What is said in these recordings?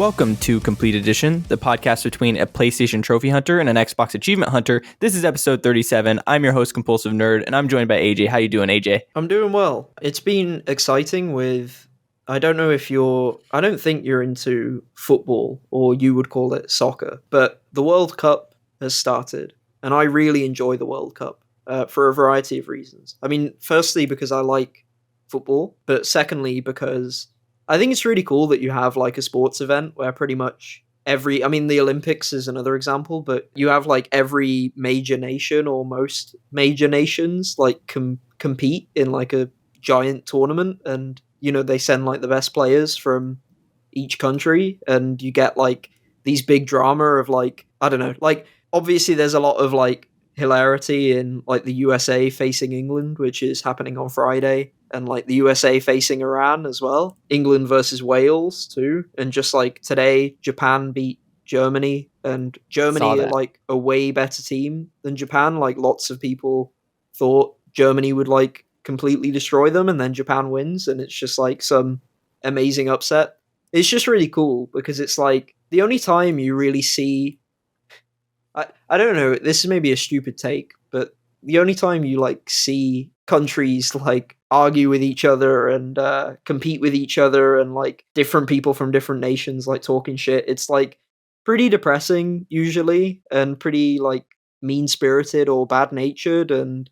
Welcome to Complete Edition, the podcast between a PlayStation Trophy Hunter and an Xbox Achievement Hunter. This is episode 37. I'm your host, Compulsive Nerd, and I'm joined by AJ. How you doing, AJ? I'm doing well. It's been exciting with... I don't think you're into football, or you would call it soccer, but the World Cup has started, and I really enjoy the World Cup for a variety of reasons. I mean, firstly, because I like football, but secondly, because I think it's really cool that you have like a sports event where pretty much the Olympics is another example, but you have like every major nation or most major nations like compete in like a giant tournament, and they send like the best players from each country, and you get like these big drama of like, I don't know, like obviously there's a lot of like hilarity in like the USA facing England, which is happening on Friday, and like the USA facing Iran as well. England versus Wales too. And just like today, Japan beat Germany, and Germany are like a way better team than Japan. Like lots of people thought Germany would like completely destroy them, and then Japan wins, and it's just like some amazing upset. It's just really cool because it's like the only time you really see... I don't know, this is maybe a stupid take, but the only time you like see countries like argue with each other and compete with each other, and like different people from different nations like talking shit, it's like pretty depressing usually, and pretty like mean-spirited or bad-natured, and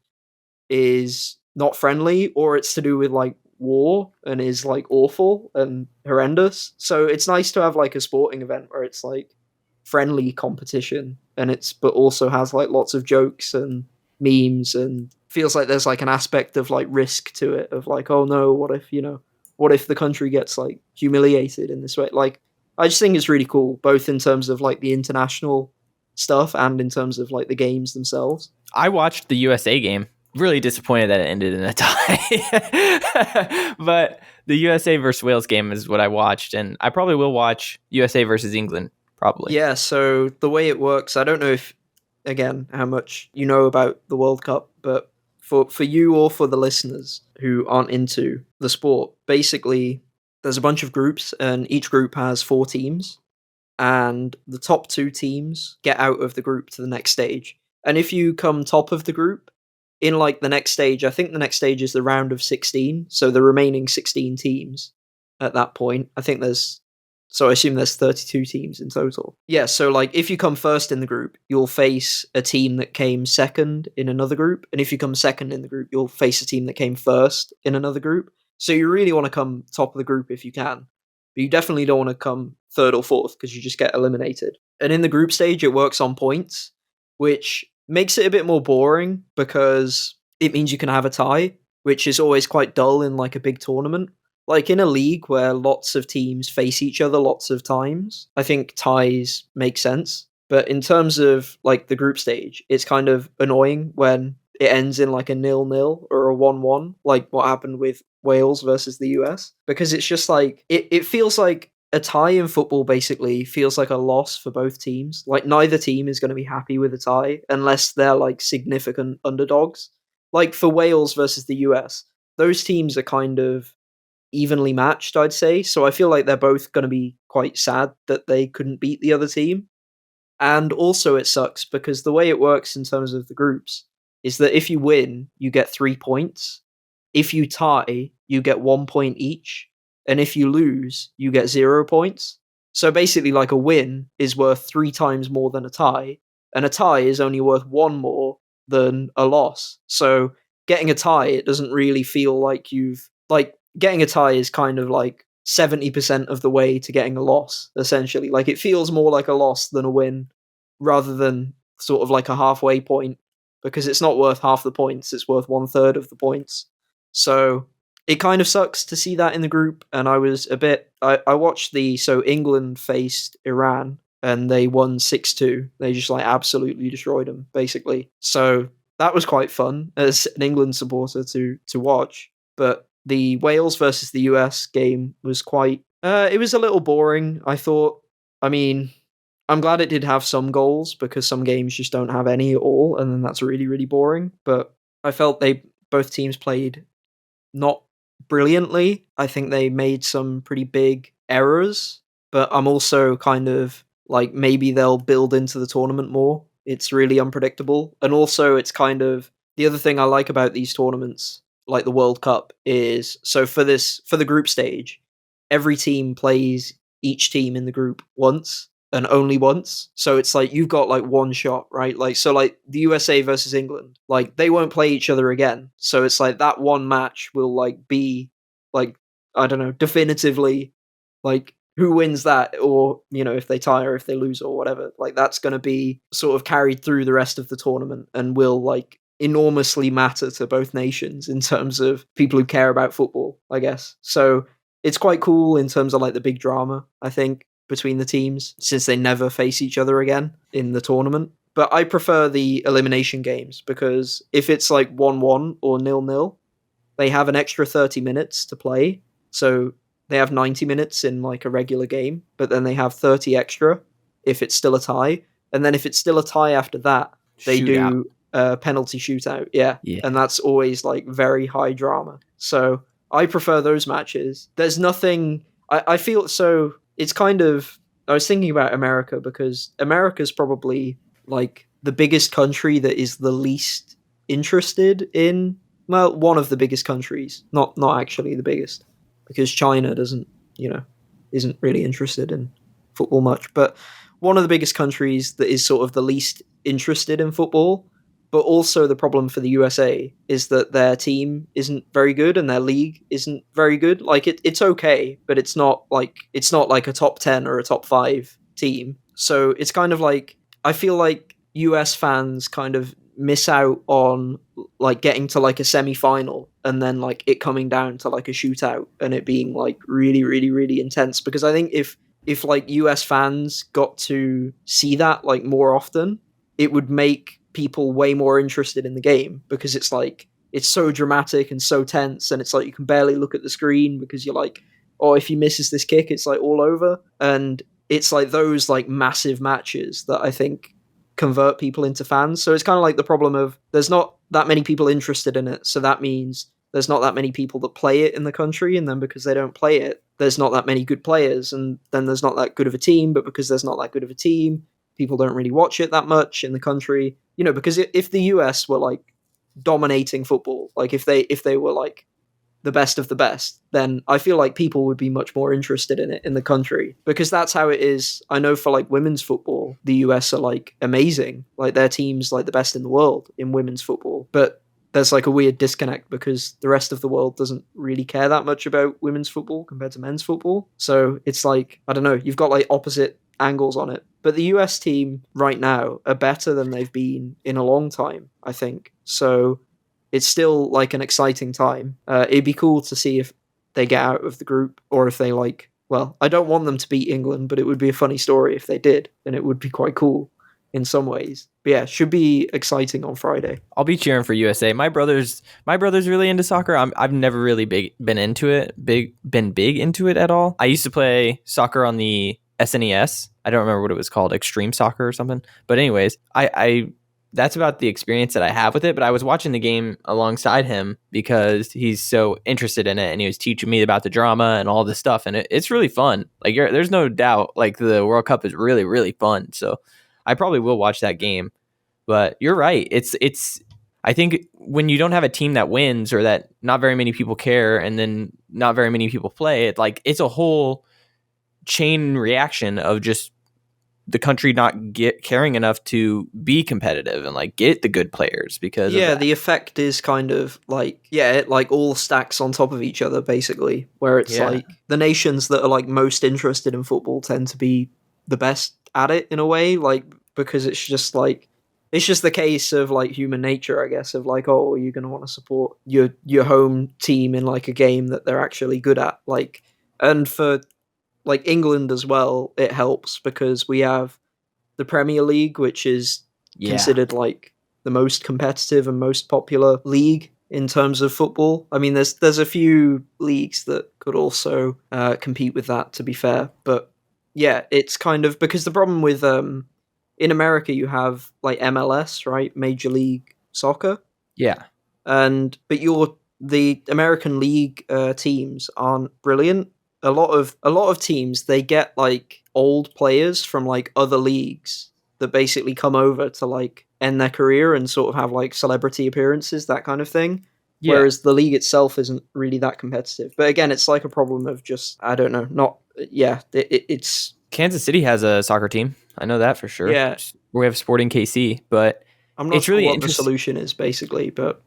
is not friendly, or it's to do with like war and is like awful and horrendous. So it's nice to have like a sporting event where it's like friendly competition, and but also has like lots of jokes and memes, and feels like there's like an aspect of like risk to it, of like, oh no, what if the country gets like humiliated in this way. Like, I just think it's really cool, both in terms of like the international stuff and in terms of like the games themselves. I watched the USA game. Really disappointed that it ended in a tie. But the USA versus Wales game is what I watched, and I probably will watch USA versus England. Probably. Yeah, so the way it works, I don't know if, again, how much you know about the World Cup, but for you or for the listeners who aren't into the sport, basically there's a bunch of groups, and each group has 4 teams, and the top 2 teams get out of the group to the next stage. And if you come top of the group in like the next stage, I think the next stage is the round of 16, so the remaining 16 teams at that point, so I assume there's 32 teams in total. Yeah, so like if you come first in the group, you'll face a team that came second in another group. And if you come second in the group, you'll face a team that came first in another group. So you really want to come top of the group if you can. But you definitely don't want to come third or fourth, because you just get eliminated. And in the group stage, it works on points, which makes it a bit more boring because it means you can have a tie, which is always quite dull in like a big tournament. Like in a league where lots of teams face each other lots of times, I think ties make sense. But in terms of like the group stage, it's kind of annoying when it ends in like a 0-0 or a 1-1, like what happened with Wales versus the US. Because it's just like, it feels like a tie in football basically feels like a loss for both teams. Like neither team is going to be happy with a tie unless they're like significant underdogs. Like for Wales versus the US, those teams are kind of evenly matched, I'd say. So I feel like they're both going to be quite sad that they couldn't beat the other team. And also it sucks because the way it works in terms of the groups is that if you win, you get 3 points. If you tie, you get 1 point each. And if you lose, you get 0 points. So basically like a win is worth 3 times more than a tie, and a tie is only worth 1 more than a loss. So getting a tie, it doesn't really feel like getting a tie is kind of like 70% of the way to getting a loss, essentially. Like it feels more like a loss than a win, rather than sort of like a halfway point, because it's not worth half the points, it's worth 1/3 of the points. So it kind of sucks to see that in the group, and I watched so England faced Iran, and they won 6-2. They just like absolutely destroyed them, basically. So that was quite fun as an England supporter to watch, but the Wales versus the US game was it was a little boring, I thought. I mean, I'm glad it did have some goals, because some games just don't have any at all, and then that's really, really boring. But I felt both teams played not brilliantly. I think they made some pretty big errors but I'm also kind of like, maybe they'll build into the tournament more. It's really unpredictable. And also, it's kind of the other thing I like about these tournaments, like the World Cup, is so for the group stage, every team plays each team in the group once and only once. So it's like you've got like one shot, right? Like, so like the USA versus England, like they won't play each other again. So it's like that one match will like be like, I don't know, definitively like who wins that, or if they tie or if they lose or whatever, like that's going to be sort of carried through the rest of the tournament and will like enormously matter to both nations in terms of people who care about football, I guess. So it's quite cool in terms of like the big drama, I think, between the teams, since they never face each other again in the tournament. But I prefer the elimination games, because if it's like 1-1 or 0-0, they have an extra 30 minutes to play. So they have 90 minutes in like a regular game, but then they have 30 extra if it's still a tie. And then if it's still a tie after that, they do a penalty shootout. Yeah. And that's always like very high drama. So I prefer those matches. There's nothing, I feel, so it's kind of, I was thinking about America, because America's probably like the biggest country that is the least interested in, well, one of the biggest countries, not actually the biggest, because China isn't really interested in football much, but one of the biggest countries that is sort of the least interested in football. But also the problem for the USA is that their team isn't very good and their league isn't very good. Like it's okay, but it's not like a top 10 or a top 5 team. So it's kind of like, I feel like US fans kind of miss out on like getting to like a semi-final and then like it coming down to like a shootout and it being like really, really, really intense. Because I think if like US fans got to see that like more often, it would make people way more interested in the game, because it's like, it's so dramatic and so tense, and it's like you can barely look at the screen because you're like, oh, if he misses this kick, it's like all over. And it's like those like massive matches that I think convert people into fans. So it's kind of like the problem of, there's not that many people interested in it, so that means there's not that many people that play it in the country, and then because they don't play it, there's not that many good players, and then there's not that good of a team, but because there's not that good of a team, people don't really watch it that much in the country. Because if the US were like dominating football, like if they were like the best of the best, then I feel like people would be much more interested in it in the country, because that's how it is. I know for like women's football, the US are like amazing. Like their team's like the best in the world in women's football. But there's like a weird disconnect because the rest of the world doesn't really care that much about women's football compared to men's football. So it's like, I don't know, you've got like opposite angles on it. But the US team right now are better than they've been in a long time, I think. So it's still like an exciting time. It'd be cool to see if they get out of the group, or if they like, well, I don't want them to beat England, but it would be a funny story if they did, and it would be quite cool in some ways. But yeah, should be exciting on Friday. I'll be cheering for USA. My brother's really into soccer. I've never really been into it, been big into it at all. I used to play soccer on the SNES. I don't remember what it was called, Extreme Soccer or something. But anyways, I that's about the experience that I have with it. But I was watching the game alongside him because he's so interested in it, and he was teaching me about the drama and all this stuff, and it's really fun. Like there's no doubt, like the World Cup is really, really fun. So I probably will watch that game. But you're right. It's I think when you don't have a team that wins, or that not very many people care, and then not very many people play, it's a whole chain reaction of just the country not caring enough to be competitive and like get the good players, because the effect is kind of like, it like all stacks on top of each other basically, where it's like the nations that are like most interested in football tend to be the best at it in a way, like, because it's just the case of like human nature, I guess, of like, oh, you're going to want to support your home team in like a game that they're actually good at, like. And for like England as well, it helps because we have the Premier League, which is considered like the most competitive and most popular league in terms of football. I mean, there's a few leagues that could also compete with that, to be fair. But yeah, it's kind of, because the problem with in America you have like MLS, right? Major League Soccer. Yeah. But the American league teams aren't brilliant. a lot of teams, they get like old players from like other leagues that basically come over to like end their career and sort of have like celebrity appearances, that kind of thing. Yeah. Whereas the league itself isn't really that competitive. But again, it's like a problem of just, I don't know, not, yeah, it's, Kansas City has a soccer team. I know that for sure. yeah, We have Sporting KC, but I'm not it's sure really what the interesting. solution is basically, but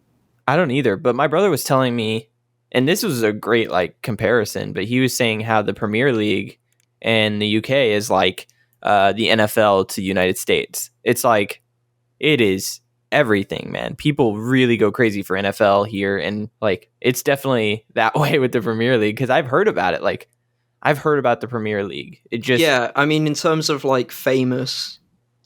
I don't either, but my brother was telling me, and this was a great like comparison, but he was saying how the Premier League in the UK is like the NFL to United States. It's like it is everything, man. People really go crazy for NFL here, and like it's definitely that way with the Premier League because I've heard about it. Like I've heard about the Premier League. It just yeah, I mean, in terms of like famous,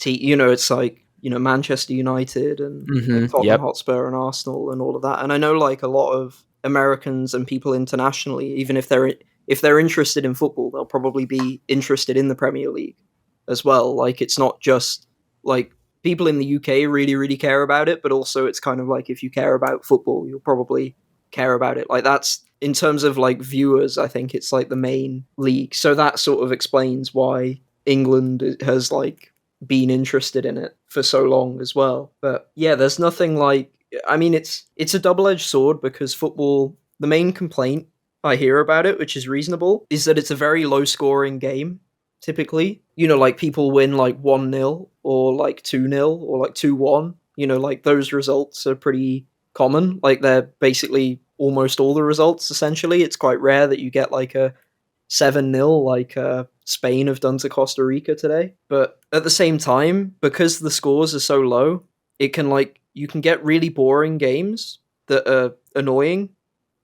you know, it's like, you know, Manchester United and like Tottenham yep. Hotspur and Arsenal and all of that. And I know like a lot of Americans and people internationally, even if they're interested in football, they'll probably be interested in the Premier League as well. Like it's not just like people in the UK really really care about it, but also it's kind of like if you care about football, you'll probably care about it. Like that's in terms of like viewers, I think it's like the main league. So that sort of explains why England has like been interested in it for so long as well. But yeah, there's nothing like, I mean, it's a double-edged sword because football, the main complaint I hear about it, which is reasonable, is that it's a very low-scoring game. Typically, you know, like people win like 1-0 or like 2-0 or like 2-1. You know, like those results are pretty common. Like they're basically almost all the results essentially. It's quite rare that you get like a 7-0 like Spain have done to Costa Rica today. But at the same time, because the scores are so low, it can like you can get really boring games that are annoying.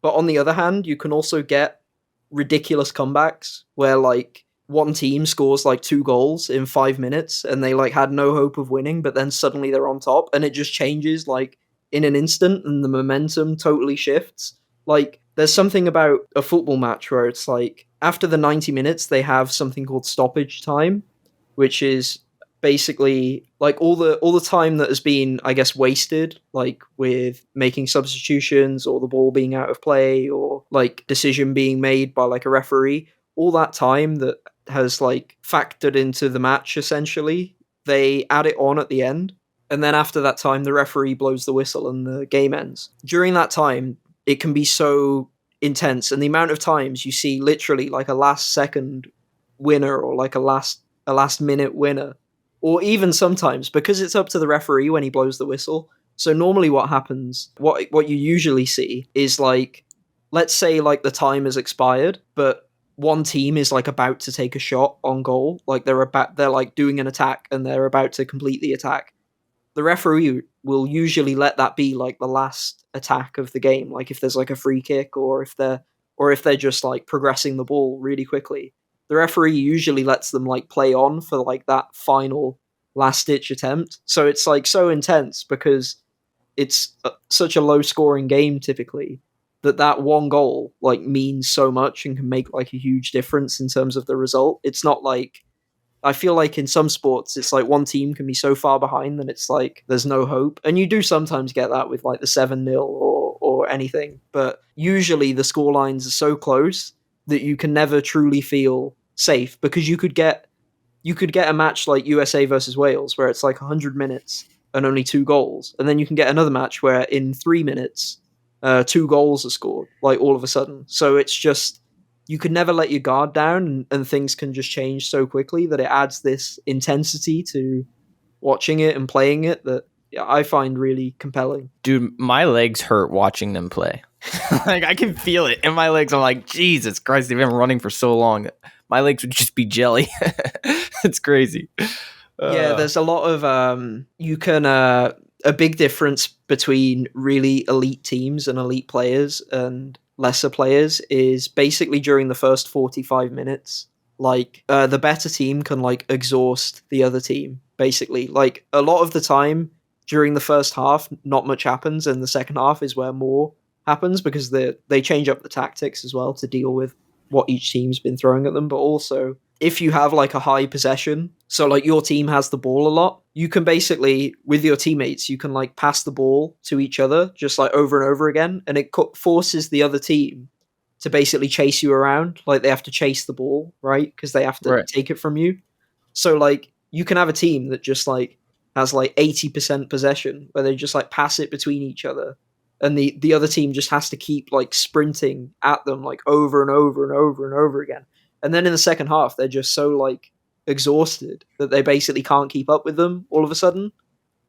But on the other hand, you can also get ridiculous comebacks where like one team scores like 2 goals in 5 minutes and they like had no hope of winning, but then suddenly they're on top and it just changes like in an instant and the momentum totally shifts. Like there's something about a football match where it's like after the 90 minutes they have something called stoppage time, which is basically like all the time that has been, I guess, wasted, like with making substitutions or the ball being out of play or like decision being made by like a referee. All that time that has like factored into the match essentially, they add it on at the end, and then after that time the referee blows the whistle and the game ends. During that time it can be so intense, and the amount of times you see literally like a last second winner or like a last minute winner, or even sometimes because it's up to the referee when he blows the whistle. So normally what happens, what you usually see is like, let's say like the time has expired, but one team is like about to take a shot on goal, like they're like doing an attack and they're about to complete the attack. The referee will usually let that be like the last attack of the game, like if there's like a free kick or if they're just like progressing the ball really quickly. The referee usually lets them like play on for like that final last ditch attempt. So it's like so intense because it's such a low scoring game typically, that one goal like means so much and can make like a huge difference in terms of the result. It's not like, I feel like in some sports, it's like one team can be so far behind that it's like there's no hope. And you do sometimes get that with like the 7-0 or anything. But usually the score lines are so close that you can never truly feel safe, because you could get a match like USA versus Wales where it's like 100 minutes and only 2 goals. And then you can get another match where in 3 minutes, 2 goals are scored, like all of a sudden. So it's just, you can never let your guard down, and things can just change so quickly that it adds this intensity to watching it and playing it that I find really compelling. Dude, my legs hurt watching them play. Like I can feel it in my legs. I'm like, Jesus Christ, they've been running for so long. My legs would just be jelly. It's crazy. Yeah, there's a lot of you can a big difference between really elite teams and elite players and lesser players is basically during the first 45 minutes. Like the better team can like exhaust the other team basically. Like a lot of the time during the first half not much happens, and the second half is where more happens because they change up the tactics as well to deal with what each team's been throwing at them. But also, if you have like a high possession, so like your team has the ball a lot, you can basically, with your teammates, you can like pass the ball to each other just like over and over again, and it forces the other team to basically chase you around. Like they have to chase the ball, right? Because they have to Right. take it from you. So like you can have a team that just like has like 80% possession where they just like pass it between each other. And the other team just has to keep like sprinting at them like over and over and over and over again. And then in the second half, they're just so like exhausted that they basically can't keep up with them all of a sudden.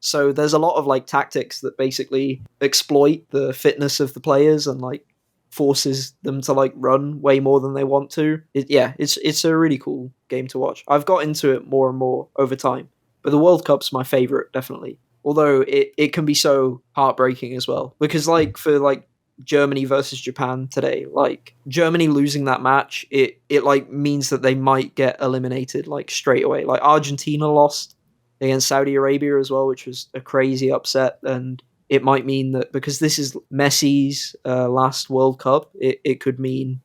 So there's a lot of like tactics that basically exploit the fitness of the players and like forces them to like run way more than they want to. It's a really cool game to watch. I've got into it more and more over time, but the World Cup's my favorite, definitely. Although it can be so heartbreaking as well, because like for like Germany versus Japan today, like Germany losing that match, it like means that they might get eliminated like straight away. Like Argentina lost against Saudi Arabia as well, which was a crazy upset, and it might mean that because this is Messi's last World Cup, it could mean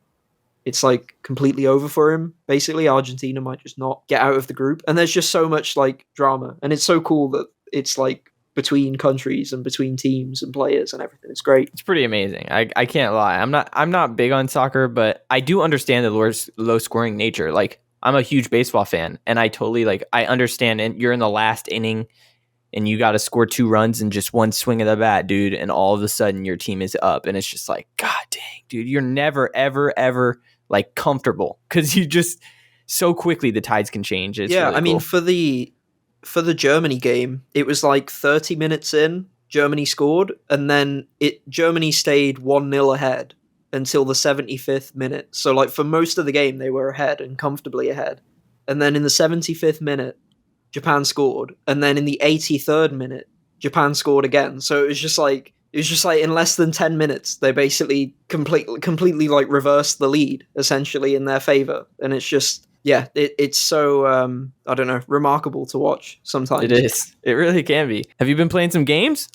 it's like completely over for him. Basically, Argentina might just not get out of the group, and there's just so much like drama, and it's so cool that it's like between countries and between teams and players and everything. It's great. It's pretty amazing. I can't lie. I'm not big on soccer, but I do understand the low scoring nature. Like I'm a huge baseball fan, and I totally like I understand. And you're in the last inning, and you got to score 2 runs in just one swing of the bat, dude. And all of a sudden, your team is up, and it's just like, God dang, dude, you're never, ever, ever like comfortable because you just so quickly the tides can change. It's really I mean, cool. for the Germany game, it was like 30 minutes in, Germany scored, and then Germany stayed 1-0 ahead until the 75th minute. So like for most of the game, they were ahead and comfortably ahead. And then in the 75th minute, Japan scored, and then in the 83rd minute, Japan scored again. So it was just like in less than 10 minutes, they basically completely like reversed the lead essentially in their favor, and it's just it's so I don't know, remarkable to watch sometimes. It is. It really can be. Have you been playing some games?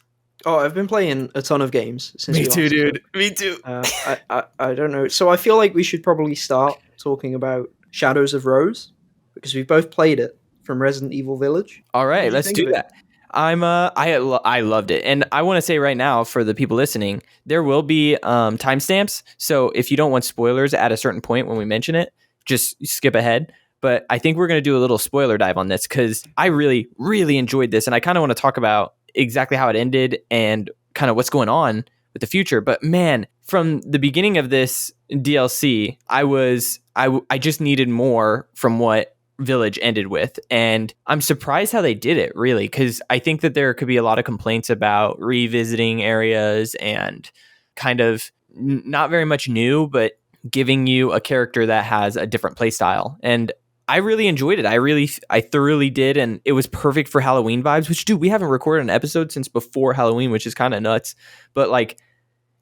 Oh, I've been playing a ton of games since Me we too, last dude. spoke. Me too. I don't know. So I feel like we should probably start talking about Shadows of Rose because we've both played it from Resident Evil Village. All What right, did you let's think do of it? that. I loved it, and I want to say right now for the people listening, there will be timestamps. So if you don't want spoilers at a certain point when we mention it, just skip ahead. But I think we're going to do a little spoiler dive on this because I really, really enjoyed this, and I kind of want to talk about exactly how it ended and kind of what's going on with the future. But man, from the beginning of this DLC, I just needed more from what Village ended with, and I'm surprised how they did it, really, because I think that there could be a lot of complaints about revisiting areas and kind of not very much new, but giving you a character that has a different play style. And I really enjoyed it. I thoroughly did, and it was perfect for Halloween vibes, which, dude, we haven't recorded an episode since before Halloween, which is kind of nuts. But like,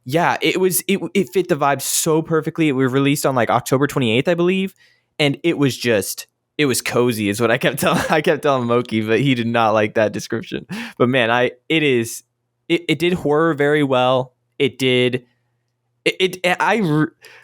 yeah, it fit the vibe so perfectly. It was released on like October 28th, I believe, and it was cozy is what I kept telling Moki, but he did not like that description. But man, it did horror very well. It did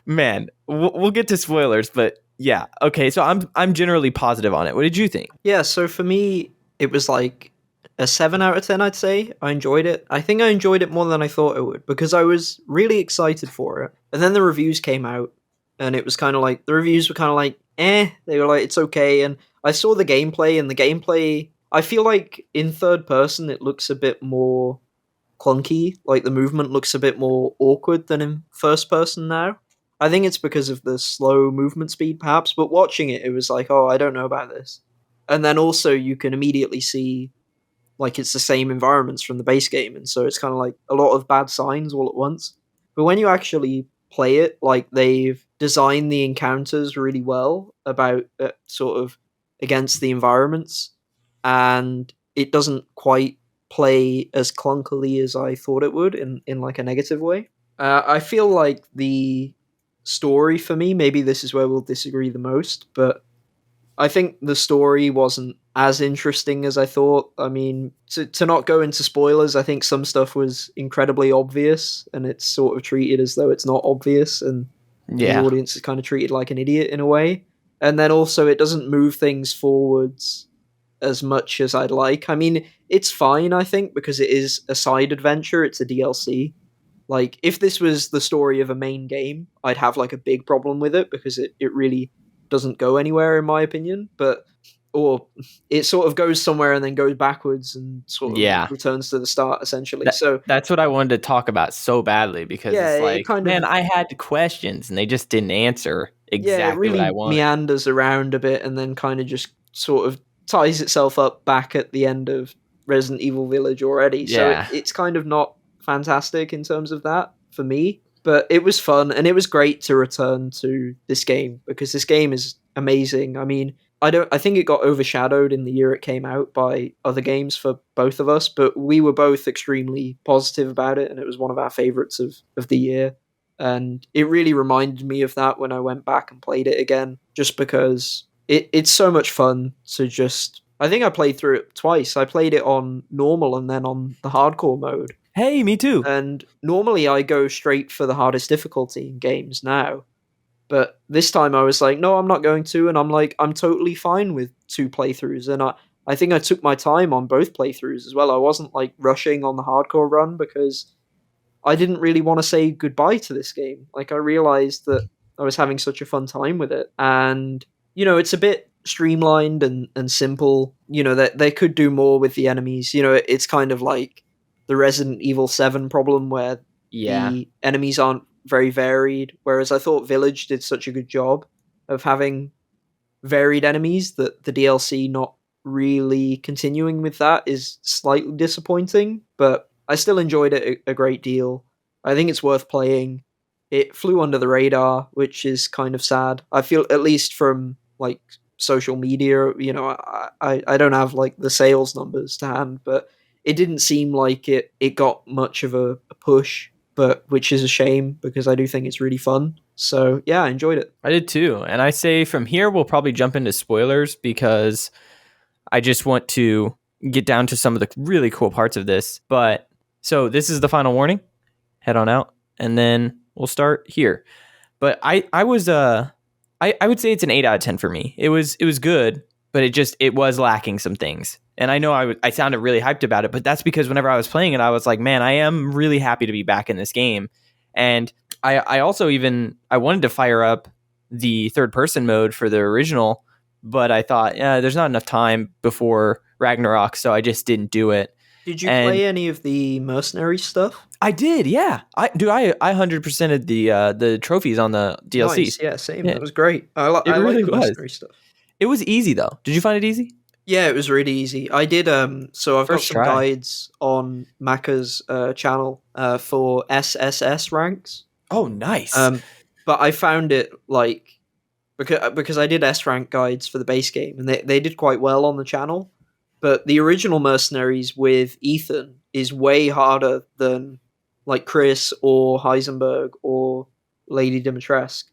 man, we'll get to spoilers, but yeah. Okay, so I'm generally positive on it. What did you think? Yeah, so for me, it was like a 7 out of 10, I'd say. I enjoyed it. I think I enjoyed it more than I thought I would because I was really excited for it. And then the reviews came out, and it was kind of like, the reviews were kind of like, they were like, it's okay. And I saw the gameplay, and the gameplay, I feel like in third person, it looks a bit more clunky. Like the movement looks a bit more awkward than in first person now. I think it's because of the slow movement speed, perhaps, but watching it, it was like, oh, I don't know about this. And then also, you can immediately see like it's the same environments from the base game, and so it's kind of like a lot of bad signs all at once. But when you actually play it, like they've designed the encounters really well about sort of against the environments, and it doesn't quite play as clunkily as I thought it would in like a negative way. I feel like the story for me, maybe this is where we'll disagree the most, but I think the story wasn't as interesting as I thought. I mean, to not go into spoilers, I think some stuff was incredibly obvious, and it's sort of treated as though it's not obvious, and the audience is kind of treated like an idiot in a way. And then also, it doesn't move things forwards as much as I'd like. I mean, it's fine, I think, because it is a side adventure, it's a DLC. Like, if this was the story of a main game, I'd have like a big problem with it because it really doesn't go anywhere in my opinion. But or it sort of goes somewhere and then goes backwards and sort of Yeah. returns to the start essentially. That, So that's what I wanted to talk about so badly because yeah, it's it like, kind man, of I had questions and they just didn't answer yeah, it exactly what I really wanted. meanders around a bit and then kind of just sort of ties itself up back at the end of Resident Evil Village already. So Yeah. it's kind of not fantastic in terms of that for me. But it was fun and it was great to return to this game because this game is amazing. I mean, I think it got overshadowed in the year it came out by other games for both of us, but we were both extremely positive about it and it was one of our favorites of the year. And it really reminded me of that when I went back and played it again, just because it's so much fun to just. I think I played through it twice. I played it on normal and then on the hardcore mode. Hey, me too. And normally I go straight for the hardest difficulty in games now. But this time I was like, no, I'm not going to. And I'm like, I'm totally fine with 2 playthroughs. And I think I took my time on both playthroughs as well. I wasn't like rushing on the hardcore run because I didn't really want to say goodbye to this game. Like, I realized that I was having such a fun time with it. And, it's a bit streamlined and simple. That they could do more with the enemies. It's kind of like the Resident Evil 7 problem where Yeah. the enemies aren't very varied. Whereas I thought Village did such a good job of having varied enemies that the DLC not really continuing with that is slightly disappointing. But I still enjoyed it a great deal. I think it's worth playing. It flew under the radar, which is kind of sad. I feel, at least from like social media, I don't have like the sales numbers to hand, but it didn't seem like it got much of a push, but which is a shame because I do think it's really fun. So yeah, I enjoyed it. I did too. And I say from here, we'll probably jump into spoilers because I just want to get down to some of the really cool parts of this. But so this is the final warning. Head on out and then we'll start here. But I was I would say it's an 8 out of 10 for me. It was good, but it was lacking some things. And I know I sounded really hyped about it, but that's because whenever I was playing it, I was like, man, I am really happy to be back in this game. And I also I wanted to fire up the third person mode for the original, but I thought, yeah, there's not enough time before Ragnarok, so I just didn't do it. Did you play any of the mercenary stuff? I did, yeah. I 100%ed the trophies on the DLC. Nice, yeah, same. Yeah. That was great. I like the mercenary stuff. It was easy though. Did you find it easy? Yeah, it was really easy. I did. So I've First got some try. guides on Macca's channel for SSS ranks. Oh, nice. But I found it like because I did S rank guides for the base game, and they did quite well on the channel. But the original Mercenaries with Ethan is way harder than like Chris or Heisenberg or Lady Dimitrescu.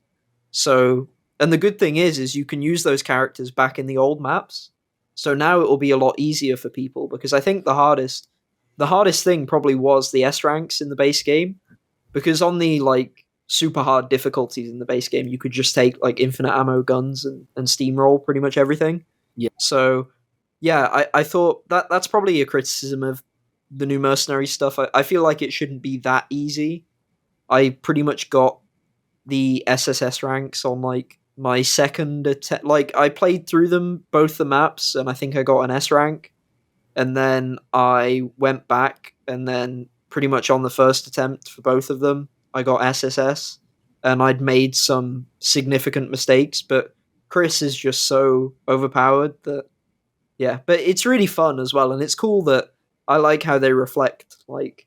So, and the good thing is you can use those characters back in the old maps. So now it will be a lot easier for people because I think the hardest thing probably was the S ranks in the base game, because on the like super hard difficulties in the base game, you could just take like infinite ammo guns and steamroll pretty much everything. Yeah. So yeah, I thought that's probably a criticism of the new mercenary stuff. I feel like it shouldn't be that easy. I pretty much got the SSS ranks on like my second attempt. Like, I played through them, both the maps, and I think I got an S rank. And then I went back, and then pretty much on the first attempt for both of them, I got SSS. And I'd made some significant mistakes, but Chris is just so overpowered that, yeah. But it's really fun as well, and it's cool that I like how they reflect like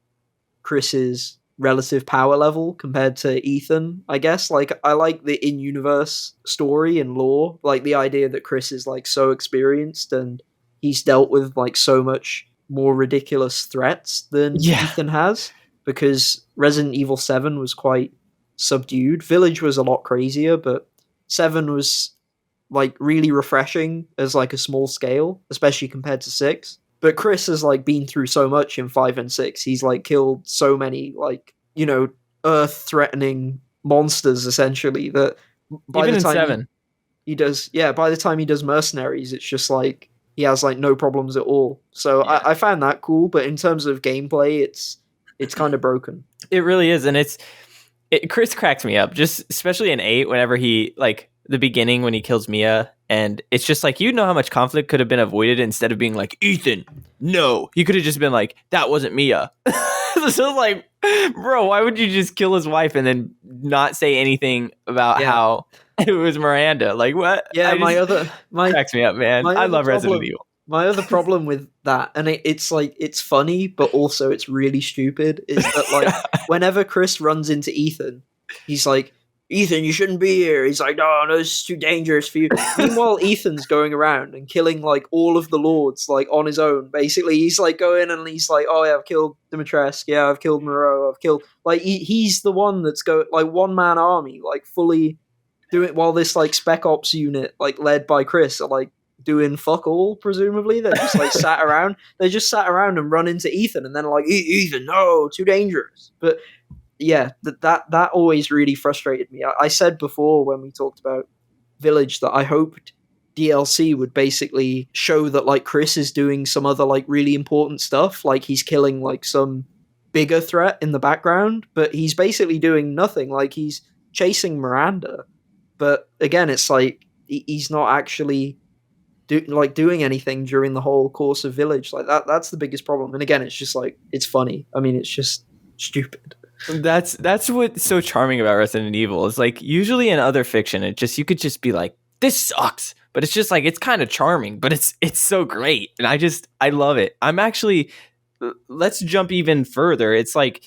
Chris's relative power level compared to Ethan, I guess. Like, I like the in-universe story and lore, like the idea that Chris is like so experienced and he's dealt with like so much more ridiculous threats than Ethan has, because Resident Evil 7 was quite subdued. Village was a lot crazier, but 7 was like really refreshing as like a small scale, especially compared to 6. But Chris has like been through so much in 5 and 6. He's like killed so many like, earth-threatening monsters essentially, that by even the time in 7 he does, by the time he does Mercenaries, it's just like he has like no problems at all. So I found that cool, but in terms of gameplay, it's kind of broken. It really is, and Chris cracks me up, just especially in 8, whenever he, like, the beginning when he kills Mia, and it's just like, you know how much conflict could have been avoided instead of being like, Ethan, no. He could have just been like, that wasn't Mia. So like, bro, why would you just kill his wife and then not say anything about how it was Miranda? Like, what? Yeah, my cracks me up, man. I love Resident Evil. My other problem with that, and it's like, it's funny, but also it's really stupid, is that like whenever Chris runs into Ethan, he's like, Ethan, you shouldn't be here. He's like, no, this is too dangerous for you. Meanwhile, Ethan's going around and killing like all of the lords like on his own. Basically, he's like going and he's like, oh yeah, I've killed Dimitrescu. Yeah, I've killed Moreau. I've killed, like, he's the one that's like one man army, like fully doing, while this like Spec Ops unit like led by Chris are like doing fuck all. Presumably, they're just like sat around. They just sat around and run into Ethan, and then like, Ethan, no, too dangerous. But yeah, that always really frustrated me. I said before when we talked about Village that I hoped DLC would basically show that like Chris is doing some other like really important stuff, like he's killing like some bigger threat in the background, but he's basically doing nothing. Like he's chasing Miranda, but again, it's like he's not actually doing anything during the whole course of Village. Like that's the biggest problem. And again, it's just like, it's funny. I mean, it's just stupid. That's what's so charming about Resident Evil, is like, usually in other fiction, you could just be like, this sucks, but it's just like, it's kind of charming, but it's so great, and I love it. I'm actually, let's jump even further. It's like,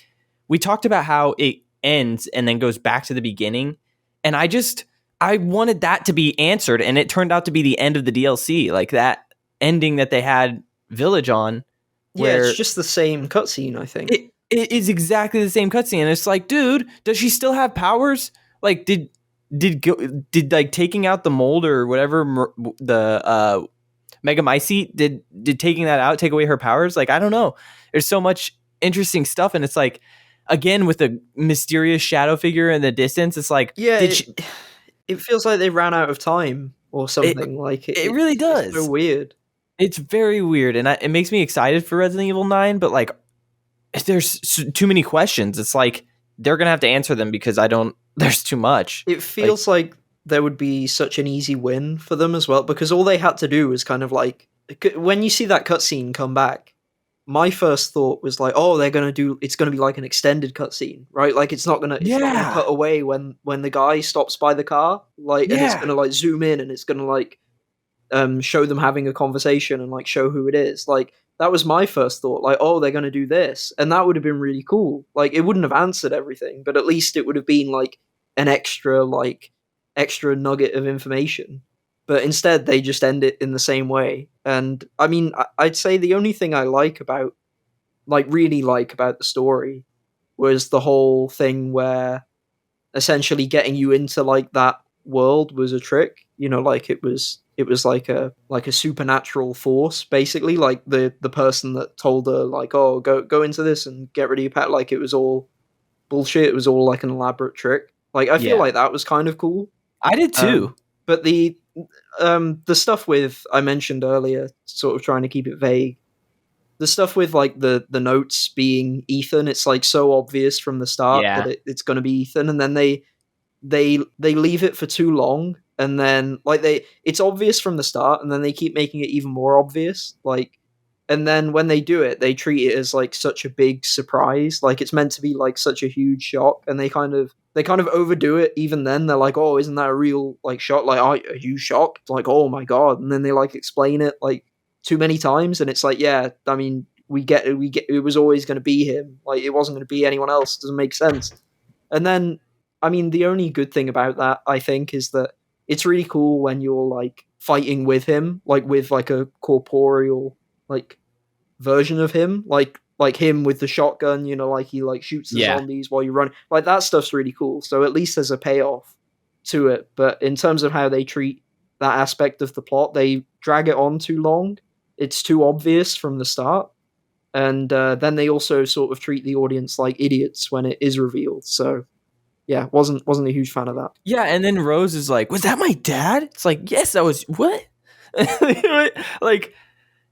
we talked about how it ends and then goes back to the beginning, and I wanted that to be answered, and it turned out to be the end of the DLC, like that ending that they had Village on. Where it's just the same cutscene, I think. It is exactly the same cutscene, and it's like, dude, does she still have powers? Like, did like taking out the mold or whatever, the Megamycete, did taking that out take away her powers? Like, I don't know. There's so much interesting stuff, and it's like, again, with a mysterious shadow figure in the distance, it's like, it feels like they ran out of time or something. It really does. It's so weird. It's very weird, and it makes me excited for Resident Evil 9, but like, there's too many questions. It's like, they're gonna have to answer them, because there's too much. It feels like there would be such an easy win for them as well, because all they had to do was kind of like, when you see that cutscene come back, my first thought was like, oh, it's gonna be like an extended cutscene, right? Like, it's not gonna cut away when the guy stops by the car, like, and it's gonna like zoom in, and it's gonna like show them having a conversation and like show who it is. Like, that was my first thought, like, oh, they're going to do this. And that would have been really cool. Like, it wouldn't have answered everything, but at least it would have been like an extra nugget of information. But instead, they just end it in the same way. And I mean, I'd say the only thing I really like about the story was the whole thing where essentially getting you into like that world was a trick. You know, like it was like a supernatural force, basically. Like the person that told her like, oh, go into this and get rid of your pet. Like, it was all bullshit. It was all like an elaborate trick. Like, I feel like that was kind of cool. I did too. But the stuff with, I mentioned earlier, sort of trying to keep it vague. The stuff with like the notes being Ethan, it's like so obvious from the start that it's going to be Ethan, and then they leave it for too long. And then, like, it's obvious from the start, and then they keep making it even more obvious. Like, and then when they do it, they treat it as like such a big surprise. Like, it's meant to be like such a huge shock, and they kind of overdo it. Even then, they're like, "Oh, isn't that a real like shock? Like, are you shocked? Like, oh my god!" And then they like explain it like too many times, and it's like, yeah, I mean, we get it was always going to be him. Like, it wasn't going to be anyone else. It doesn't make sense. And then, I mean, the only good thing about that, I think, is that it's really cool when you're like fighting with him, like with like a corporeal like version of him, like him with the shotgun, you know, like he like shoots the zombies while you run. Like, that stuff's really cool. So at least there's a payoff to it. But in terms of how they treat that aspect of the plot, they drag it on too long. It's too obvious from the start. And then they also sort of treat the audience like idiots when it is revealed. So yeah, wasn't a huge fan of that. Yeah, and then Rose is like, was that my dad? It's like, yes, that was, what? Like,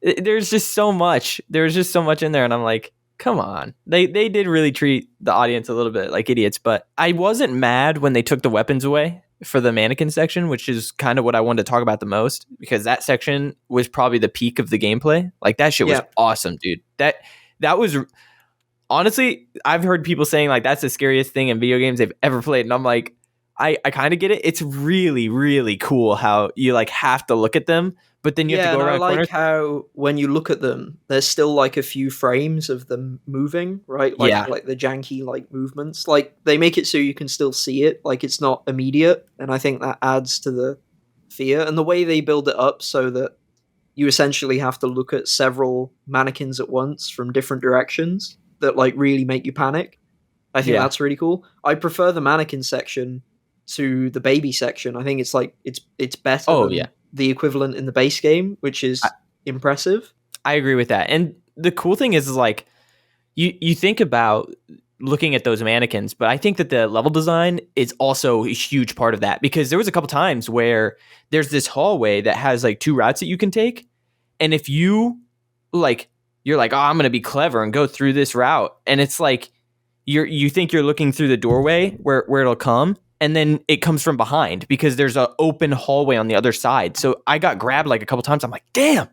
there's just so much. There's just so much in there, and I'm like, Come on. They did really treat the audience a little bit like idiots, but I wasn't mad when they took the weapons away for the mannequin section, which is kind of what I wanted to talk about the most, because that section was probably the peak of the gameplay. Like, that shit was awesome, dude. That was honestly, I've heard people saying like that's the scariest thing in video games they've ever played, and I'm like, I kind of get it. It's really, really cool how you like have to look at them, but then you have to go around corners. corners. How when you look at them, there's still like a few frames of them moving, right? Like the janky like movements. Like they make it so you can still see it, like it's not immediate, and I think that adds to the fear. And the way they build it up so that you essentially have to look at several mannequins at once from different directions that like really make you panic. I think that's really cool. I prefer the mannequin section to the baby section. I think it's like it's better than the equivalent in the base game, which is impressive. I agree with that. And the cool thing is like you think about looking at those mannequins, but I think that the level design is also a huge part of that, because there was a couple times where there's this hallway that has like 2 routes that you can take, and if you like you're like, oh, I'm gonna be clever and go through this route, and it's like you think you're looking through the doorway where it'll come, and then it comes from behind because there's an open hallway on the other side. So I got grabbed like a couple times. I'm like, damn,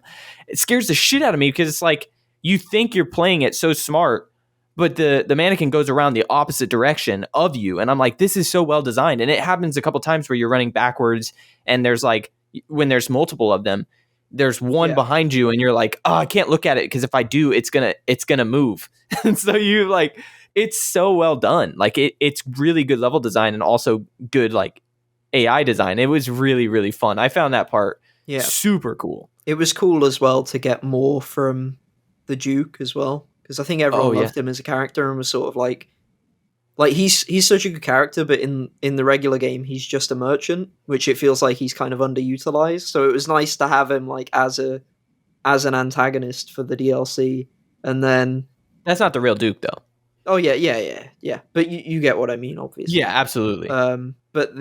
it scares the shit out of me, because it's like you think you're playing it so smart, but the mannequin goes around the opposite direction of you. And I'm like, this is so well designed. And it happens a couple times where you're running backwards, and there's like, when there's multiple of them, there's one behind you, and you're like, oh, I can't look at it, because if I do, it's gonna move. And so you like, it's so well done. Like it's really good level design and also good like AI design. It was really, really fun. I found that part super cool. It was cool as well to get more from the Duke as well, because I think everyone loved him as a character and was sort of like he's such a good character, but in the regular game he's just a merchant, which it feels like he's kind of underutilized. So it was nice to have him like as an antagonist for the DLC. And then that's not the real Duke though. Oh yeah. But you get what I mean, obviously. Yeah, absolutely. But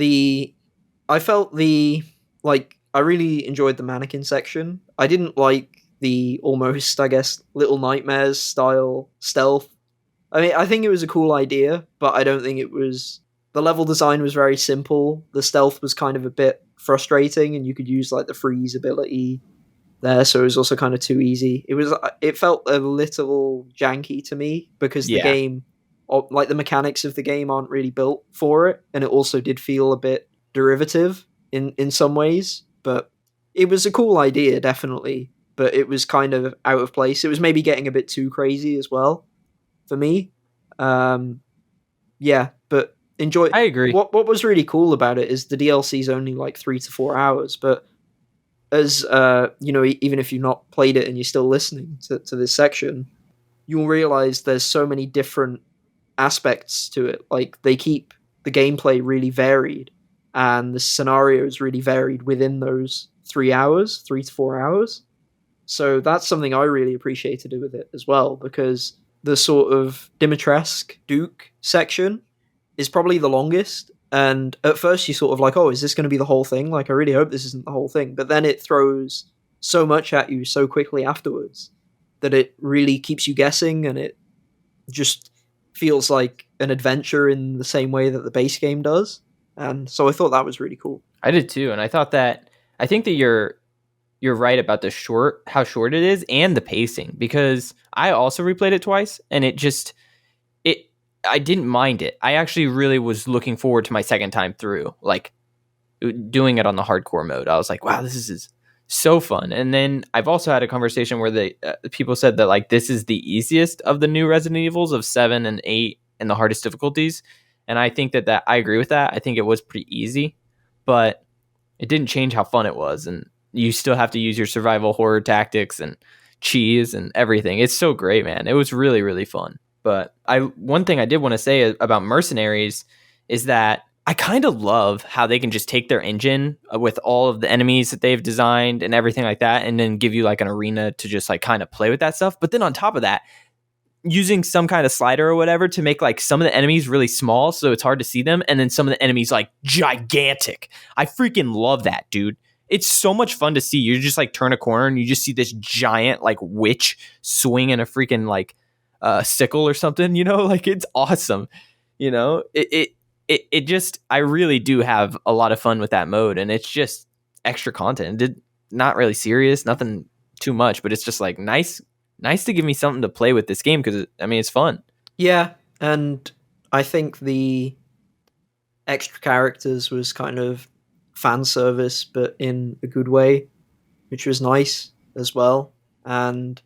I felt I really enjoyed the mannequin section. I didn't like the almost, I guess, Little Nightmares style stealth. I mean, I think it was a cool idea, but I don't think it was. The level design was very simple. The stealth was kind of a bit frustrating, and you could use like the freeze ability there, so it was also kind of too easy. It felt a little janky to me, because the game, like the mechanics of the game, aren't really built for it, and it also did feel a bit derivative in some ways. But it was a cool idea, definitely, but it was kind of out of place. It was maybe getting a bit too crazy as well for me. But enjoy. I agree. What was really cool about it is the DLC is only like 3 to 4 hours, but as even if you've not played it and you're still listening to this section, you'll realize there's so many different aspects to it. Like they keep the gameplay really varied, and the scenarios really varied within those 3 to 4 hours. So that's something I really appreciated with it as well, because the sort of Dimitrescu Duke section is probably the longest. And at first you sort of like, oh, is this going to be the whole thing? Like, I really hope this isn't the whole thing. But then it throws so much at you so quickly afterwards that it really keeps you guessing, and it just feels like an adventure in the same way that the base game does. And so I thought that was really cool. I did too. And I think that you're right about how short it is and the pacing, because I also replayed it twice, and I didn't mind it. I actually really was looking forward to my second time through, like doing it on the hardcore mode. I was like, wow, this is so fun. And then I've also had a conversation where people said that like this is the easiest of the new Resident Evils of 7 and 8 and the hardest difficulties. And I think that I agree with that. I think it was pretty easy, but it didn't change how fun it was. And you still have to use your survival horror tactics and cheese and everything. It's so great, man. It was really, really fun. But one thing I did want to say about Mercenaries is that I kind of love how they can just take their engine with all of the enemies that they've designed and everything like that, and then give you like an arena to just like kind of play with that stuff. But then on top of that, using some kind of slider or whatever to make like some of the enemies really small so it's hard to see them, and then some of the enemies like gigantic. I freaking love that, dude. It's so much fun to see. You just like turn a corner and you just see this giant like witch swinging a freaking like sickle or something, like it's awesome. It just, I really do have a lot of fun with that mode, and it's just extra content. Not really serious, nothing too much, but it's just like nice to give me something to play with this game, because it's fun. Yeah, and I think the extra characters was kind of fan service, but in a good way, which was nice as well. And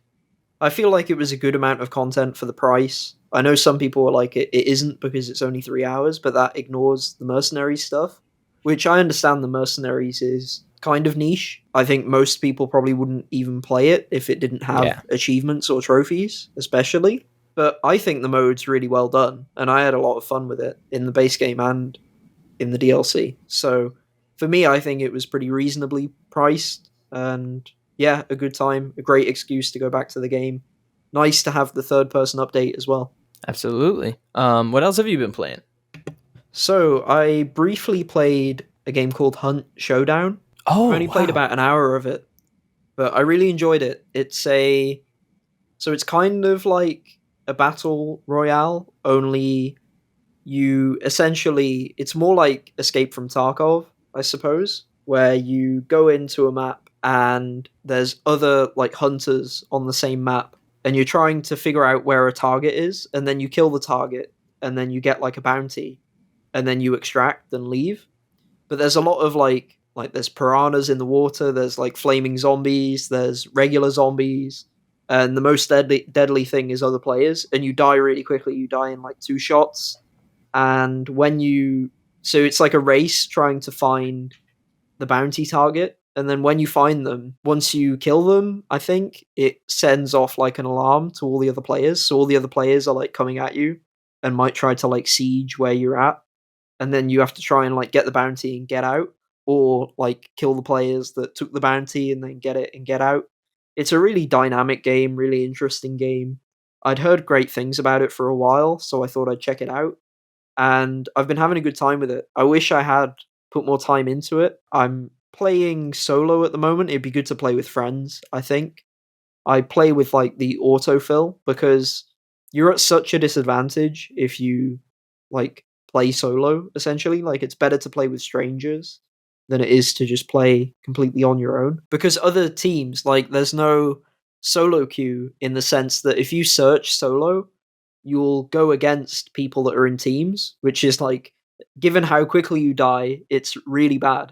I feel like it was a good amount of content for the price. I know some people are like, it isn't because it's only 3 hours, but that ignores the mercenaries stuff, which I understand the mercenaries is kind of niche. I think most people probably wouldn't even play it if it didn't have achievements or trophies, especially. But I think the mode's really well done, and I had a lot of fun with it in the base game and in the DLC. So for me, I think it was pretty reasonably priced, and yeah, a good time, a great excuse to go back to the game. Nice to have the third person update as well. Absolutely. What else have you been playing? So I briefly played a game called Hunt Showdown. Oh, I only played about an hour of it, but I really enjoyed it. It's kind of like a battle royale, only it's more like Escape from Tarkov, I suppose, where you go into a map and there's other like hunters on the same map, and you're trying to figure out where a target is, and then you kill the target, and then you get like a bounty, and then you extract and leave. But there's a lot of like there's piranhas in the water, there's like flaming zombies, there's regular zombies, and the most deadly thing is other players, and you die really quickly. You die in like 2 shots, and so it's like a race trying to find the bounty target, and then when you find them, once you kill them, I think it sends off like an alarm to all the other players, so all the other players are like coming at you and might try to like siege where you're at, and then you have to try and like get the bounty and get out, or like kill the players that took the bounty and then get it and get out. It's a really dynamic game, really interesting game. I'd heard great things about it for a while, so I thought I'd check it out, and I've been having a good time with it. I wish I had put more time into it. I'm playing solo at the moment. It'd be good to play with friends, I think. I play with like the autofill because you're at such a disadvantage if you like play solo, essentially. Like it's better to play with strangers than it is to just play completely on your own. Because other teams, like there's no solo queue in the sense that if you search solo, you'll go against people that are in teams, which is like, given how quickly you die, it's really bad.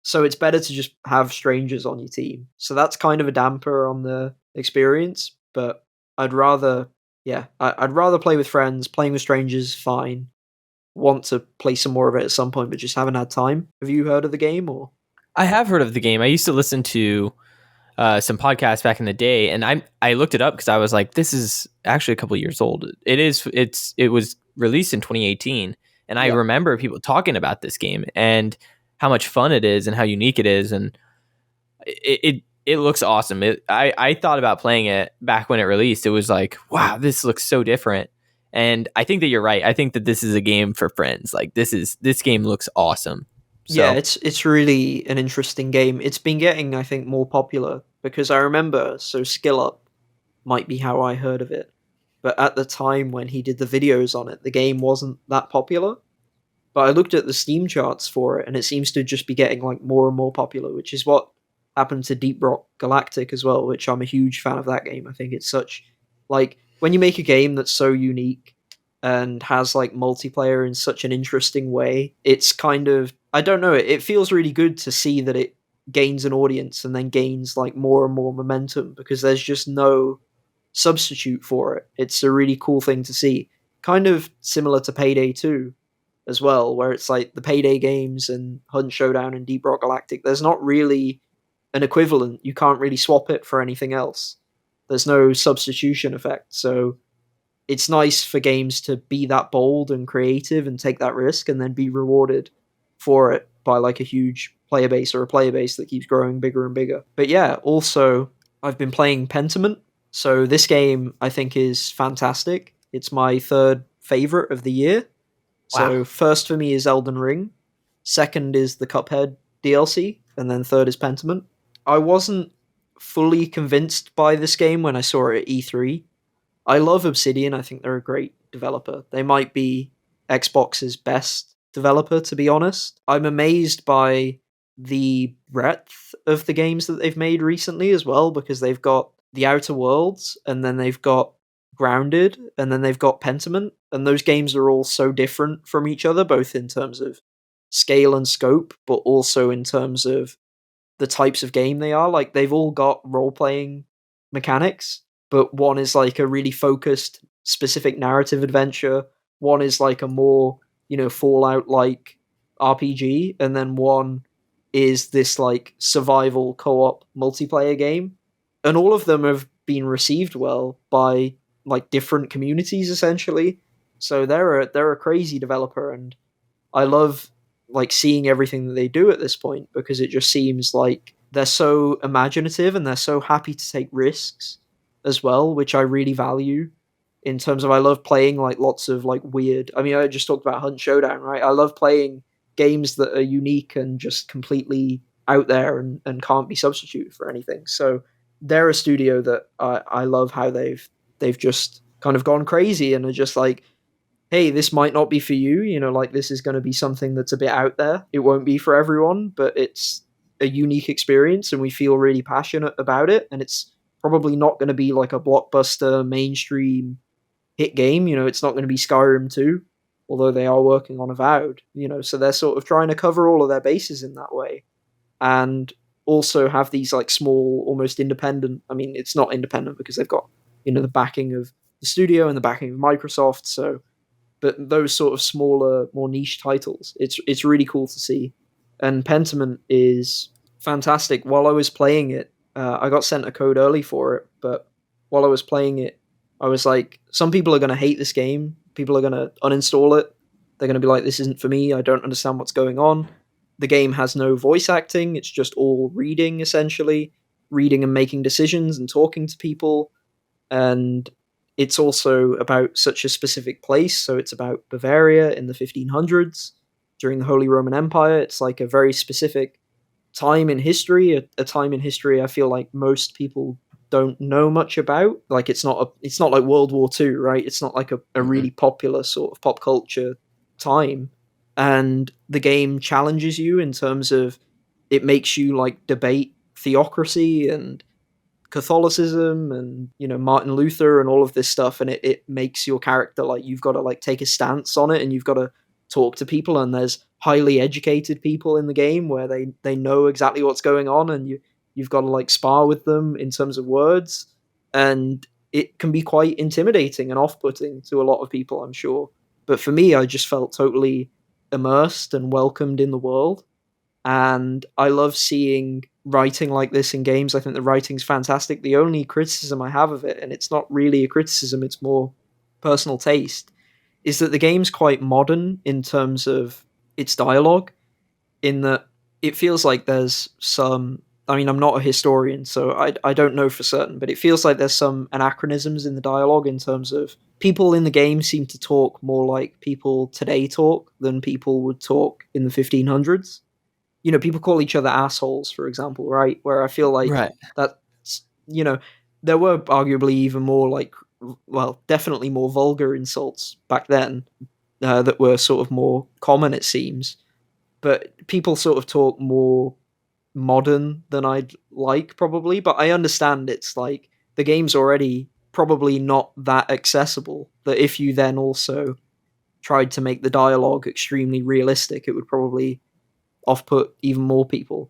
So it's better to just have strangers on your team. So that's kind of a damper on the experience, but I'd rather play with friends. Playing with strangers, fine. Want to play some more of it at some point, but just haven't had time. Have you heard of the game, or? I have heard of the game. I used to listen to some podcasts back in the day, and I looked it up because I was like, this is actually a couple years old. It was released in 2018, and I remember people talking about this game and how much fun it is and how unique it is, and it looks awesome. I thought about playing it back when it released. It was like, wow, this looks so different. And I think that you're right. I think that this is a game for friends. Like this game looks awesome. So. Yeah, it's really an interesting game. It's been getting, I think, more popular because I remember, so Skill Up might be how I heard of it. But at the time when he did the videos on it, the game wasn't that popular. But I looked at the Steam charts for it, and it seems to just be getting like more and more popular, which is what happened to Deep Rock Galactic as well, which I'm a huge fan of that game. I think it's such like when you make a game that's so unique and has like multiplayer in such an interesting way, it's kind of, I don't know, it feels really good to see that it gains an audience and then gains like more and more momentum because there's just no substitute for it. It's a really cool thing to see. Kind of similar to Payday 2 as well, where it's like the Payday games and Hunt Showdown and Deep Rock Galactic, there's not really an equivalent. You can't really swap it for anything else. There's no substitution effect. So it's nice for games to be that bold and creative and take that risk and then be rewarded for it by like a huge player base or a player base that keeps growing bigger and bigger. But yeah, also I've been playing Pentiment. So this game I think is fantastic. It's my third favorite of the year. Wow. So first for me is Elden Ring, second is the Cuphead DLC, and then third is Pentiment. I wasn't fully convinced by this game when I saw it at E3, I love Obsidian. I think they're a great developer. They might be Xbox's best developer, to be honest. I'm amazed by the breadth of the games that they've made recently as well, because they've got The Outer Worlds, and then they've got Grounded, and then they've got Pentiment, and those games are all so different from each other, both in terms of scale and scope, but also in terms of the types of game they are. Like, they've all got role playing mechanics, but one is like a really focused, specific narrative adventure. One is like a more, Fallout like RPG, and then one is this like survival co-op multiplayer game. And all of them have been received well by like different communities essentially. So they're a crazy developer, and I love like seeing everything that they do at this point, because it just seems like they're so imaginative and they're so happy to take risks as well, which I really value. In terms of, I love playing like lots of like weird. I mean, I just talked about Hunt Showdown, right? I love playing games that are unique and just completely out there and can't be substituted for anything. So they're a studio that I love how they've just kind of gone crazy and are just like, hey, this might not be for you, like this is going to be something that's a bit out there. It won't be for everyone, but it's a unique experience and we feel really passionate about it. And it's probably not going to be like a blockbuster mainstream hit game. It's not going to be Skyrim 2, although they are working on Avowed, so they're sort of trying to cover all of their bases in that way. And also have these like small, almost independent, I mean, it's not independent because they've got, the backing of the studio and the backing of Microsoft. So, but those sort of smaller, more niche titles, it's really cool to see. And Pentiment is fantastic. While I was playing it, I got sent a code early for it, but while I was playing it, I was like, some people are going to hate this game. People are going to uninstall it. They're going to be like, this isn't for me. I don't understand what's going on. The game has no voice acting. It's just all reading, essentially. Reading and making decisions and talking to people. And it's also about such a specific place. So it's about Bavaria in the 1500s during the Holy Roman Empire. It's like a very specific time in history, a time in history I feel like most people don't know much about. Like it's not like World War II, right? It's not like a really popular sort of pop culture time. And the game challenges you in terms of, it makes you like debate theocracy and Catholicism and Martin Luther and all of this stuff, and it makes your character like, you've got to like take a stance on it, and you've got to talk to people, and there's highly educated people in the game where they know exactly what's going on, and you've got to like spar with them in terms of words, and it can be quite intimidating and off-putting to a lot of people, I'm sure. But for me, I just felt totally immersed and welcomed in the world. And I love seeing writing like this in games. I think the writing's fantastic. The only criticism I have of it, and it's not really a criticism, it's more personal taste, is that the game's quite modern in terms of its dialogue, in that it feels like there's some, I mean, I'm not a historian, so I don't know for certain, but it feels like there's some anachronisms in the dialogue in terms of people in the game seem to talk more like people today talk than people would talk in the 1500s. People call each other assholes, for example, right? Where I feel like Right. that's, there were arguably even more like, well, definitely more vulgar insults back then that were sort of more common, it seems. But people sort of talk more modern than I'd like, probably. But I understand it's like the game's already probably not that accessible, that if you then also tried to make the dialogue extremely realistic, it would probably off-put even more people.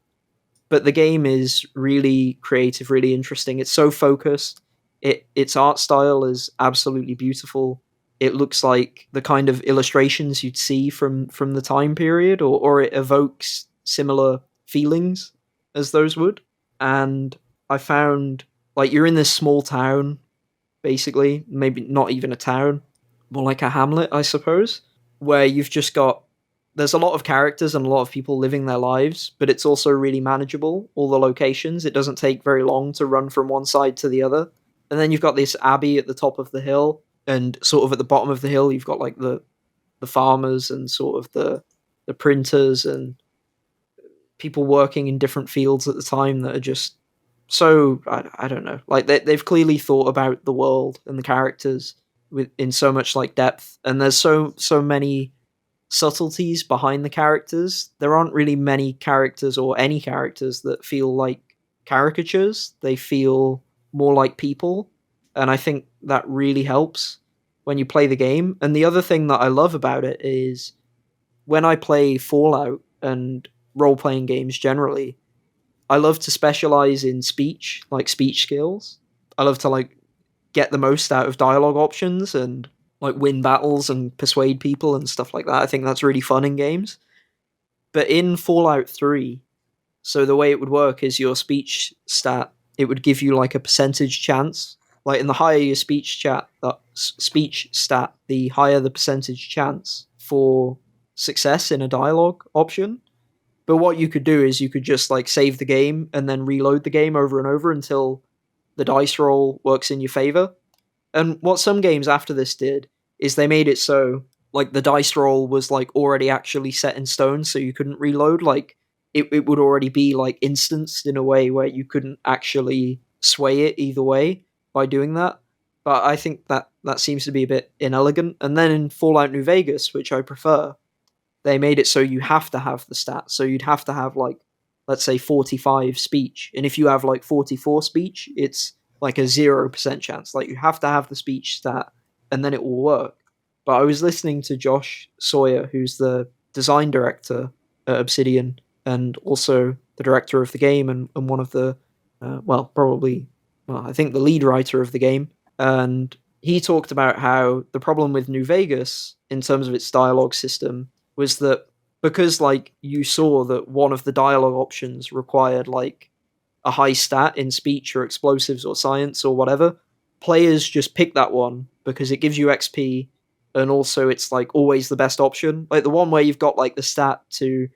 But the game is really creative, really interesting. It's so focused. Its art style is absolutely beautiful. It looks like the kind of illustrations you'd see from the time period, or it evokes similar feelings as those would. And I found, like, you're in this small town, basically, maybe not even a town, more like a hamlet, I suppose, where you've just got, there's a lot of characters and a lot of people living their lives, but it's also really manageable, all the locations. It doesn't take very long to run from one side to the other. And then you've got this abbey at the top of the hill, and sort of at the bottom of the hill, you've got like the farmers and sort of the printers and people working in different fields at the time that are just so I don't know, like they've clearly thought about the world and the characters in so much like depth, and there's so many subtleties behind the characters. There aren't really many characters or any characters that feel like caricatures. They feel more like people, and I think that really helps when you play the game. And the other thing that I love about it is when I play Fallout and role playing games generally, I love to specialize in speech, like speech skills. I love to like get the most out of dialogue options and like win battles and persuade people and stuff like that. I think that's really fun in games. But in Fallout 3, so the way it would work is your speech stat, it would give you like a percentage chance. Like, in the higher your speech stat, the higher the percentage chance for success in a dialogue option. But what you could do is you could just like save the game and then reload the game over and over until the dice roll works in your favor. And what some games after this did is they made it so like the dice roll was like already actually set in stone, so you couldn't reload. Like it would already be like instanced in a way where you couldn't actually sway it either way by doing that. But I think that seems to be a bit inelegant. And then in Fallout New Vegas, which I prefer, they made it so you have to have the stats. So you'd have to have like, let's say 45 speech. And if you have like 44 speech, it's like a 0% chance. Like, you have to have the speech stat and then it will work. But I was listening to Josh Sawyer, who's the design director at Obsidian and also the director of the game and one of the, I think the lead writer of the game. And he talked about how the problem with New Vegas in terms of its dialogue system was that because like you saw that one of the dialogue options required like a high stat in speech or explosives or science or whatever, players just pick that one because it gives you XP and also it's like always the best option. Like the one where you've got like the stat to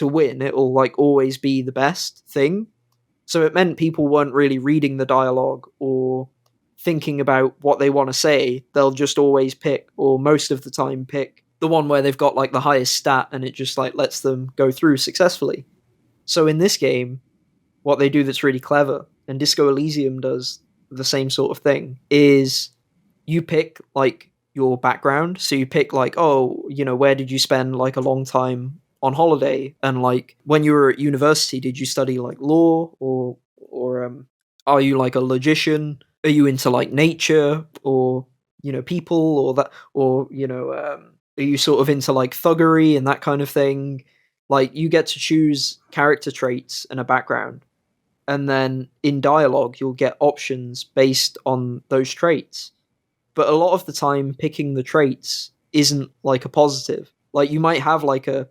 win, it'll like always be the best thing. So it meant people weren't really reading the dialogue or thinking about what they want to say. They'll just always pick, or most of the time pick, the one where they've got like the highest stat and it just like lets them go through successfully. So in this game, what they do that's really clever, and Disco Elysium does the same sort of thing, is you pick like your background. So you pick like, oh, you know, where did you spend like a long time on holiday? And like when you were at university, did you study like law or are you like a logician? Are you into like nature or, you know, people or that, or, you know, are you sort of into like thuggery and that kind of thing? Like you get to choose character traits and a background. And then in dialogue, you'll get options based on those traits. But a lot of the time, picking the traits isn't like a positive. Like you might have like a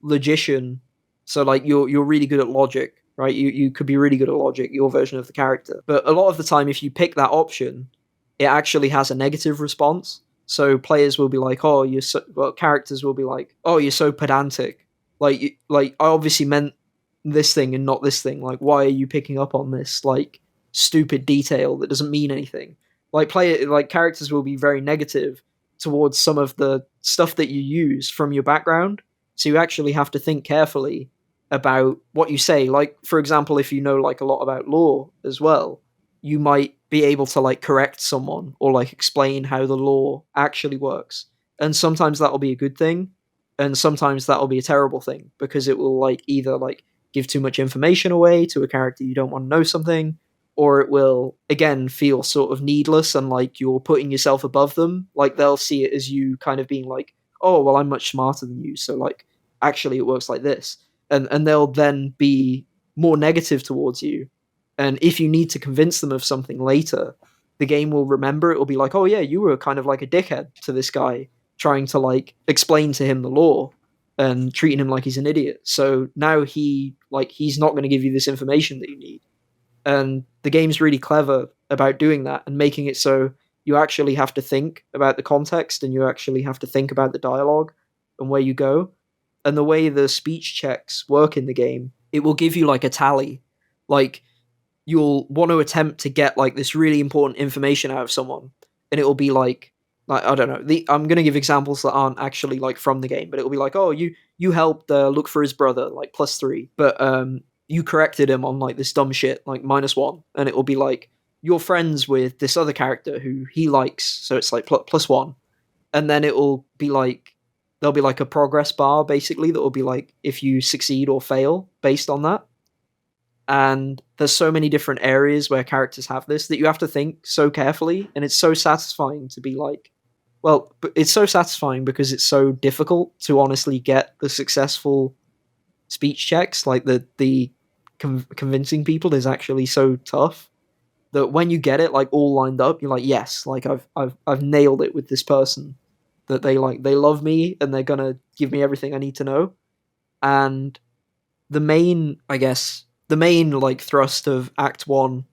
logician, so like you're really good at logic, right? You could be really good at logic, your version of the character. But a lot of the time, if you pick that option, it actually has a negative response. So players will be like, "Oh, characters will be like, oh, you're so pedantic. Like I obviously meant this thing and not this thing. Like, why are you picking up on this like stupid detail that doesn't mean anything?" Like characters will be very negative towards some of the stuff that you use from your background. So you actually have to think carefully about what you say. Like, for example, if you know like a lot about law as well, you might be able to like correct someone or like explain how the law actually works. And sometimes that'll be a good thing, and sometimes that'll be a terrible thing because it will like either like give too much information away to a character you don't want to know something, or it will again feel sort of needless and like you're putting yourself above them. Like they'll see it as you kind of being like, oh well, I'm much smarter than you, so like actually it works like this. And they'll then be more negative towards you. And if you need to convince them of something later, the game will remember. It will be like, oh yeah, you were kind of like a dickhead to this guy, trying to like explain to him the law and treating him like he's an idiot. So now he's not going to give you this information that you need. And the game's really clever about doing that and making it so you actually have to think about the context and you actually have to think about the dialogue and where you go. And the way the speech checks work in the game, it will give you like a tally. Like you'll want to attempt to get like this really important information out of someone, and it will be like I don't know. I'm gonna give examples that aren't actually like from the game, but it will be like, oh, you helped look for his brother, like +3. But you corrected him on like this dumb shit, like -1, and it will be like you're friends with this other character who he likes, so it's like +1, and then it will be like there'll be like a progress bar basically that will be like if you succeed or fail based on that. And there's so many different areas where characters have this that you have to think so carefully, and it's so satisfying to be like, well, it's so satisfying because it's so difficult to honestly get the successful speech checks, like the convincing people is actually so tough that when you get it like all lined up, you're like, yes, like I've nailed it with this person, that they love me and they're gonna give me everything I need to know. And the main, I guess, the main like thrust of Act 1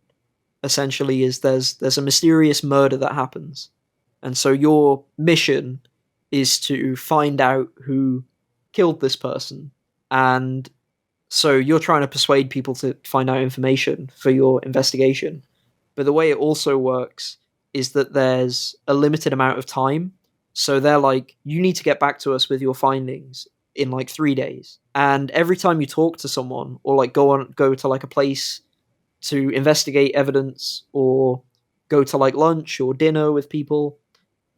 essentially is there's a mysterious murder that happens, and so your mission is to find out who killed this person. And so you're trying to persuade people to find out information for your investigation. But the way it also works is that there's a limited amount of time. So they're like, you need to get back to us with your findings in like 3 days. And every time you talk to someone or like go to like a place to investigate evidence or go to like lunch or dinner with people,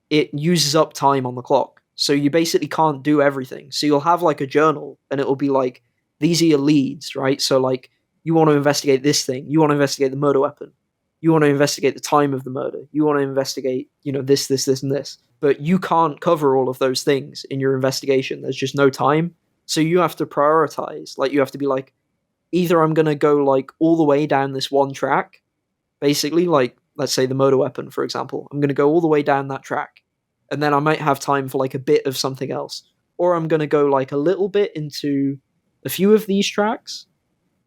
it uses up time on the clock. So you basically can't do everything. So you'll have like a journal and it'll be like, these are your leads, right? So like you want to investigate this thing, you want to investigate the murder weapon, you want to investigate the time of the murder, you want to investigate, this, and this. But you can't cover all of those things in your investigation. There's just no time. So you have to prioritize. Like you have to be like, either I'm going to go like all the way down this one track, basically, like let's say the murder weapon, for example. I'm going to go all the way down that track, and then I might have time for like a bit of something else. Or I'm going to go like a little bit into a few of these tracks,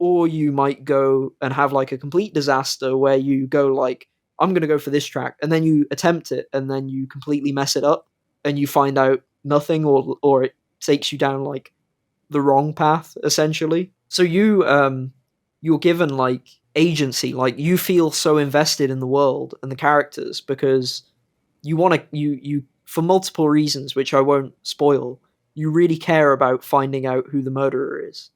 or you might go and have like a complete disaster where you go like, I'm going to go for this track, and then you attempt it, and then you completely mess it up, and you find out nothing, or it takes you down like the wrong path, essentially. So you're given like agency, like you feel so invested in the world and the characters because you want to, you for multiple reasons, which I won't spoil, you really care about finding out who the murderer is.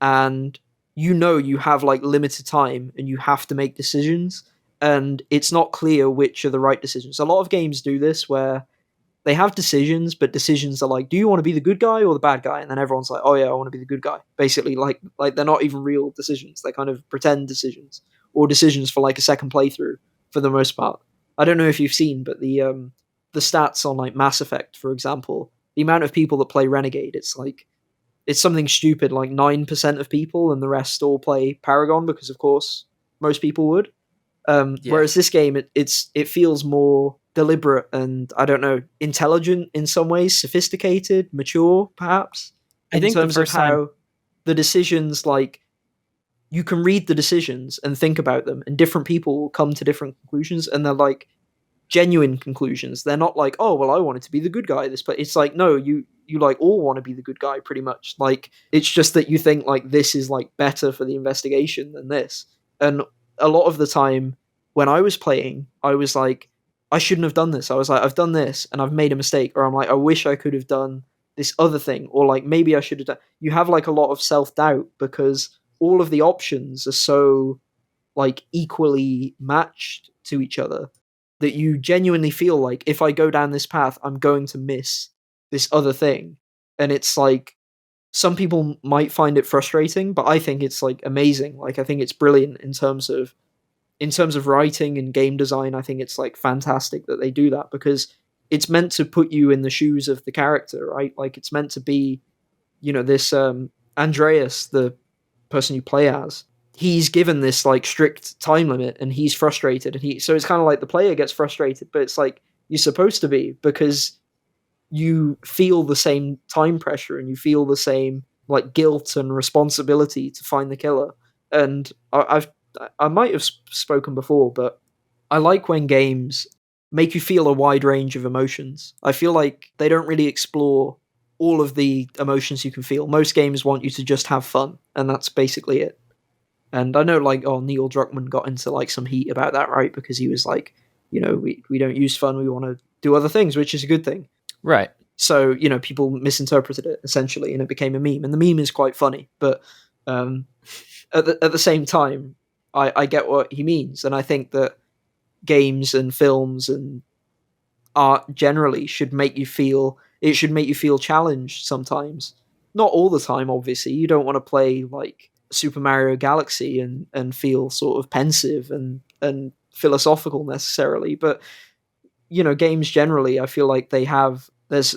And you have like limited time and you have to make decisions, and it's not clear which are the right decisions. A lot of games do this where they have decisions, but decisions are like, do you want to be the good guy or the bad guy? And then everyone's like, oh yeah, I want to be the good guy. Basically, like they're not even real decisions. They're kind of pretend decisions, or decisions for like a second playthrough for the most part. I don't know if you've seen, but the stats on like Mass Effect, for example, the amount of people that play Renegade, it's something stupid, like 9% of people, and the rest all play Paragon because, of course, most people would. Whereas this game, it feels more deliberate and, I don't know, intelligent in some ways, sophisticated, mature, perhaps. I think terms of how the decisions, like, you can read the decisions and think about them, and different people will come to different conclusions, and they're like genuine conclusions. They're not like, oh well, I wanted to be the good guy this, but it's like, no, you like all want to be the good guy pretty much. Like it's just that you think like this is like better for the investigation than this. And a lot of the time when I was playing, I was like, I shouldn't have done this. I was like, I've done this and I've made a mistake, or I'm like, I wish I could have done this other thing, or like maybe I should have done. You have like a lot of self-doubt because all of the options are so like equally matched to each other that you genuinely feel like, if I go down this path, I'm going to miss this other thing. And it's like, some people might find it frustrating, but I think it's like amazing. Like I think it's brilliant in terms of writing and game design. I think it's like fantastic that they do that, because it's meant to put you in the shoes of the character, right? Like it's meant to be, this Andreas, the person you play as, he's given this like strict time limit and he's frustrated, and so it's kind of like the player gets frustrated, but it's like you're supposed to be, because you feel the same time pressure and you feel the same like guilt and responsibility to find the killer. And I might have spoken before, but I like when games make you feel a wide range of emotions. I feel like they don't really explore all of the emotions you can feel. Most games want you to just have fun, and that's basically it. And I know, like, Neil Druckmann got into like some heat about that, right? Because he was like, we don't use fun, we want to do other things, which is a good thing. Right. So, people misinterpreted it, essentially, and it became a meme. And the meme is quite funny, but at the same time, I get what he means, and I think that games and films and art generally should make you feel challenged sometimes. Not all the time, obviously. You don't want to play like Super Mario Galaxy and feel sort of pensive and philosophical necessarily, but games generally, I feel like there's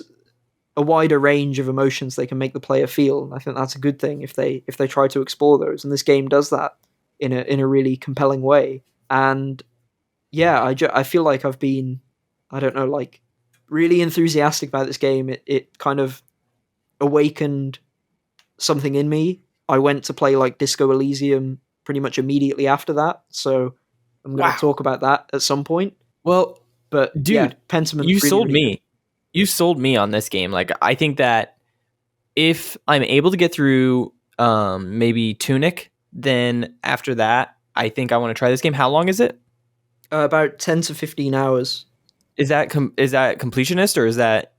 a wider range of emotions they can make the player feel. And I think that's a good thing if they try to explore those. And this game does that in a really compelling way. And yeah, I feel like I've been, I don't know, like really enthusiastic about this game. It kind of awakened something in me. I went to play like Disco Elysium pretty much immediately after that. So I'm going to talk about that at some point. Well, but dude, yeah, Pentiment. You really, sold really me. good. You sold me on this game. Like, I think that if I'm able to get through maybe Tunic, then after that, I think I want to try this game. How long is it? About 10 to 15 hours. Is that completionist, or is that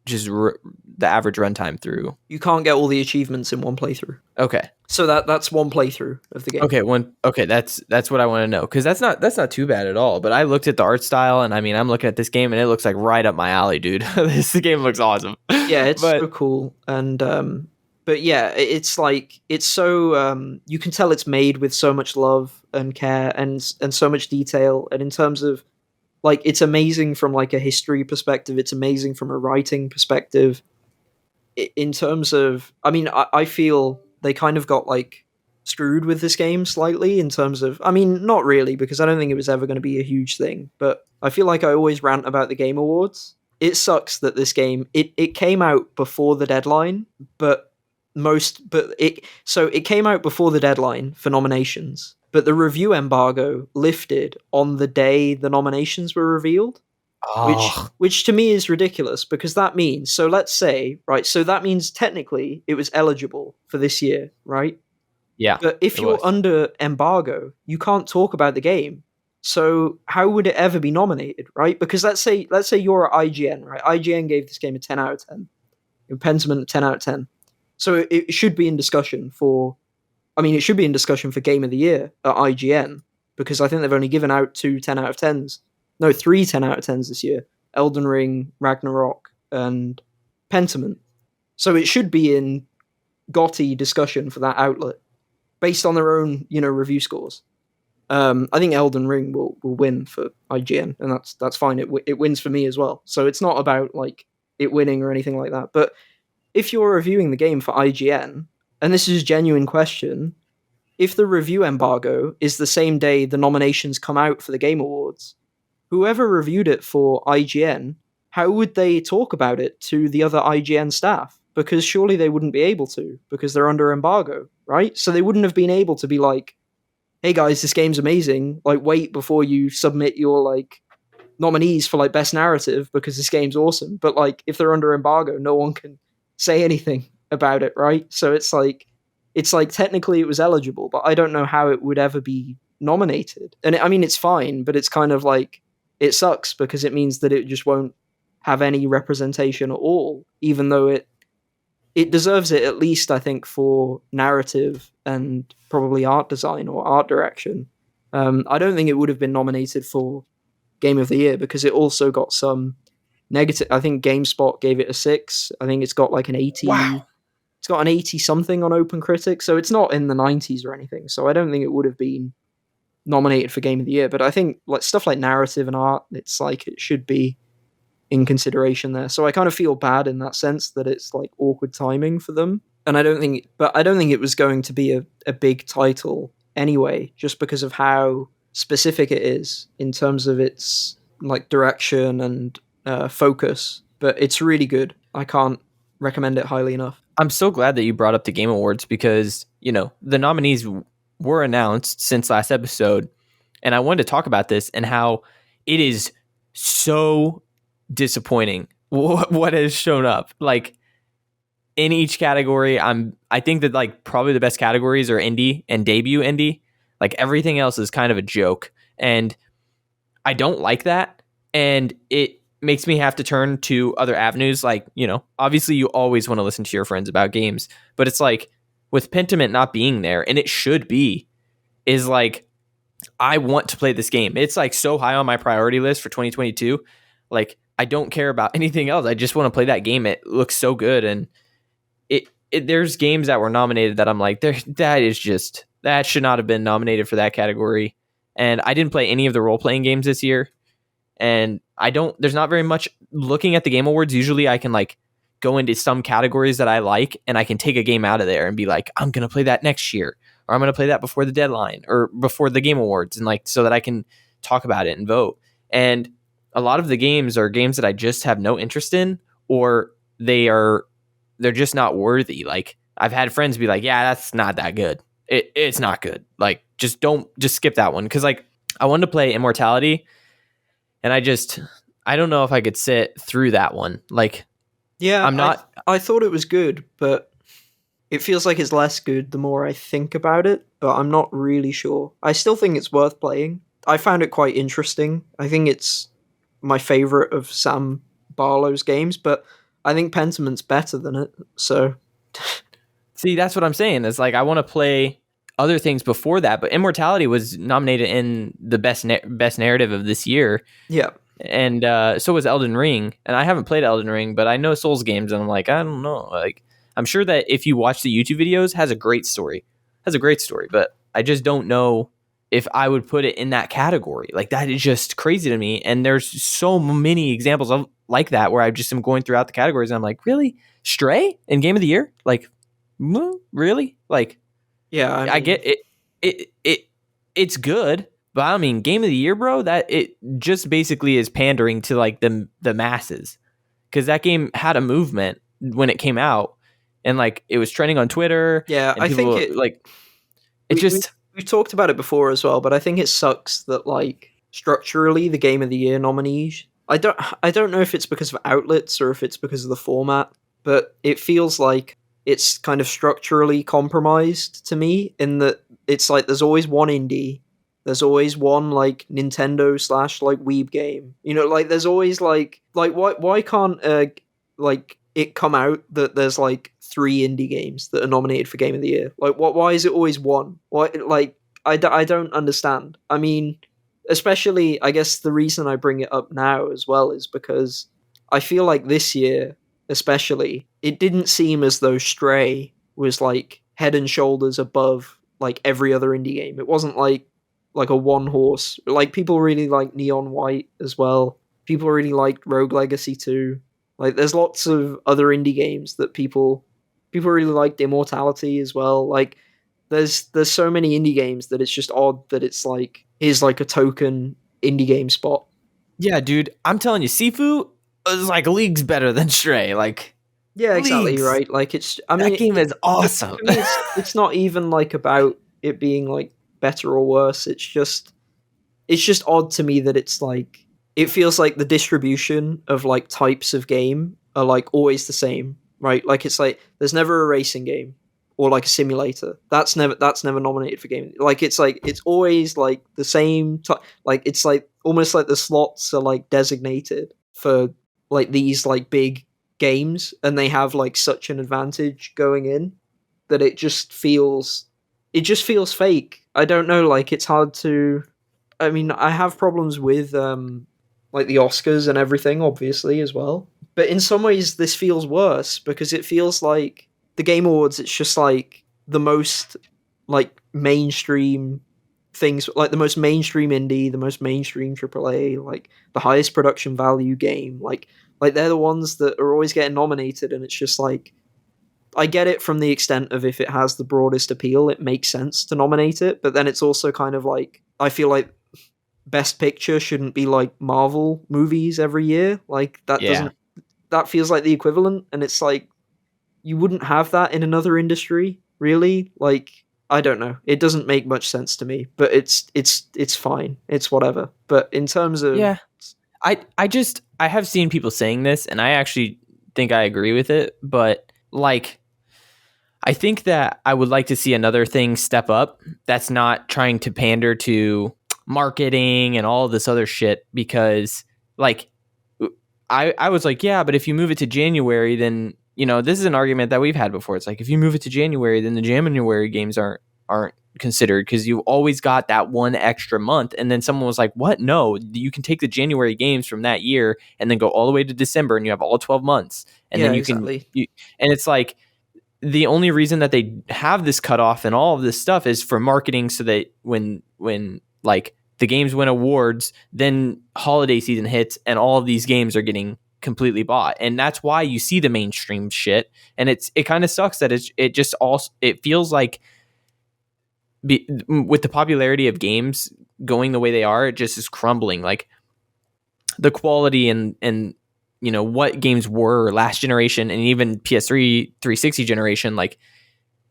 just the average runtime through? You can't get all the achievements in one playthrough. Okay. So that's one playthrough of the game. Okay, that's what I want to know, because that's not too bad at all. But I looked at the art style, and I mean, I'm looking at this game, and it looks like right up my alley, dude. This game looks awesome. Yeah, it's so cool, and but yeah, it's like it's so you can tell it's made with so much love and care and so much detail, and in terms of like it's amazing from like a history perspective, it's amazing from a writing perspective. In terms of, I mean, I feel they kind of got like screwed with this game slightly in terms of, I mean, not really, because I don't think it was ever going to be a huge thing, but I feel like I always rant about the Game Awards. It sucks that this game, it came out before the deadline, it came out before the deadline for nominations, but the review embargo lifted on the day the nominations were revealed. Which to me is ridiculous, because that means, so let's say, right, so that means technically it was eligible for this year, right? Yeah. But if you're under embargo, you can't talk about the game. So how would it ever be nominated, right? Because let's say you're at IGN, right? IGN gave this game a 10 out of 10. Pentiment a 10 out of 10. So it should be in discussion for Game of the Year at IGN, because I think they've only given out 2 10 out of 10s. No, 3 10 out of 10s this year. Elden Ring, Ragnarok, and Pentiment. So it should be in GOTY discussion for that outlet, based on their own, review scores. I think Elden Ring will win for IGN, and that's fine. It wins for me as well. So it's not about like it winning or anything like that. But if you're reviewing the game for IGN, and this is a genuine question, if the review embargo is the same day the nominations come out for the Game Awards, whoever reviewed it for IGN, how would they talk about it to the other IGN staff? Because surely they wouldn't be able to, because they're under embargo, right? So they wouldn't have been able to be like, hey guys, this game's amazing, like wait before you submit your like nominees for like best narrative, because this game's awesome. But like if they're under embargo, no one can say anything about it, right? So it's like technically it was eligible, but I don't know how it would ever be nominated. And it's fine, but it's kind of like, it sucks because it means that it just won't have any representation at all, even though it deserves it, at least I think for narrative and probably art design or art direction. I don't think it would have been nominated for Game of the Year, because it also got some negative. I think GameSpot gave it a 6. I think it's got like an 80. Wow. It's got an 80 something on OpenCritic, so it's not in the 90s or anything. So I don't think it would have been nominated for Game of the Year, but I think like stuff like narrative and art, it's like it should be in consideration there. So I kind of feel bad in that sense that it's like awkward timing for them. And I don't think it was going to be a big title anyway, just because of how specific it is in terms of its like direction and focus. But it's really good. I can't recommend it highly enough. I'm so glad that you brought up the Game Awards, because the nominees were announced since last episode, and I wanted to talk about this and how it is so disappointing what has shown up. Like in each category, I think that like probably the best categories are indie and debut indie. Like everything else is kind of a joke, and I don't like that, and it makes me have to turn to other avenues. Like, obviously you always want to listen to your friends about games, but it's like with Pentiment not being there, and it should be, is like, I want to play this game. It's like so high on my priority list for 2022. Like, I don't care about anything else. I just want to play that game. It looks so good, and there's games that were nominated that I'm like, that should not have been nominated for that category. And I didn't play any of the role playing games this year, and there's not very much looking at the Game Awards. Usually I can like go into some categories that I like, and I can take a game out of there and be like, I'm going to play that next year, or I'm going to play that before the deadline or before the Game Awards, and like, so that I can talk about it and vote. And a lot of the games are games that I just have no interest in, or they're just not worthy. Like, I've had friends be like, yeah, that's not that good. It's not good. Like, just skip that one. Cause like, I wanted to play Immortality, and I don't know if I could sit through that one. Like, yeah, I'm not. I thought it was good, but it feels like it's less good the more I think about it, but I'm not really sure. I still think it's worth playing. I found it quite interesting. I think it's my favorite of Sam Barlow's games, but I think Pentiment's better than it. So, see, that's what I'm saying. It's like, I want to play other things before that, but Immortality was nominated in the best narrative of this year. Yeah. And so was Elden Ring, and I haven't played Elden Ring, but I know Souls games, and I'm like, I don't know. Like, I'm sure that if you watch the YouTube videos, has a great story, but I just don't know if I would put it in that category. Like, that is just crazy to me. And there's so many examples of like that where I just am going throughout the categories, and I'm like, really? Stray in Game of the Year? Like, really? Like, yeah, I mean, I get it. It's good. But I mean, Game of the Year, bro, that it just basically is pandering to like the masses, because that game had a movement when it came out, and like, it was trending on Twitter. Yeah, and I think we've talked about it before as well, but I think it sucks that like structurally the Game of the Year nominees. I don't know if it's because of outlets or if it's because of the format, but it feels like it's kind of structurally compromised to me in that it's like there's always one indie. There's always one like Nintendo / like Weeb game. You know, like there's always like why can't like it come out that there's like 3 indie games that are nominated for Game of the Year? Like why is it always one? Why, like I don't understand. I mean, especially I guess the reason I bring it up now as well is because I feel like this year especially it didn't seem as though Stray was like head and shoulders above like every other indie game. It wasn't like a one horse. Like, people really like Neon White as well. People really liked Rogue Legacy 2. Like, there's lots of other indie games that people really liked. Immortality as well. Like, there's so many indie games that it's just odd that it's like, here's like a token indie game spot. Yeah, dude, I'm telling you, Sifu is like leagues better than Stray. Like, yeah, exactly leagues. Right. Like, that game is awesome. It's not even like about it being like better or worse. It's just odd to me that it's like, it feels like the distribution of like types of game are like always the same, right? Like, it's like there's never a racing game or like a simulator that's never nominated for game. Like, it's always like the same like, it's like almost like the slots are like designated for like these like big games, and they have like such an advantage going in that it just feels fake. I don't know, like, it's hard to... I mean, I have problems with, like, the Oscars and everything, obviously, as well. But in some ways, this feels worse, because it feels like the Game Awards, it's just, like, the most, like, mainstream things, like, the most mainstream indie, the most mainstream AAA, like, the highest production value game. Like they're the ones that are always getting nominated, and it's just, like... I get it from the extent of if it has the broadest appeal, it makes sense to nominate it, but then it's also kind of like, I feel like Best Picture shouldn't be like Marvel movies every year. Like, that feels like the equivalent, and it's like, you wouldn't have that in another industry, really. Like, I don't know. It doesn't make much sense to me, but it's fine. It's whatever. But in terms of... Yeah. I have seen people saying this, and I actually think I agree with it, but like, I think that I would like to see another thing step up that's not trying to pander to marketing and all this other shit, because like, I was like, yeah, but if you move it to January, then this is an argument that we've had before. It's like, if you move it to January, then the January games aren't considered, because you've always got that one extra month. And then someone was like, what? No, you can take the January games from that year and then go all the way to December, and you have all 12 months. And then exactly. and it's like, the only reason that they have this cutoff and all of this stuff is for marketing, so that when like the games win awards, then holiday season hits and all of these games are getting completely bought. And that's why you see the mainstream shit. And it kind of sucks that it feels like, with the popularity of games going the way they are, it just is crumbling. Like, the quality and what games were last generation, and even PS3 360 generation, like,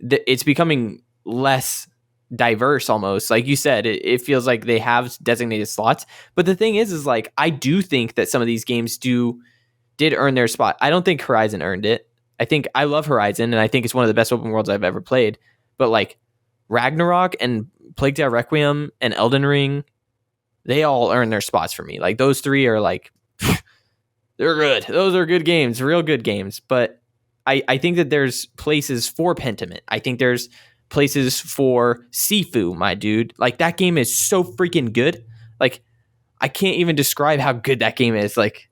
it's becoming less diverse almost. Like you said, it feels like they have designated slots. But the thing is like, I do think that some of these games did earn their spot. I don't think Horizon earned it. I love Horizon, and I think it's one of the best open worlds I've ever played. But like, Ragnarok and Tale Requiem and Elden Ring, they all earn their spots for me. Like, those three are like, they're good. Those are good games, real good games. But I think that there's places for Pentiment. I think there's places for Sifu, my dude. Like, that game is so freaking good. Like, I can't even describe how good that game is. Like,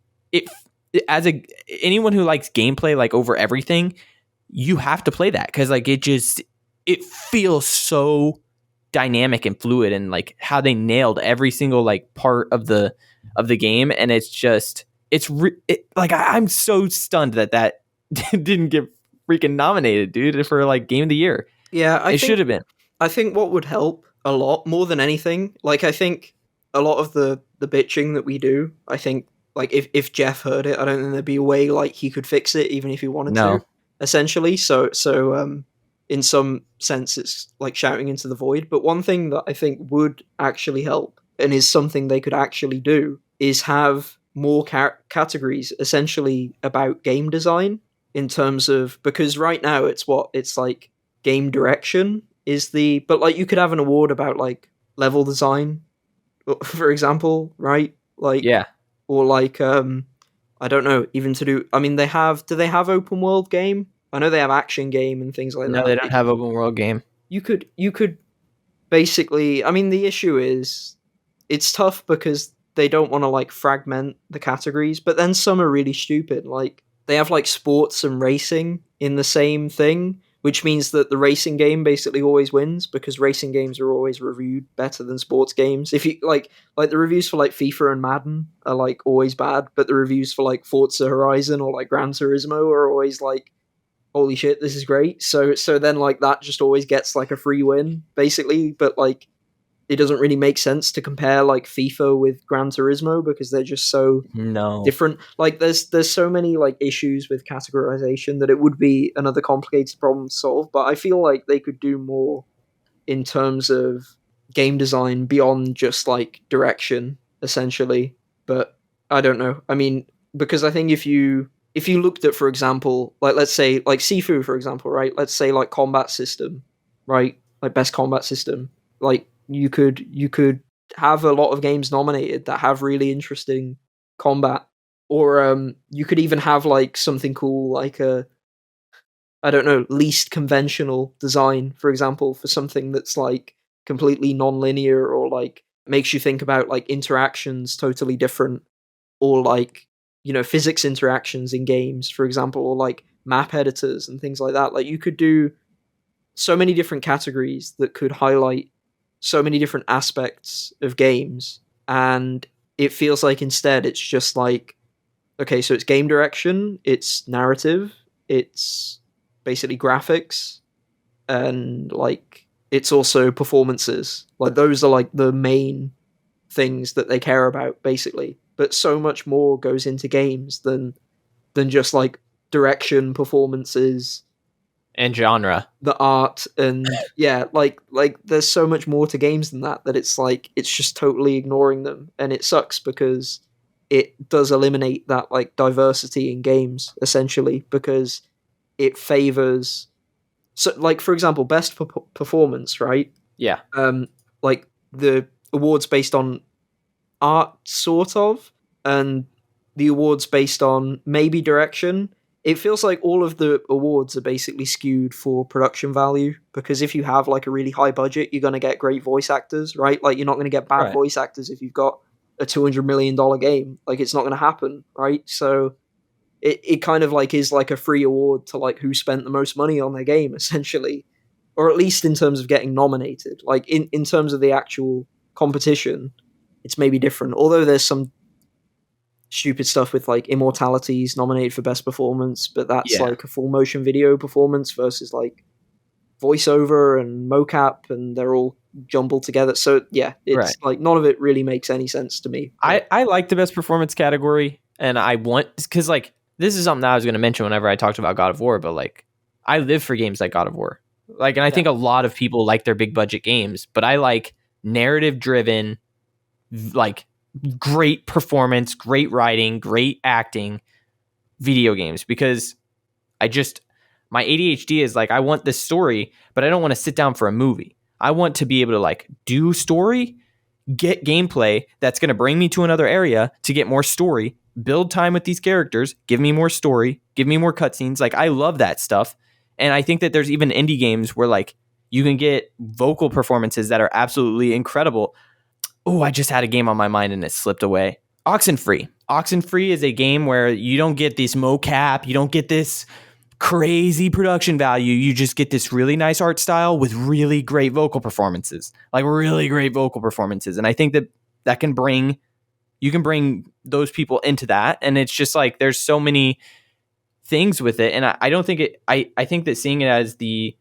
anyone who likes gameplay like over everything, you have to play that, because like, it feels so dynamic and fluid, and like how they nailed every single like part of the game. And it's just, like, I'm so stunned that didn't get freaking nominated, dude, for like game of the year. Yeah, It should have been. I think what would help a lot more than anything, like, I think a lot of the bitching that we do, I think, like, if Jeff heard it, I don't think there'd be a way like he could fix it, even if he wanted No. to. Essentially, so in some sense, it's like shouting into the void. But one thing that I think would actually help, and is something they could actually do, is have more categories essentially about game design, in terms of, because right now it's like game direction is but like, you could have an award about like level design, for example, right? Like, Yeah. or like, I don't know, even to do, I mean, do they have open world game? I know they have action game and things like that. No, they don't have open world game. You could basically, I mean, the issue is, it's tough because they don't want to like fragment the categories, but then some are really stupid. Like, they have like sports and racing in the same thing, which means that the racing game basically always wins, because racing games are always reviewed better than sports games. If you like the reviews for like FIFA and Madden are like always bad, but the reviews for like Forza Horizon or like Gran Turismo are always like, holy shit, this is great. So then like, that just always gets like a free win basically. But like, it doesn't really make sense to compare like FIFA with Gran Turismo, because they're just so different. Like, there's so many like issues with categorization that it would be another complicated problem to solve. But I feel like they could do more in terms of game design beyond just like direction, essentially. But I don't know. I mean, because I think if you looked at, for example, like, let's say like Sifu, for example, right? Let's say like combat system, right? Like, best combat system. Like, you could have a lot of games nominated that have really interesting combat, or you could even have like something cool, like I don't know, least conventional design, for example, for something that's like completely non-linear, or like makes you think about like interactions totally different, or like, physics interactions in games, for example, or like map editors and things like that. Like, you could do so many different categories that could highlight so many different aspects of games. And it feels like instead it's just like, okay, so it's game direction, it's narrative, it's basically graphics, and like, it's also performances. Like, those are like the main things that they care about, basically. But so much more goes into games than just like direction, performances, And genre. the art, and yeah, like there's so much more to games than that it's like, it's just totally ignoring them. And it sucks, because it does eliminate that like diversity in games, essentially, because it favors, so like, for example, best performance, right? Yeah. Like, the awards based on art, sort of, and the awards based on maybe direction. it feels like all of the awards are basically skewed for production value, because if you have like a really high budget, you're going to get great voice actors, right? Like you're not going to get bad Right. voice actors if you've got a $200 million game. Like it's not going to happen, right? So it kind of like is like a free award to like who spent the most money on their game, essentially, or at least in terms of getting nominated. Like in terms of the actual competition, it's maybe different, although there's some stupid stuff with like Immortality's nominated for best performance, but that's Yeah. like a full motion video performance versus like voiceover and mocap, and they're all jumbled together. So yeah, it's Right. like none of it really makes any sense to me. I like the best performance category, and I want, because like this is something that I was going to mention whenever I talked about God of War, but like I live for games like God of War. Like, and I think a lot of people like their big budget games, but I like narrative driven, like great performance, great writing, great acting video games, because I just, my ADHD is like, I want this story, but I don't want to sit down for a movie. I want to be able to like do story, get gameplay that's going to bring me to another area to get more story, build time with these characters, give me more story, give me more cutscenes. Like I love that stuff. And I think that there's even indie games where like you can get vocal performances that are absolutely incredible. Oh, I just had a game on my mind and it slipped away. Oxenfree. Oxenfree is a game where you don't get this mocap, you don't get this crazy production value. You just get this really nice art style with really great vocal performances, like really great vocal performances. And I think that that can bring, you can bring those people into that. And it's just like, there's so many things with it. And I don't think it, I think that seeing it as the,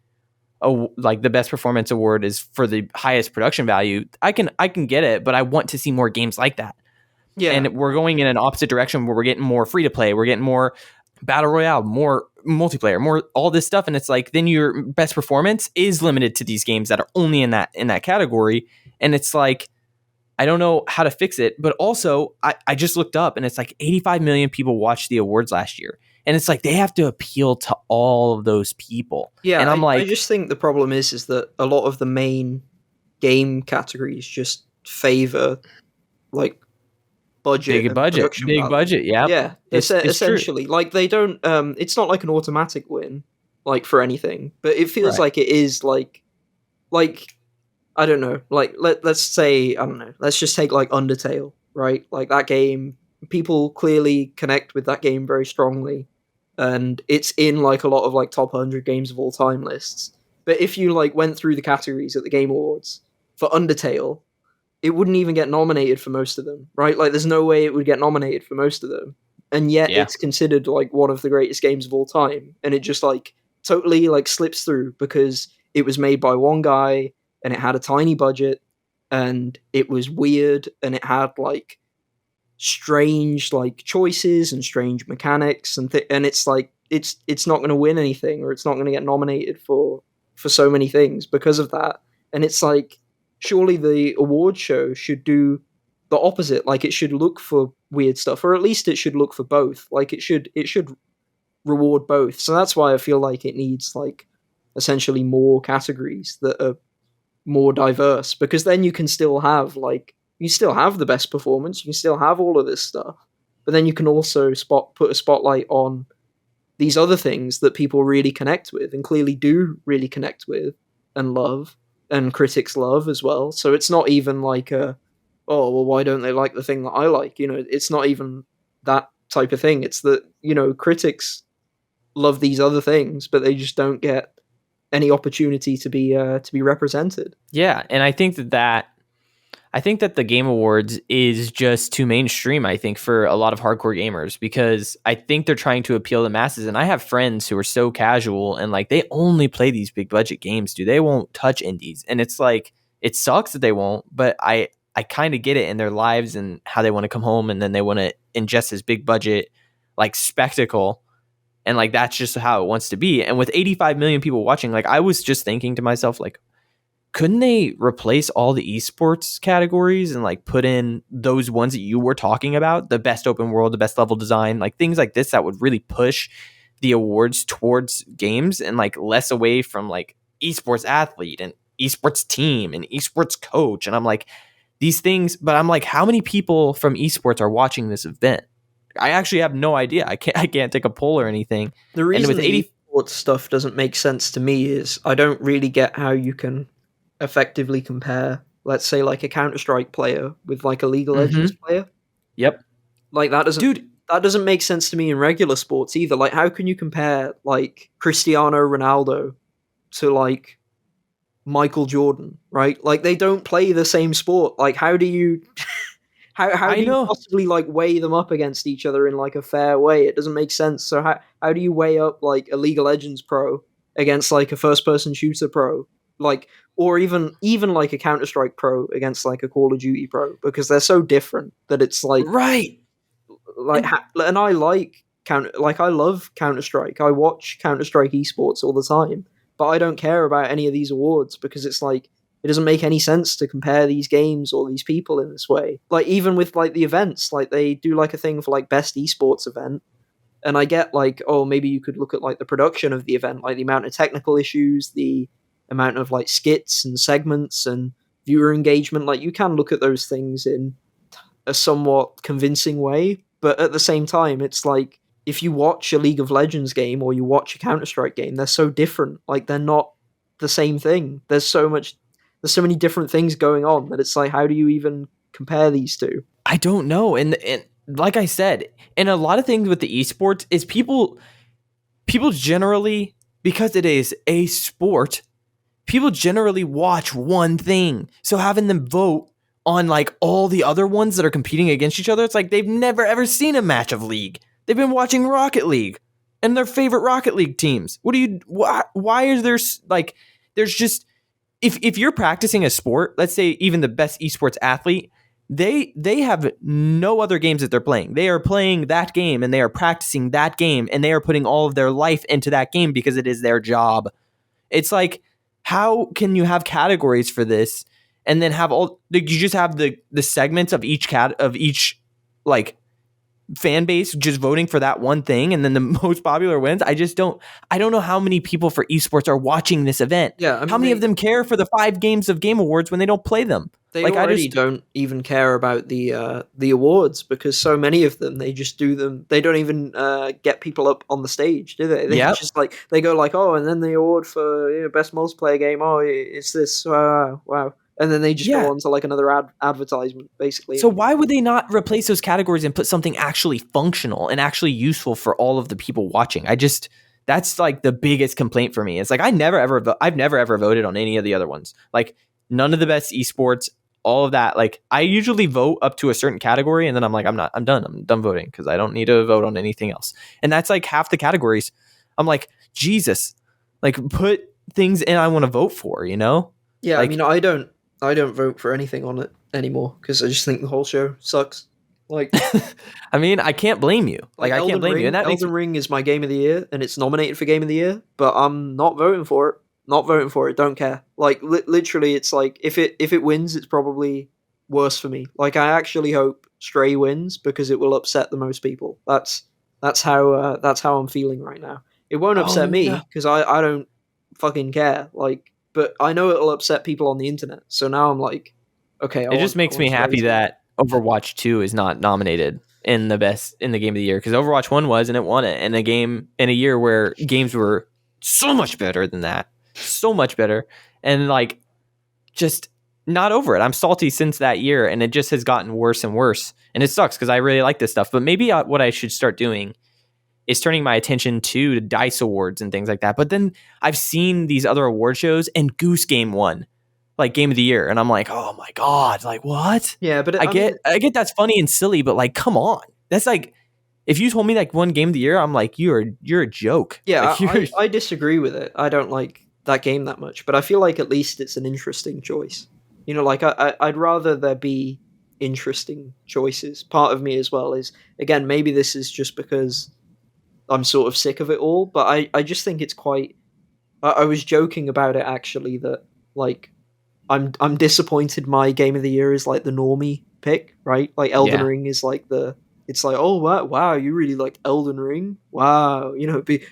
like the best performance award is for the highest production value. I can get it, but I want to see more games like that. Yeah, And we're going in an opposite direction where we're getting more free to play, we're getting more battle royale, more multiplayer, more all this stuff, and it's like then your best performance is limited to these games that are only in that category. And it's like, I don't know how to fix it. But also I just looked up and it's like 85 million people watched the awards last year, and it's like they have to appeal to all of those people. yeah. And I'm I just think the problem is that a lot of the main game categories just favor like budget, big budget, yeah. yeah, It's essentially true. like they don't. It's not like an automatic win, like for anything, but it feels Right. like it is like I don't know. Like let's say I don't know. Let's just take like Undertale, right? Like that game, people clearly connect with that game very strongly, and it's in like a lot of like top 100 games of all time lists. But if you like went through the categories at the Game Awards for Undertale, it wouldn't even get nominated for most of them, right? Like there's no way it would get nominated for most of them. And yet Yeah. it's considered like one of the greatest games of all time. And it just like totally like slips through because it was made by one guy and it had a tiny budget and it was weird and it had like strange like choices and strange mechanics and it's like it's not going to win anything, or it's not going to get nominated for so many things because of that. And it's like, surely the award show should do the opposite. Like it should look for weird stuff, or at least it should look for both. Like it should reward both. So that's why I feel like it needs like essentially more categories that are more diverse, because then you can still have like, you still have the best performance, you can still have all of this stuff, but then you can also put a spotlight on these other things that people really connect with and clearly do really connect with and love, and critics love as well. So it's not even like a, oh well, why don't they like the thing that I like? You know, it's not even that type of thing. It's that, you know, critics love these other things, but they just don't get any opportunity to be represented. Yeah, and I think that the Game Awards is just too mainstream, I think, for a lot of hardcore gamers, because I think they're trying to appeal to masses. And I have friends who are so casual and like they only play these big budget games, dude. They won't touch indies. And it's like, it sucks that they won't, but I kind of get it in their lives and how they want to come home and then they want to ingest this big budget like spectacle. And like that's just how it wants to be. And with 85 million people watching, like I was just thinking to myself, like, couldn't they replace all the esports categories and like put in those ones that you were talking about, the best open world, the best level design, like things like this that would really push the awards towards games and like less away from like esports athlete and esports team and esports coach. And I'm like, these things, but I'm like, how many people from esports are watching this event? I actually have no idea. I can't take a poll or anything. The reason the esports stuff doesn't make sense to me is I don't really get how you can effectively compare, let's say, like a Counter-Strike player with like a League of Legends player. Yep. Like that doesn't make sense to me in regular sports either. Like, how can you compare like Cristiano Ronaldo to like Michael Jordan, right? Like they don't play the same sport. Like how do you how do you possibly like weigh them up against each other in like a fair way? It doesn't make sense. So how do you weigh up like a League of Legends pro against like a first person shooter pro? Like or even like a Counter-Strike pro against like a Call of Duty pro, because they're so different that it's like right. Like and I I love Counter-Strike. I watch Counter-Strike esports all the time, but I don't care about any of these awards because it's like it doesn't make any sense to compare these games or these people in this way. Like even with like the events, like they do like a thing for like best esports event, and I get like, oh, maybe you could look at like the production of the event, like the amount of technical issues, the amount of like skits and segments and viewer engagement. Like you can look at those things in a somewhat convincing way, but at the same time, it's like if you watch a League of Legends game or you watch a Counter-Strike game, they're so different. Like they're not the same thing. There's so many different things going on that it's like, how do you even compare these two? I don't know. And like I said, and a lot of things with the esports is people generally, because it is a sport, people generally watch one thing. So having them vote on like all the other ones that are competing against each other, it's like they've never ever seen a match of League. They've been watching Rocket League and their favorite Rocket League teams. Why is there like, there's just, if you're practicing a sport, let's say even the best esports athlete, they have no other games that they're playing. They are playing that game and they are practicing that game and they are putting all of their life into that game because it is their job. It's like, how can you have categories for this and then have you just have the segments of each like fan base just voting for that one thing and then the most popular wins? I don't know how many people for esports are watching this event. Yeah, I mean, how many of them care for the 5 games of Game Awards when they don't play them? They like, already don't even care about the awards because so many of them, they just do them. They don't even get people up on the stage, do they? They just like, they go like, oh, and then the award for best multiplayer game. Oh, it's this. Wow. And then they just go on to like another advertisement, basically. So why would they not replace those categories and put something actually functional and actually useful for all of the people watching? That's like the biggest complaint for me. It's like I've never ever voted on any of the other ones. Like none of the best esports, all of that. Like I usually vote up to a certain category and then I'm like, I'm done voting because I don't need to vote on anything else. And that's like half the categories. I'm like, Jesus, like put things in I want to vote for, Yeah, like, I mean, I don't vote for anything on it anymore because I just think the whole show sucks. Like, I mean, I can't blame you. Like I can't blame you. And that Elden Ring is my game of the year, and it's nominated for game of the year, but I'm not voting for it. Not voting for it. Don't care. Like, literally, it's like if it wins, it's probably worse for me. Like, I actually hope Stray wins because it will upset the most people. That's how I'm feeling right now. It won't upset me because I don't fucking care. Like. But I know it'll upset people on the internet. So now I'm like, okay. It just makes me happy that Overwatch 2 is not nominated in the game of the year because Overwatch 1 was and it won it. And in a year where games were so much better than that, so much better, and like just not over it. I'm salty since that year, and it just has gotten worse and worse. And it sucks because I really like this stuff. But maybe what I should start doing is turning my attention to DICE awards and things like that. But then I've seen these other award shows and Goose Game won like game of the year. And I'm like, oh my God, like what? Yeah, but I get that's funny and silly, but like, come on. That's like, if you told me like one game of the year, I'm like, you're a joke. Yeah, like, I disagree with it. I don't like that game that much, but I feel like at least it's an interesting choice. Like I'd rather there be interesting choices. Part of me as well is, again, maybe this is just because I'm sort of sick of it all, but I just think it's quite. I was joking about it actually that like I'm disappointed. My game of the year is like the normie pick, right? Like Elden Ring is like it's like, oh wow, you really like Elden Ring? Wow,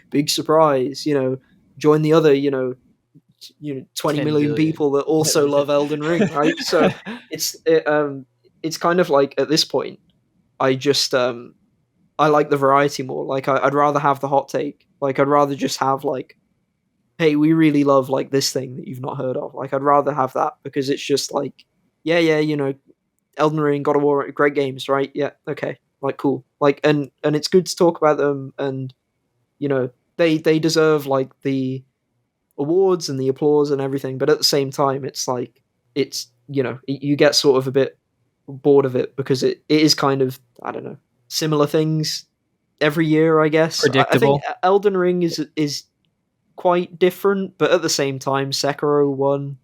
big surprise. Join the other 20 million people that also love Elden Ring, right? So it's kind of like at this point, I just I like the variety more. Like I'd rather have the hot take. Like I'd rather just have like, hey, we really love like this thing that you've not heard of. Like I'd rather have that because it's just like, yeah, you know, Elden Ring, God of War, great games, right? Yeah, okay, like cool. Like and it's good to talk about them, and you know they deserve like the awards and the applause and everything. But at the same time, it's like it's you know you get sort of a bit bored of it because it is kind of I don't know similar things every year. I guess I think Predictable. Elden Ring is quite different, but at the same time, Sekiro won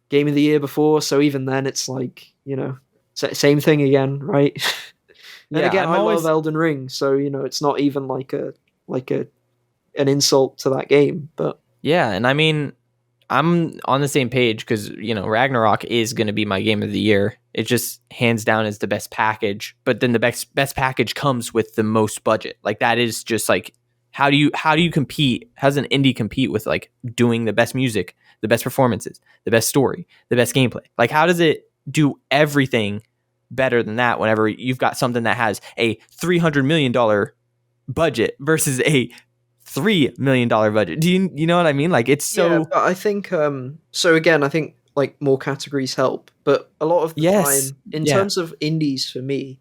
Game of the Year before, so even then, it's like you know same thing again, right? And Yeah, again, I'm I love always Elden Ring, so you know it's not even like a an insult to that game, but yeah, and I mean, I'm on the same page because Ragnarok is going to be my game of the year. It just hands down is the best package, but then the best package comes with the most budget. Like that is just like how do you compete? How does an indie compete with like doing the best music, the best performances, the best story, the best gameplay? Like how does it do everything better than that whenever you've got something that has a $300 million budget versus a $3 million budget? Do you know what I mean? Like it's yeah, so but I think so again, I think like more categories help, but a lot of the yes, time in yeah. terms of indies for me,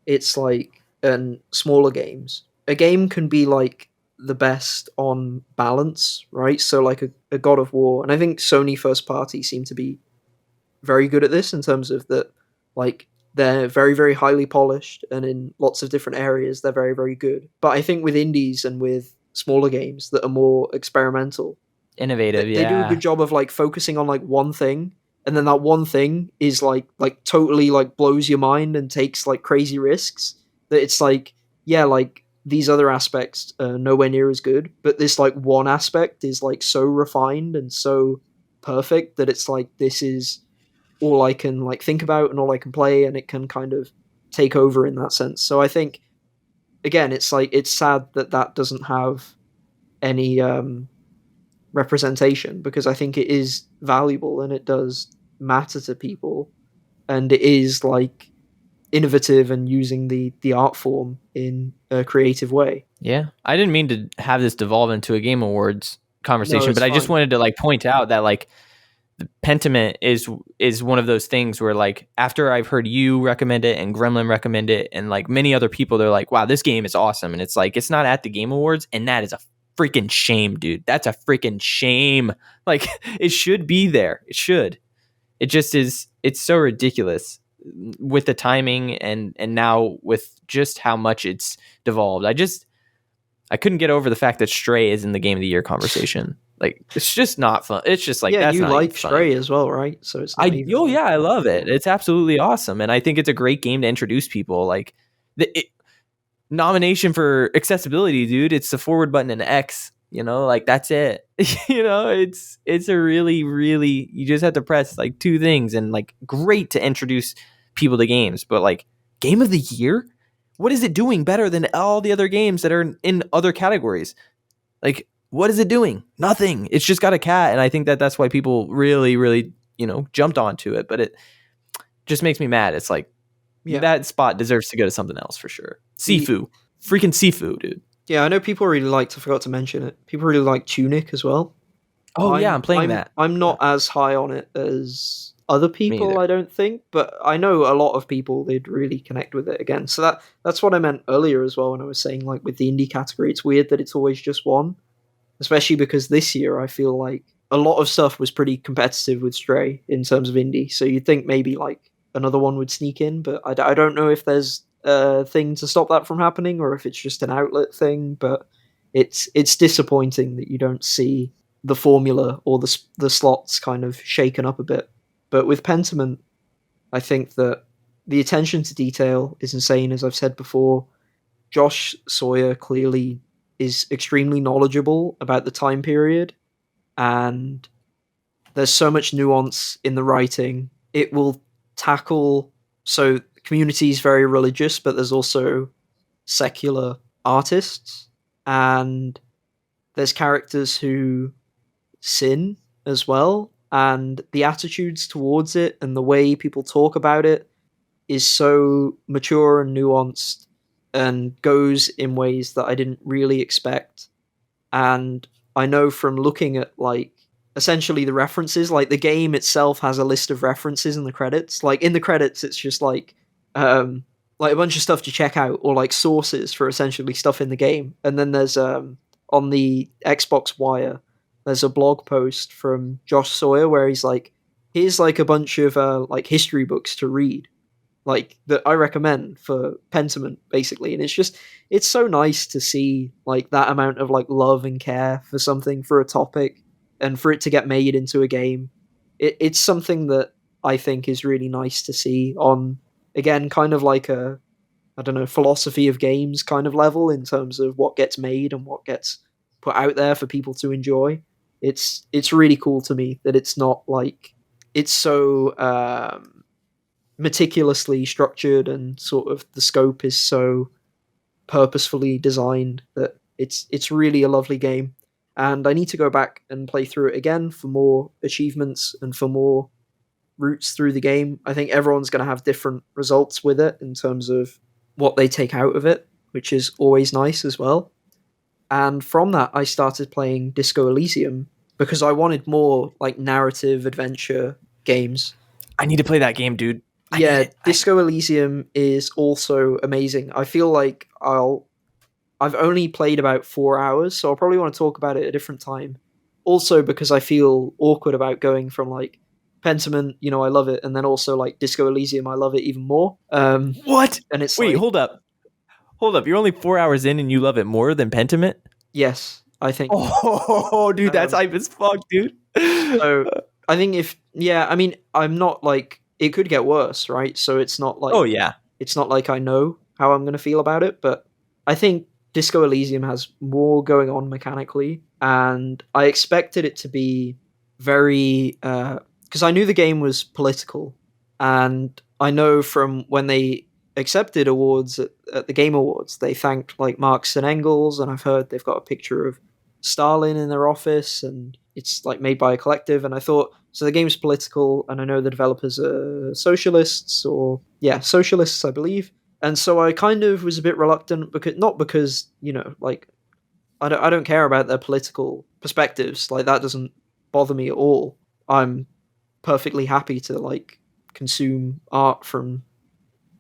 it's like and smaller games. A game can be like the best on balance, right? So like a God of War, and I think Sony first party seem to be very good at this in terms of that like they're very very highly polished and in lots of different areas they're very very good. But I think with indies and with smaller games that are more experimental, Innovative, they do a yeah. good job of like focusing on like one thing, and then that one thing is like totally like blows your mind and takes like crazy risks that it's like yeah like these other aspects are nowhere near as good, but this like one aspect is like so refined and so perfect that it's like this is all I can like think about and all I can play, and it can kind of take over in that sense. So I think again it's like it's sad that that doesn't have any representation because I think it is valuable and it does matter to people, and it is like innovative and using the art form in a creative way. Yeah. I didn't mean to have this devolve into a game awards No, conversation, it's but I just fine. wanted to like point out that like the Pentiment is one of those things where like after I've heard you recommend it and Gremlin recommend it and like many other people, they're like, wow, this game is awesome. And it's like it's not at the Game Awards, and that is a freaking shame, dude. That's a freaking shame. Like it should be there. It should. It just is. It's so ridiculous with the timing and now with just how much it's devolved. I couldn't get over the fact that Stray is in the game of the year conversation. Like it's just not fun. It's just like Yeah, and that's you not even like funny. Stray as well, right? So it's not I even yeah, I love it. It's absolutely awesome, and I think it's a great game to introduce people. Like nomination for accessibility, dude. It's the forward button and X. Like that's it. It's a really, really. You just have to press like two things, and like great to introduce people to games. But like game of the year, what is it doing better than all the other games that are in other categories? Like what is it doing? Nothing. It's just got a cat, and I think that that's why people really, really, jumped onto it. But it just makes me mad. It's like yeah. that spot deserves to go to something else for sure. The Sifu, freaking Sifu, dude. yeah, I know people really liked. I forgot to mention it. People really like Tunic as well. Oh yeah, I'm playing that. I'm Yeah, not as high on it as other me people, either. I don't think, but I know a lot of people they'd really connect with it again. So that's what I meant earlier as well when I was saying like with the indie category, it's weird that it's always just one, especially because this year I feel like a lot of stuff was pretty competitive with Stray in terms of indie. So you'd think maybe like another one would sneak in, but I don't know if there's a thing to stop that from happening or if it's just an outlet thing. But it's disappointing that you don't see the formula or the slots kind of shaken up a bit. But with Pentiment, I think that the attention to detail is insane, as I've said before. Josh Sawyer clearly is extremely knowledgeable about the time period, and there's so much nuance in the writing. It will tackle so the community is very religious, but there's also secular artists, and there's characters who sin as well, and the attitudes towards it and the way people talk about it is so mature and nuanced and goes in ways that I didn't really expect. And I know from looking at like essentially the references, like the game itself has a list of references in the credits. Like in the credits, it's just like a bunch of stuff to check out or like sources for essentially stuff in the game. And then there's on the Xbox Wire, there's a blog post from Josh Sawyer where he's like, here's like a bunch of like history books to read, like that I recommend for Pentiment, basically. And it's so nice to see like that amount of like love and care for something, for a topic, and for it to get made into a game. It's something that I think is really nice to see on, again, kind of like a, I don't know, philosophy of games kind of level in terms of what gets made and what gets put out there for people to enjoy. It's really cool to me that it's not like it's so meticulously structured, and sort of the scope is so purposefully designed that it's really a lovely game. And I need to go back and play through it again for more achievements and for more routes through the game. I think everyone's going to have different results with it in terms of what they take out of it, which is always nice as well. And from that, I started playing Disco Elysium because I wanted more like narrative adventure games. I need to play that game, dude. Yeah, Disco Elysium is also amazing. I feel like I've only played about 4 hours, so I'll probably want to talk about it at a different time. Also because I feel awkward about going from like Pentiment, you know, I love it, and then also like Disco Elysium, I love it even more. What? And it's Wait, like, hold up. You're only 4 hours in and you love it more than Pentiment? yes, I think. Oh, dude, that's hype as fuck, dude. So I think I mean, I'm not like, it could get worse, right? So it's not like, oh yeah, it's not like I know how I'm going to feel about it, but I think Disco Elysium has more going on mechanically, and I expected it to be very, because I knew the game was political, and I know from when they accepted awards at the Game Awards, they thanked like Marx and Engels, and I've heard they've got a picture of Stalin in their office, and it's like made by a collective. And I thought, so the game's political, and I know the developers are socialists, or yeah, socialists, I believe. And so I kind of was a bit reluctant, because not because, you know, like I don't care about their political perspectives, like that doesn't bother me at all. I'm perfectly happy to like consume art from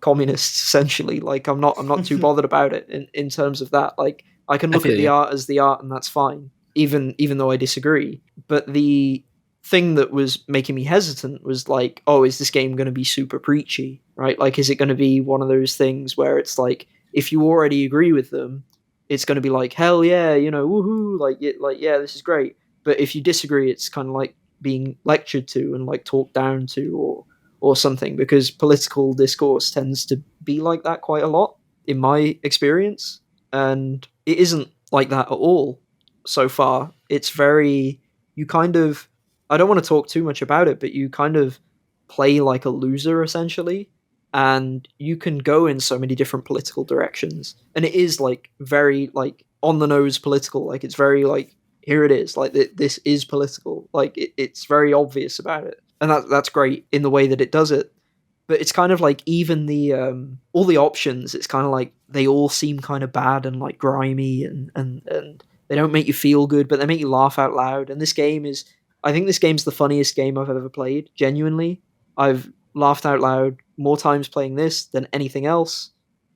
communists, essentially. Like I'm not too bothered about it in terms of that. Like I can look at the art as the art, and that's fine, even though I disagree. But the thing that was making me hesitant was like, oh, is this game going to be super preachy, right? Like, is it going to be one of those things where it's like, if you already agree with them, it's going to be like, hell yeah, you know, woohoo, like yeah, this is great. But if you disagree, it's kind of like being lectured to and like talked down to, or something, because political discourse tends to be like that quite a lot in my experience, and it isn't like that at all so far. It's very, you kind of, I don't want to talk too much about it, but you kind of play like a loser essentially, and you can go in so many different political directions, and it is like very like on the nose political. Like it's very like, here it is, like this is political, like it's very obvious about it, and that's great in the way that it does it. But it's kind of like, even the all the options, it's kind of like they all seem kind of bad and like grimy, and they don't make you feel good, but they make you laugh out loud. And this game is, I think this game's the funniest game I've ever played. Genuinely, I've laughed out loud more times playing this than anything else.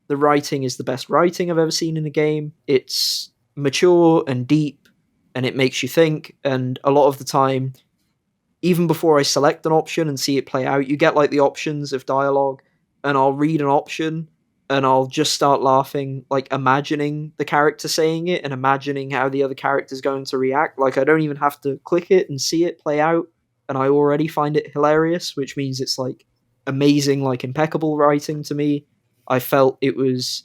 The writing is the best writing I've ever seen in a game. It's mature and deep, and it makes you think. And a lot of the time, even before I select an option and see it play out, you get like the options of dialogue, and I'll read an option and I'll just start laughing, like imagining the character saying it and imagining how the other character's going to react. Like I don't even have to click it and see it play out, and I already find it hilarious, which means it's like amazing, like impeccable writing to me. I felt it's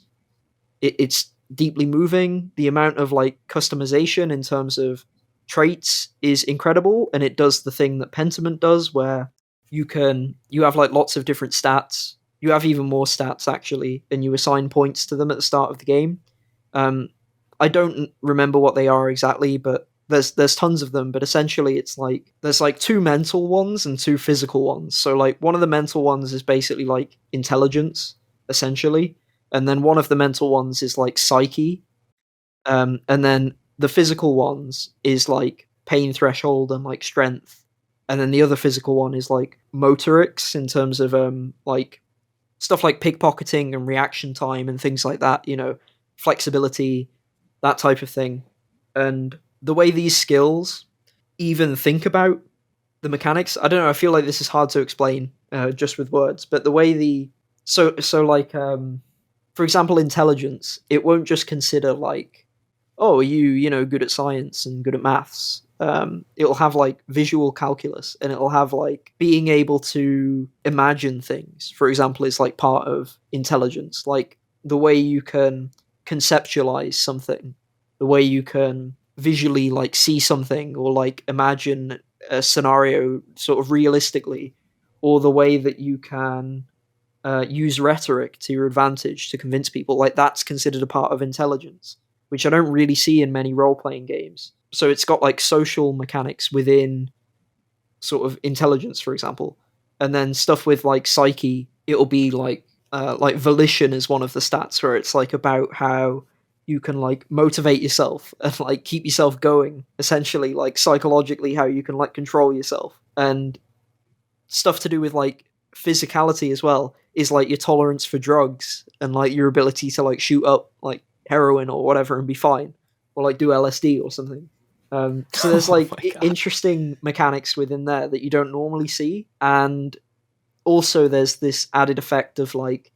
deeply moving. The amount of like customization in terms of traits is incredible, and it does the thing that Pentiment does, where you have like lots of different stats. You have even more stats actually, and you assign points to them at the start of the game. I don't remember what they are exactly, but there's tons of them. But essentially, it's like there's like 2 mental ones and 2 physical ones. So like one of the mental ones is basically like intelligence, essentially, and then one of the mental ones is like psyche, and then the physical ones is like pain threshold and like strength, and then the other physical one is like motorics in terms of like stuff like pickpocketing and reaction time and things like that, flexibility, that type of thing. And the way these skills even think about the mechanics, I don't know, I feel like this is hard to explain just with words, but the way so like for example, intelligence, it won't just consider like, oh, are you good at science and good at maths. It'll have like visual calculus, and it'll have like being able to imagine things, for example, is like part of intelligence, like the way you can conceptualize something, the way you can visually like see something or like imagine a scenario sort of realistically, or the way that you can use rhetoric to your advantage to convince people, like that's considered a part of intelligence, which I don't really see in many role-playing games. So it's got like social mechanics within sort of intelligence, for example, and then stuff with like psyche. It'll be like volition is one of the stats, where it's like about how you can like motivate yourself and like keep yourself going, essentially, like psychologically, how you can like control yourself. And stuff to do with like physicality as well is like your tolerance for drugs and like your ability to like shoot up like heroin or whatever and be fine, or like do LSD or something. So there's like interesting mechanics within there that you don't normally see. And also there's this added effect of like,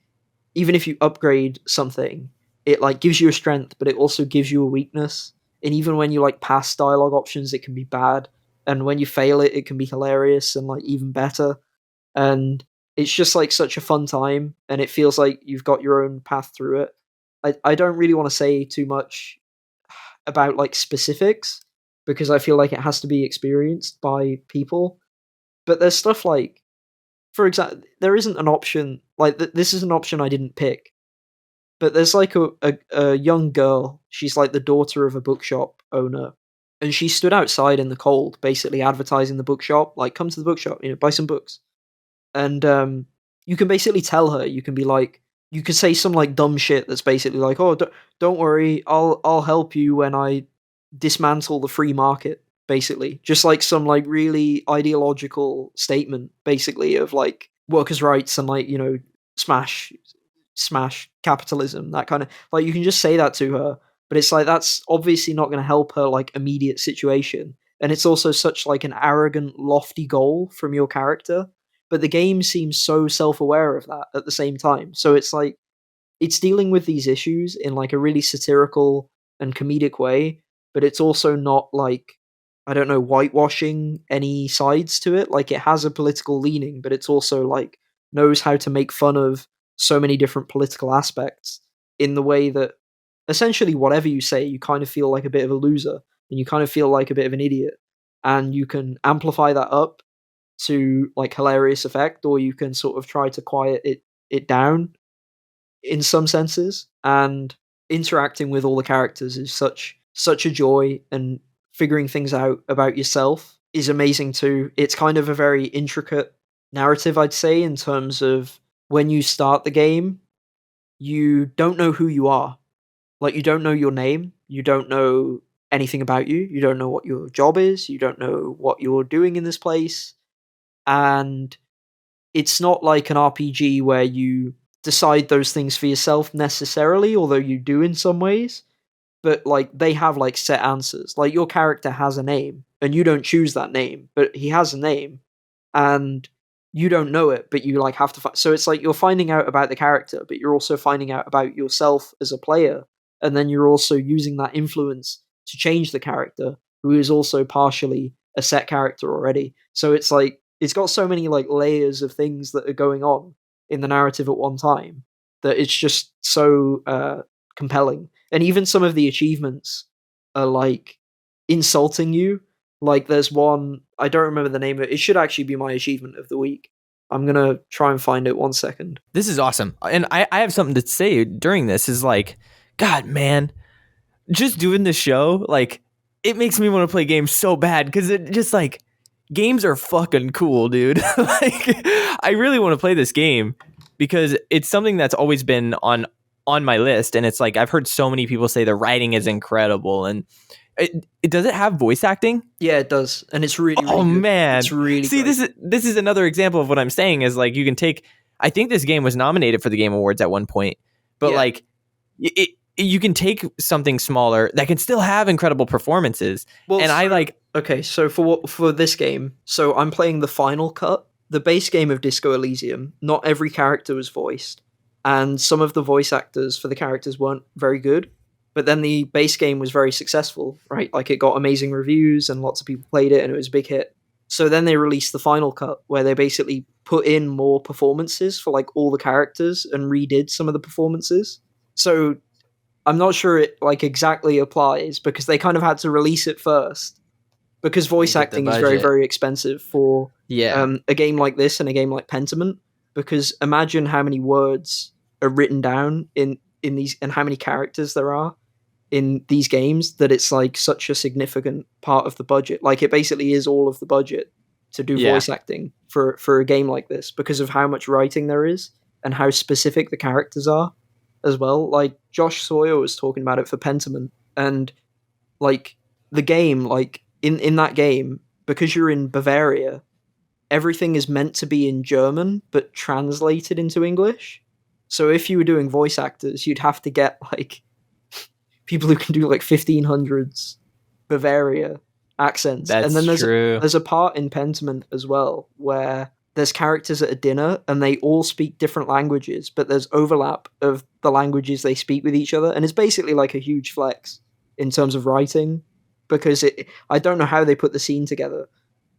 even if you upgrade something, it like gives you a strength, but it also gives you a weakness. And even when you like pass dialogue options, it can be bad. And when you fail it, it can be hilarious and like even better. And it's just like such a fun time, and it feels like you've got your own path through it. I don't really want to say too much about like specifics, because I feel like it has to be experienced by people. But there's stuff like, for example, there isn't an option like this is an option I didn't pick, but there's like a young girl. She's like the daughter of a bookshop owner, and she stood outside in the cold, basically advertising the bookshop, like come to the bookshop, buy some books. And you can basically tell her, you can be like, you could say some like dumb shit that's basically like, oh, don't worry, I'll help you when I dismantle the free market, basically. Just like some like really ideological statement, basically, of like workers' rights and like, smash capitalism, that kind of, like, you can just say that to her, but it's like, that's obviously not going to help her like immediate situation. And it's also such like an arrogant, lofty goal from your character, but the game seems so self-aware of that at the same time. So it's like, it's dealing with these issues in like a really satirical and comedic way, but it's also not like, I don't know, whitewashing any sides to it. Like, it has a political leaning, but it's also like knows how to make fun of so many different political aspects in the way that essentially whatever you say, you kind of feel like a bit of a loser, and you kind of feel like a bit of an idiot, and you can amplify that up to like hilarious effect, or you can sort of try to quiet it down in some senses. And interacting with all the characters is such a joy, and figuring things out about yourself is amazing too. It's kind of a very intricate narrative, I'd say, in terms of when you start the game, you don't know who you are. Like, you don't know your name, you don't know anything about you, you don't know what your job is, you don't know what you're doing in this place. And it's not like an RPG where you decide those things for yourself necessarily, although you do in some ways. But like, they have like set answers. Like, your character has a name, and you don't choose that name, but he has a name, and you don't know it, but you like have to so it's like you're finding out about the character, but you're also finding out about yourself as a player, and then you're also using that influence to change the character, who is also partially a set character already. So it's like, it's got so many like layers of things that are going on in the narrative at one time, that it's just so compelling. And even some of the achievements are like insulting you. Like, there's one, I don't remember the name of it. It should actually be my achievement of the week. I'm gonna try and find it 1 second. This is awesome. And I have something to say during this, is like, God, man, just doing this show, like, it makes me want to play games so bad, because it just like, games are fucking cool, dude. Like, I really want to play this game, because it's something that's always been on on my list, and it's like I've heard so many people say the writing is incredible, and it does it have voice acting? Yeah, it does, and it's really, really Oh good. man, It's really see, great. this is another example of what I'm saying is like you can take. I think this game was nominated for the Game Awards at one point, but Yeah. like you can take something smaller that can still have incredible performances. Well, And I like okay, so for this game, so I'm playing the final cut, the base game of Disco Elysium. Not every character was voiced, and some of the voice actors for the characters weren't very good. But then the base game was very successful, right? Like it got amazing reviews and lots of people played it, and it was a big hit. So then they released the final cut, where they basically put in more performances for like all the characters and redid some of the performances. So I'm not sure it like exactly applies because they kind of had to release it first because voice Make it the acting is very, budget. very expensive for yeah, a game like this and a game like Pentiment. Because imagine how many words are written down in these and how many characters there are in these games that it's like such a significant part of the budget. Like it basically is all of the budget to do Yeah. voice acting for a game like this because of how much writing there is and how specific the characters are as well. Like Josh Sawyer was talking about it for Pentiment, and like the game, like in that game, because you're in Bavaria, everything is meant to be in German but translated into English. So if you were doing voice actors, you'd have to get like people who can do like 1500s Bavaria accents. that's And then true. there's a part in Pentiment as well where there's characters at a dinner and they all speak different languages, but there's overlap of the languages they speak with each other, and it's basically like a huge flex in terms of writing because I don't know how they put the scene together,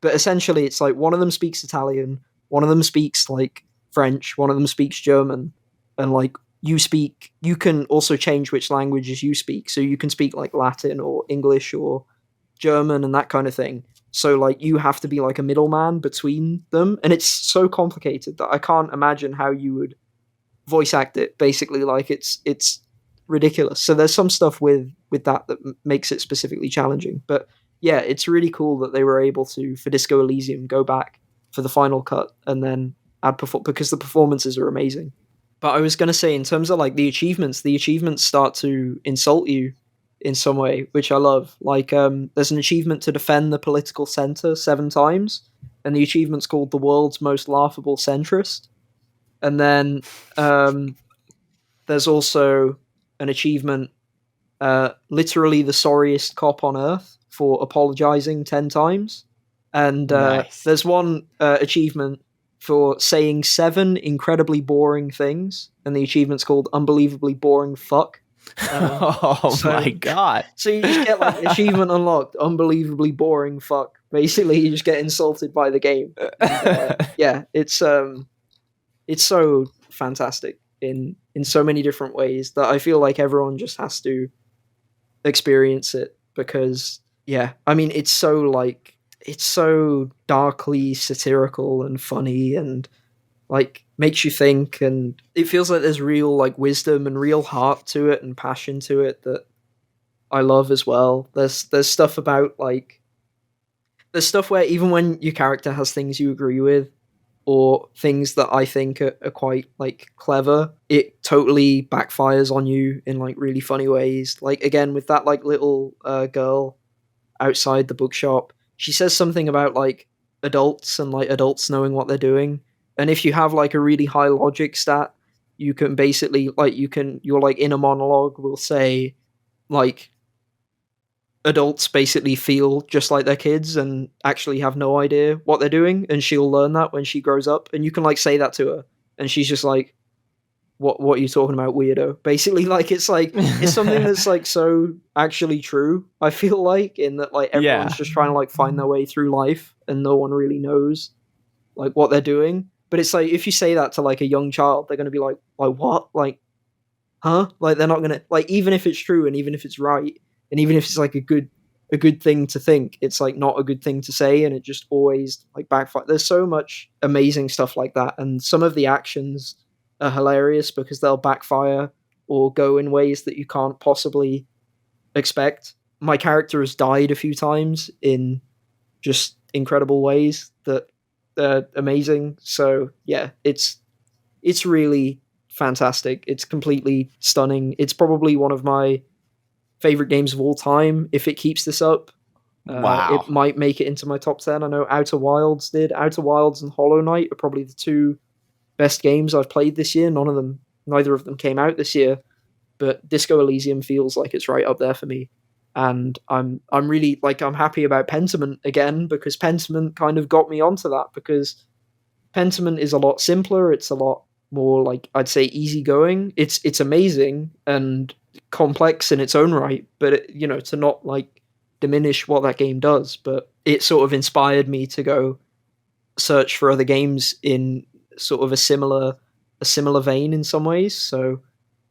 but essentially it's like one of them speaks Italian, one of them speaks like French, one of them speaks German, and like you can also change which languages you speak, so you can speak like Latin or English or German and that kind of thing. So like you have to be like a middleman between them, and it's so complicated that I can't imagine how you would voice act it. Basically, like it's ridiculous. So there's some stuff with that makes it specifically challenging. But yeah, it's really cool that they were able to for Disco Elysium go back for the final cut and then add because the performances are amazing. But I was gonna say in terms of like the achievements start to insult you in some way, which I love. Like, there's an achievement to defend the political center 7 times, and the achievement's called the world's most laughable centrist. And then there's also an achievement, literally the sorriest cop on earth for apologizing 10 times. And Nice. there's one achievement for saying 7 incredibly boring things, and the achievement's called unbelievably boring fuck. My god. So you just get like achievement unlocked, unbelievably boring fuck. Basically, you just get insulted by the game. And, yeah, it's so fantastic in so many different ways that I feel like everyone just has to experience it because yeah, I mean it's so darkly satirical and funny and like makes you think, and it feels like there's real like wisdom and real heart to it and passion to it that I love as well. There's stuff about like there's stuff where even when your character has things you agree with or things that I think are quite like clever, it totally backfires on you in like really funny ways. Like again with that like little girl outside the bookshop, she says something about like adults and like adults knowing what they're doing. And if you have like a really high logic stat, you can basically like your like inner monologue will say like adults basically feel just like their kids and actually have no idea what they're doing, and she'll learn that when she grows up, and you can like say that to her and she's just like what are you talking about, weirdo? Basically, like it's something that's like so actually true. I feel like in that like everyone's just trying to like find their way through life and no one really knows like what they're doing. But it's like if you say that to like a young child, they're gonna be like what? Like, huh? Like they're not gonna like even if it's true and even if it's right and even if it's like a good thing to think, it's like not a good thing to say, and it just always like backfire. There's so much amazing stuff like that, and some of the actions are hilarious because they'll backfire or go in ways that you can't possibly expect. My character has died a few times in just incredible ways that are amazing. So yeah, it's really fantastic. It's completely stunning. It's probably one of my favorite games of all time. If it keeps this up, Wow. it might make it into my top 10. I know Outer Wilds did. Outer Wilds and Hollow Knight are probably the two best games I've played this year. Neither of them came out this year, but Disco Elysium feels like it's right up there for me. And I'm really like I'm happy about Pentiment again, because Pentiment kind of got me onto that, because Pentiment is a lot simpler. It's a lot more, like, I'd say, easygoing. It's amazing and complex in its own right, but to not like diminish what that game does, but it sort of inspired me to go search for other games in sort of a similar vein in some ways. So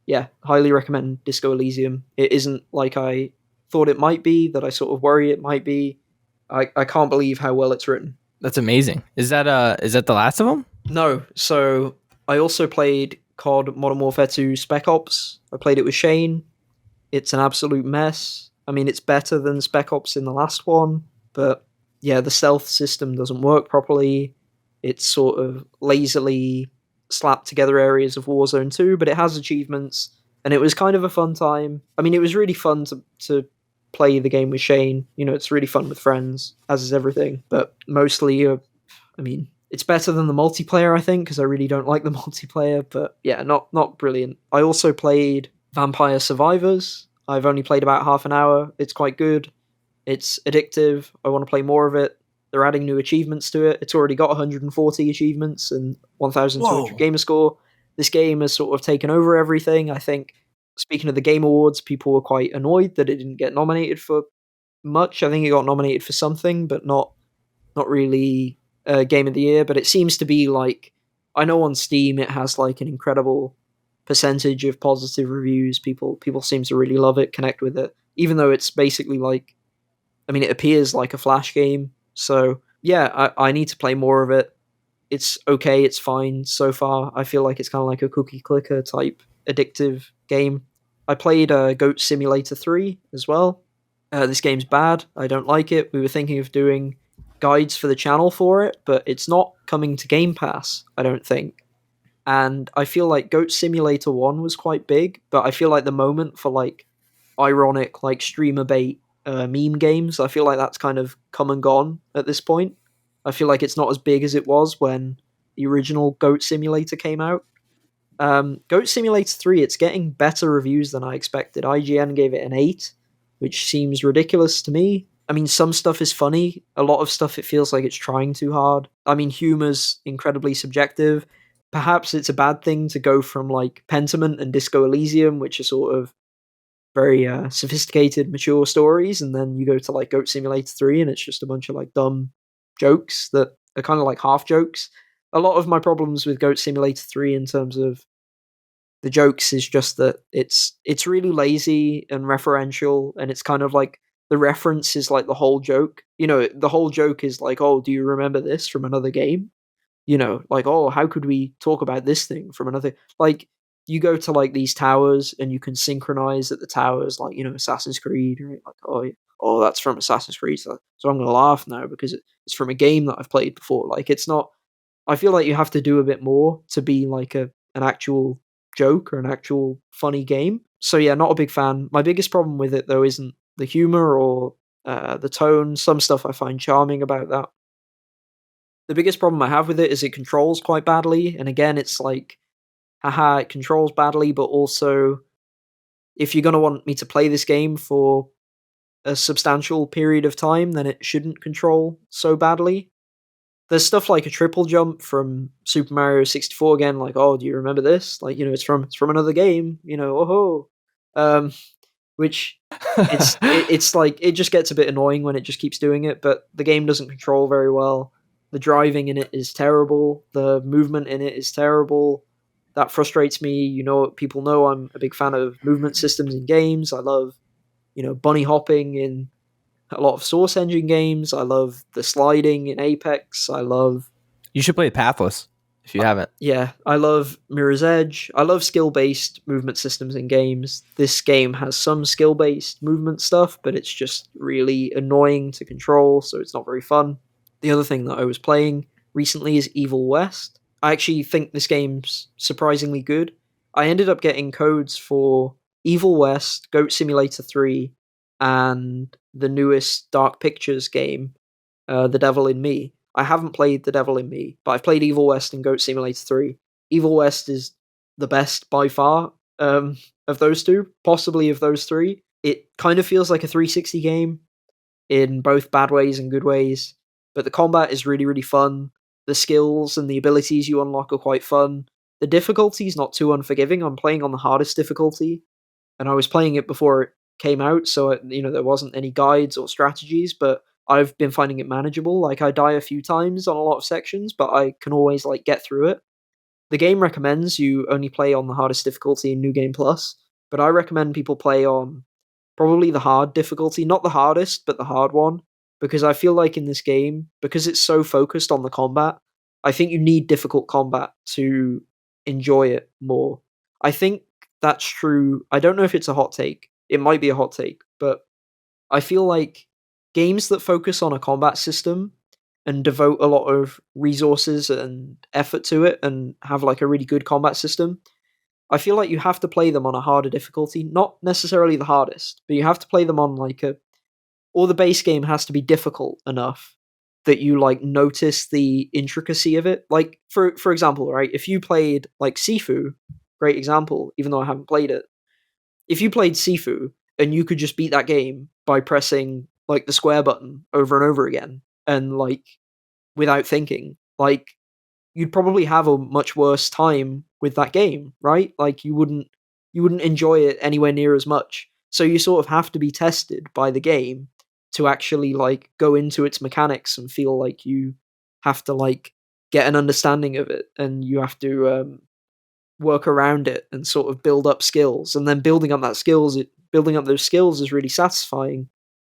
yeah, highly recommend Disco Elysium. It isn't like I thought it might be, that I sort of worry it might be. I can't believe how well it's written. That's amazing. Is that the last of them? No, so I also played COD Modern Warfare 2 Spec Ops. I played it with Shane. It's an absolute mess. I mean, it's better than Spec Ops in the last one, but yeah, the stealth system doesn't work properly. It's sort of lazily slapped together areas of Warzone 2, but it has achievements, and it was kind of a fun time. I mean, it was really fun to play the game with Shane. It's really fun with friends, as is everything, but mostly, I mean, it's better than the multiplayer, I think, because I really don't like the multiplayer, but yeah, not brilliant. I also played Vampire Survivors. I've only played about half an hour. It's quite good. It's addictive. I want to play more of it. They're adding new achievements to it. It's already got 140 achievements and 1,200 gamer score. This game has sort of taken over everything. I think, speaking of the Game Awards, people were quite annoyed that it didn't get nominated for much. I think it got nominated for something, but not really Game of the Year. But it seems to be like, I know on Steam it has like an incredible percentage of positive reviews. People seem to really love it, connect with it, even though it's basically like, I mean, it appears like a Flash game. So yeah, I need to play more of it. It's okay, it's fine so far. I feel like it's kind of like a cookie clicker type addictive game. I played Goat Simulator 3 as well. This game's bad. I don't like it. We were thinking of doing guides for the channel for it, but it's not coming to Game Pass, I don't think. And I feel like Goat Simulator 1 was quite big, but I feel like the moment for like ironic, like streamer bait meme games, I feel like that's kind of come and gone at this point. I feel like it's not as big as it was when the original Goat Simulator came out. Goat Simulator 3, it's getting better reviews than I expected. IGN gave it an 8, which seems ridiculous to me. I mean, some stuff is funny. A lot of stuff, it feels like it's trying too hard. I mean, humor's incredibly subjective. Perhaps it's a bad thing to go from like Pentiment and Disco Elysium, which are sort of very sophisticated, mature stories, and then you go to like Goat Simulator 3 and it's just a bunch of like dumb jokes that are kind of like half jokes. A lot of my problems with Goat Simulator 3 in terms of the jokes is just that it's really lazy and referential, and it's kind of like the reference is like the whole joke. The whole joke is like, oh, do you remember this from another game? Like, oh, how could we talk about this thing from another? Like, you go to like these towers and you can synchronize at the towers, like, Assassin's Creed, right? Like, oh, yeah, oh, that's from Assassin's Creed, so I'm gonna laugh now because it's from a game that I've played before. Like, it's not. I feel like you have to do a bit more to be like an actual joke or an actual funny game. So yeah, not a big fan. My biggest problem with it though isn't the humor or the tone. Some stuff I find charming about that. The biggest problem I have with it is it controls quite badly, and again, it's like, haha, it controls badly, but also, if you're going to want me to play this game for a substantial period of time, then it shouldn't control so badly. There's stuff like a triple jump from Super Mario 64 again, like, oh, do you remember this? Like, it's from another game, oh ho. Which it's like, it just gets a bit annoying when it just keeps doing it, but the game doesn't control very well. The driving in it is terrible. The movement in it is terrible. That frustrates me. People know I'm a big fan of movement systems in games. I love, bunny hopping in a lot of Source Engine games. I love the sliding in Apex. You should play Pathless if you haven't. Yeah, I love Mirror's Edge. I love skill-based movement systems in games. This game has some skill-based movement stuff, but it's just really annoying to control, so it's not very fun. The other thing that I was playing recently is Evil West. I actually think this game's surprisingly good. I ended up getting codes for Evil West, Goat Simulator 3, and the newest Dark Pictures game, The Devil in Me. I haven't played The Devil in Me, but I've played Evil West and Goat Simulator 3. Evil West is the best by far of those two, possibly of those three. It kind of feels like a 360 game in both bad ways and good ways, but the combat is really, really fun. The skills and the abilities you unlock are quite fun. The difficulty is not too unforgiving. I'm playing on the hardest difficulty, and I was playing it before it came out, so there wasn't any guides or strategies, but I've been finding it manageable. Like, I die a few times on a lot of sections, but I can always like get through it. The game recommends you only play on the hardest difficulty in New Game Plus, but I recommend people play on probably the hard difficulty, not the hardest, but the hard one, because I feel like in this game, because it's so focused on the combat, I think you need difficult combat to enjoy it more. I think that's true. I don't know if it's a hot take. It might be a hot take, but I feel like games that focus on a combat system and devote a lot of resources and effort to it and have like a really good combat system, I feel like you have to play them on a harder difficulty, not necessarily the hardest, but you have to play them on or the base game has to be difficult enough that you like notice the intricacy of it. Like for example, right, if you played like Sifu, great example, even though I haven't played it. If you played Sifu and you could just beat that game by pressing like the square button over and over again and like without thinking, like you'd probably have a much worse time with that game, right? Like you wouldn't enjoy it anywhere near as much. So you sort of have to be tested by the game to actually like go into its mechanics and feel like you have to like get an understanding of it, and you have to work around it and sort of build up skills, and then building up those skills is really satisfying,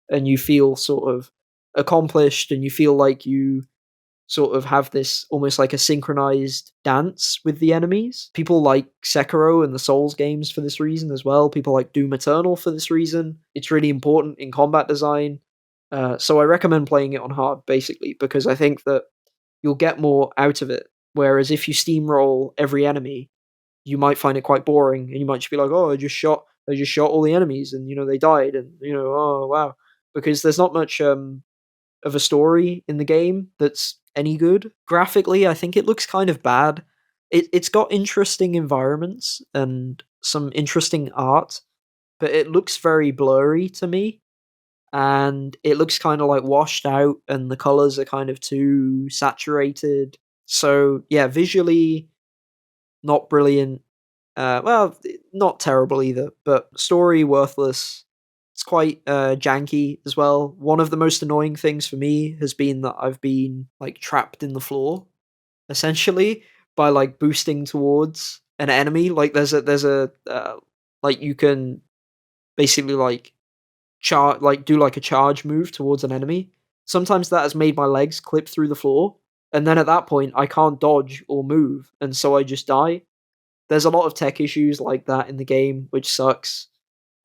and you feel sort of accomplished, and you feel like you sort of have this almost like a synchronized dance with the enemies. People like Sekiro and the Souls games for this reason as well. People like Doom Eternal for this reason. It's really important in combat design. So I recommend playing it on hard, basically, because I think that you'll get more out of it. Whereas if you steamroll every enemy, you might find it quite boring, and you might just be like, "Oh, I just shot all the enemies, and they died, and oh wow," because there's not much of a story in the game that's any good. Graphically, I think it looks kind of bad. It's got interesting environments and some interesting art, but it looks very blurry to me, and it looks kind of like washed out, and the colors are kind of too saturated. So yeah, visually not brilliant. Well, not terrible either, but story worthless. It's quite janky as well. One of the most annoying things for me has been that I've been like trapped in the floor, essentially, by like boosting towards an enemy. Like there's a like you can basically like do like a charge move towards an enemy. Sometimes that has made my legs clip through the floor, and then at that point I can't dodge or move, and so I just die. There's a lot of tech issues like that in the game, which sucks.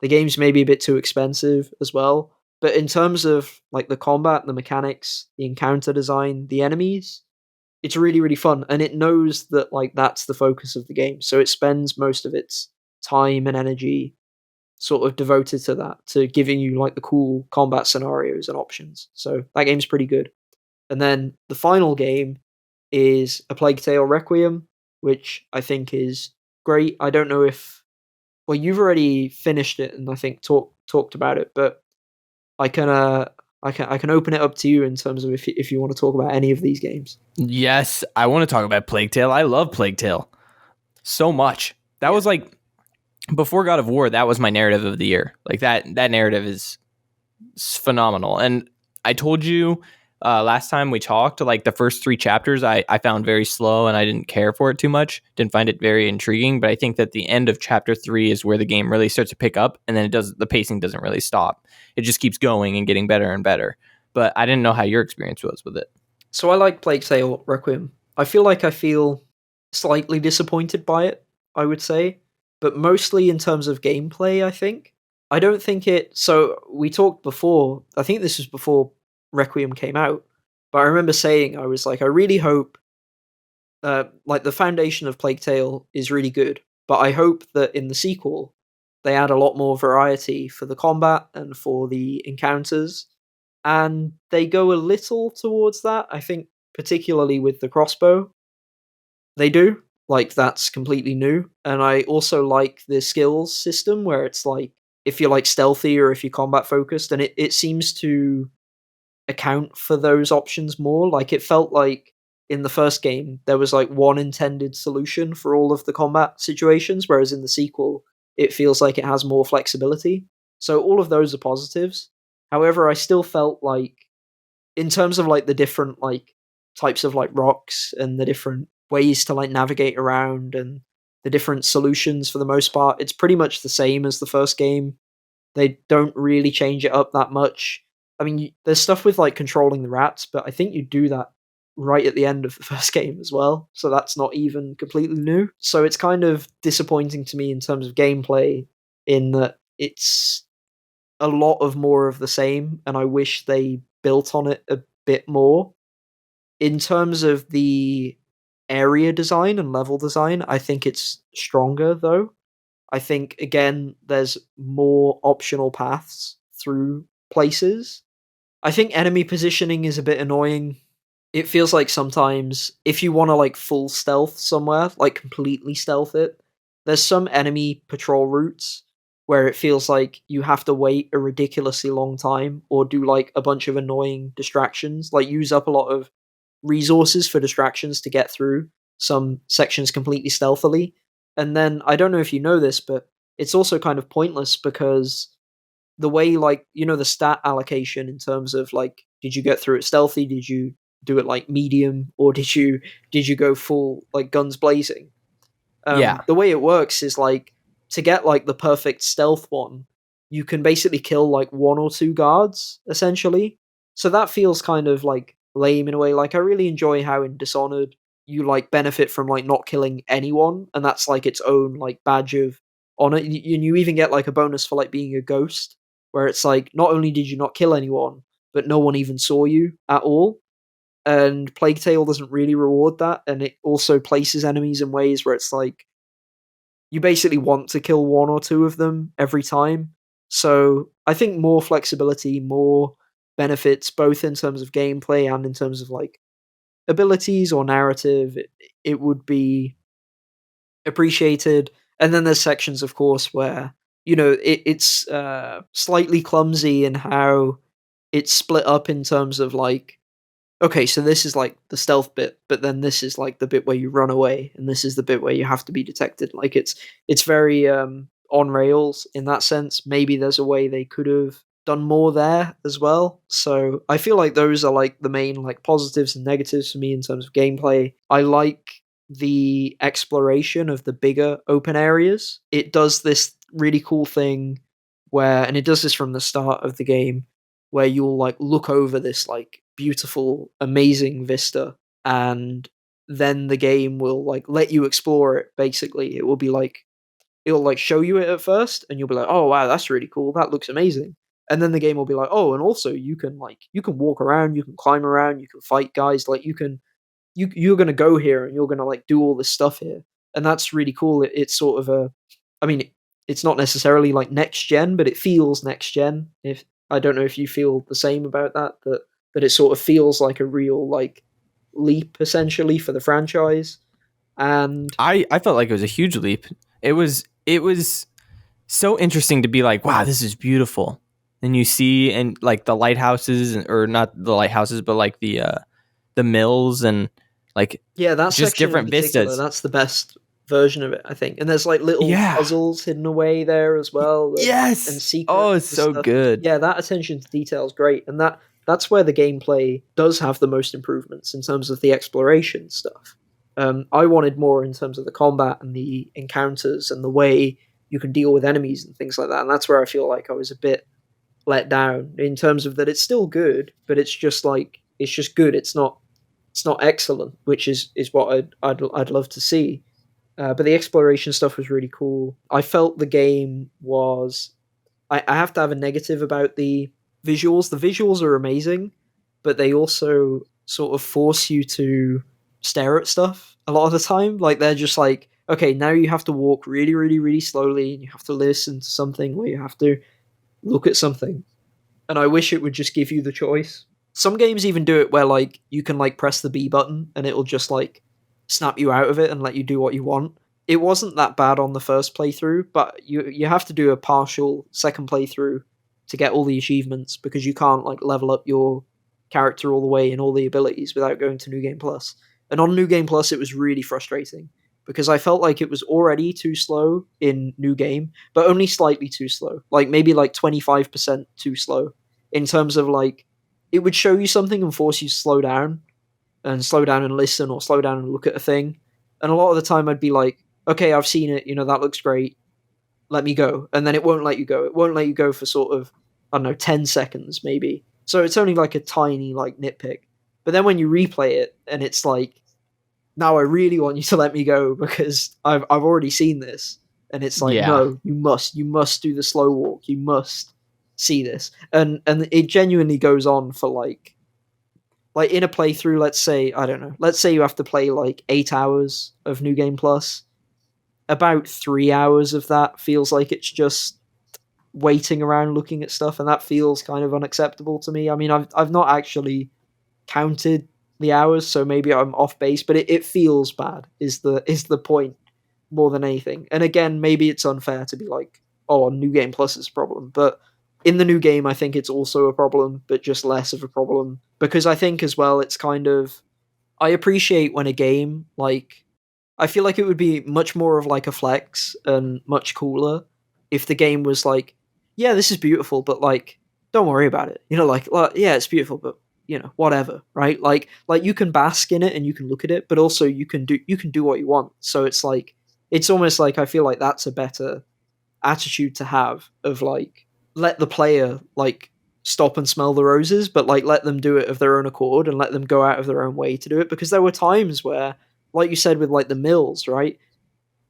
The game's maybe a bit too expensive as well. But in terms of like the combat, the mechanics, the encounter design, the enemies, it's really, really fun. And it knows that like that's the focus of the game. So it spends most of its time and energy sort of devoted to that, to giving you like the cool combat scenarios and options. So that game's pretty good. And then the final game is A Plague Tale Requiem, which I think is great. I don't know if you've already finished it and I think talked about it, but I can I can open it up to you in terms of if you want to talk about any of these games. Yes, I want to talk about Plague Tale. I love Plague Tale so much. That was like before God of War. That was my narrative of the year. Like that narrative is phenomenal. And I told you last time we talked, like the first 3 chapters I found very slow, and I didn't care for it too much. Didn't find it very intriguing. But I think that the end of chapter 3 is where the game really starts to pick up, and then the pacing doesn't really stop. It just keeps going and getting better and better. But I didn't know how your experience was with it. So I like Plague Tale Requiem. I feel slightly disappointed by it, I would say, but mostly in terms of gameplay, I think. I don't think it... So we talked before, I think this was before Requiem came out, but I remember saying, I was like, I really hope like the foundation of Plague Tale is really good, But I hope that in the sequel, they add a lot more variety for the combat and for the encounters. And they go a little towards that, I think, particularly with the crossbow. They do. Like, that's completely new. And I also like the skills system where it's like, if you're like stealthy or if you're combat focused, and it seems to account for those options more. Like, it felt like in the first game, there was like one intended solution for all of the combat situations, whereas in the sequel, it feels like it has more flexibility. So all of those are positives. However, I still felt like, in terms of like the different like types of like rocks and the different ways to like navigate around and the different solutions, for the most part, it's pretty much the same as the first game. They don't really change it up that much. I mean, there's stuff with like controlling the rats, but I think you do that right at the end of the first game as well, so that's not even completely new. So it's kind of disappointing to me in terms of gameplay, in that it's a lot of more of the same, and I wish they built on it a bit more. In terms of the area design and level design, I think it's stronger though. I think, again, there's more optional paths through places. I think enemy positioning is a bit annoying. It feels like sometimes if you want to like full stealth somewhere, like completely stealth it, there's some enemy patrol routes where it feels like you have to wait a ridiculously long time or do like a bunch of annoying distractions, like use up a lot of resources for distractions to get through some sections completely stealthily. And then I don't know if you know this, but it's also kind of pointless because the way, like, the stat allocation in terms of like, did you get through it stealthy, did you do it like medium, or did you go full like guns blazing? Yeah. The way it works is like, to get like the perfect stealth one, you can basically kill like one or two guards essentially. So that feels kind of like lame in a way. Like, I really enjoy how in Dishonored you like benefit from like not killing anyone, and that's like its own like badge of honor. And you even get like a bonus for like being a ghost, where it's like, not only did you not kill anyone, but no one even saw you at all. And Plague Tale doesn't really reward that, and it also places enemies in ways where it's like, you basically want to kill one or two of them every time. So I think more flexibility, more benefits, both in terms of gameplay and in terms of like abilities or narrative, it would be appreciated. And then there's sections, of course, where it's slightly clumsy in how it's split up in terms of like, okay, so this is like the stealth bit, but then this is like the bit where you run away, and this is the bit where you have to be detected. Like, it's very on rails in that sense. Maybe there's a way they could have done more there as well. So I feel like those are like the main like positives and negatives for me in terms of gameplay. I like the exploration of the bigger open areas. It does this really cool thing where, and it does this from the start of the game, where you'll like look over this like beautiful, amazing vista, and then the game will like let you explore it. Basically, it will be like, it'll like show you it at first, and you'll be like, oh wow, that's really cool, that looks amazing. And then the game will be like, oh, and also you can walk around, you can climb around, you can fight guys, like you're gonna go here and you're gonna like do all this stuff here. And that's really cool. It's sort of a, I mean, it's not necessarily like next gen, but it feels next gen. If I don't know if you feel the same about that it sort of feels like a real like leap essentially for the franchise. And I felt like it was a huge leap. It was so interesting to be like, wow, this is beautiful. And you see, and like the lighthouses, or not the lighthouses, but like the mills, and like yeah, that just section in different particular, vistas. that's the best version of it, I think. And there's like little Yeah. puzzles hidden away there as well, and Yes. Oh, secrets it's and so stuff. good. Yeah, that attention to detail is great, and that's where the gameplay does have the most improvements in terms of the exploration stuff. I wanted more in terms of the combat and the encounters and the way you can deal with enemies and things like that. And that's where I feel like I was a bit let down, in terms of that it's still good, but it's just like, it's just good. It's not excellent, which is what I'd love to see. But the exploration stuff was really cool. I felt the game was. I have to have a negative about the visuals. The visuals are amazing, but they also sort of force you to stare at stuff a lot of the time. Like, they're just like okay, now you have to walk really, really, really slowly, and you have to listen to something, or you have to look at something. And I wish it would just give you the choice. Some games even do it where like you can like press the B button and it'll just like snap you out of it and let you do what you want. It wasn't that bad on the first playthrough, but you have to do a partial second playthrough to get all the achievements, because you can't like level up your character all the way and all the abilities without going to New Game Plus. And on New Game Plus, it was really frustrating because I felt like it was already too slow in New Game, but only slightly too slow. Like maybe like 25% too slow in terms of like it would show you something and force you to slow down and listen, or slow down and look at a thing. And a lot of the time I'd be like, okay, I've seen it, that looks great. Let me go. And then it won't let you go. It won't let you go for sort of, I don't know, 10 seconds maybe. So it's only like a tiny like nitpick. But then when you replay it and it's like, now I really want you to let me go because I've already seen this. And it's like, Yeah. no, you must do the slow walk. You must see this. And it genuinely goes on for like in a playthrough, let's say, I don't know, let's say you have to play like 8 hours of New Game Plus. About 3 hours of that feels like it's just waiting around looking at stuff, and that feels kind of unacceptable to me. I mean, I've not actually counted the hours, so maybe I'm off base, but it feels bad is the point more than anything. And again, maybe it's unfair to be like, oh, New Game Plus is a problem, but in the new game, I think it's also a problem, but just less of a problem, because I think as well it's kind of, I appreciate when a game like, I feel like it would be much more of like a flex and much cooler if the game was like, yeah, this is beautiful, but like, don't worry about it. Like yeah, it's beautiful, but whatever, right? Like you can bask in it and you can look at it, but also you can do what you want. So it's like, it's almost like I feel like that's a better attitude to have, of like, let the player like stop and smell the roses, but like let them do it of their own accord and let them go out of their own way to do it. Because there were times where, like you said with like the mills, right?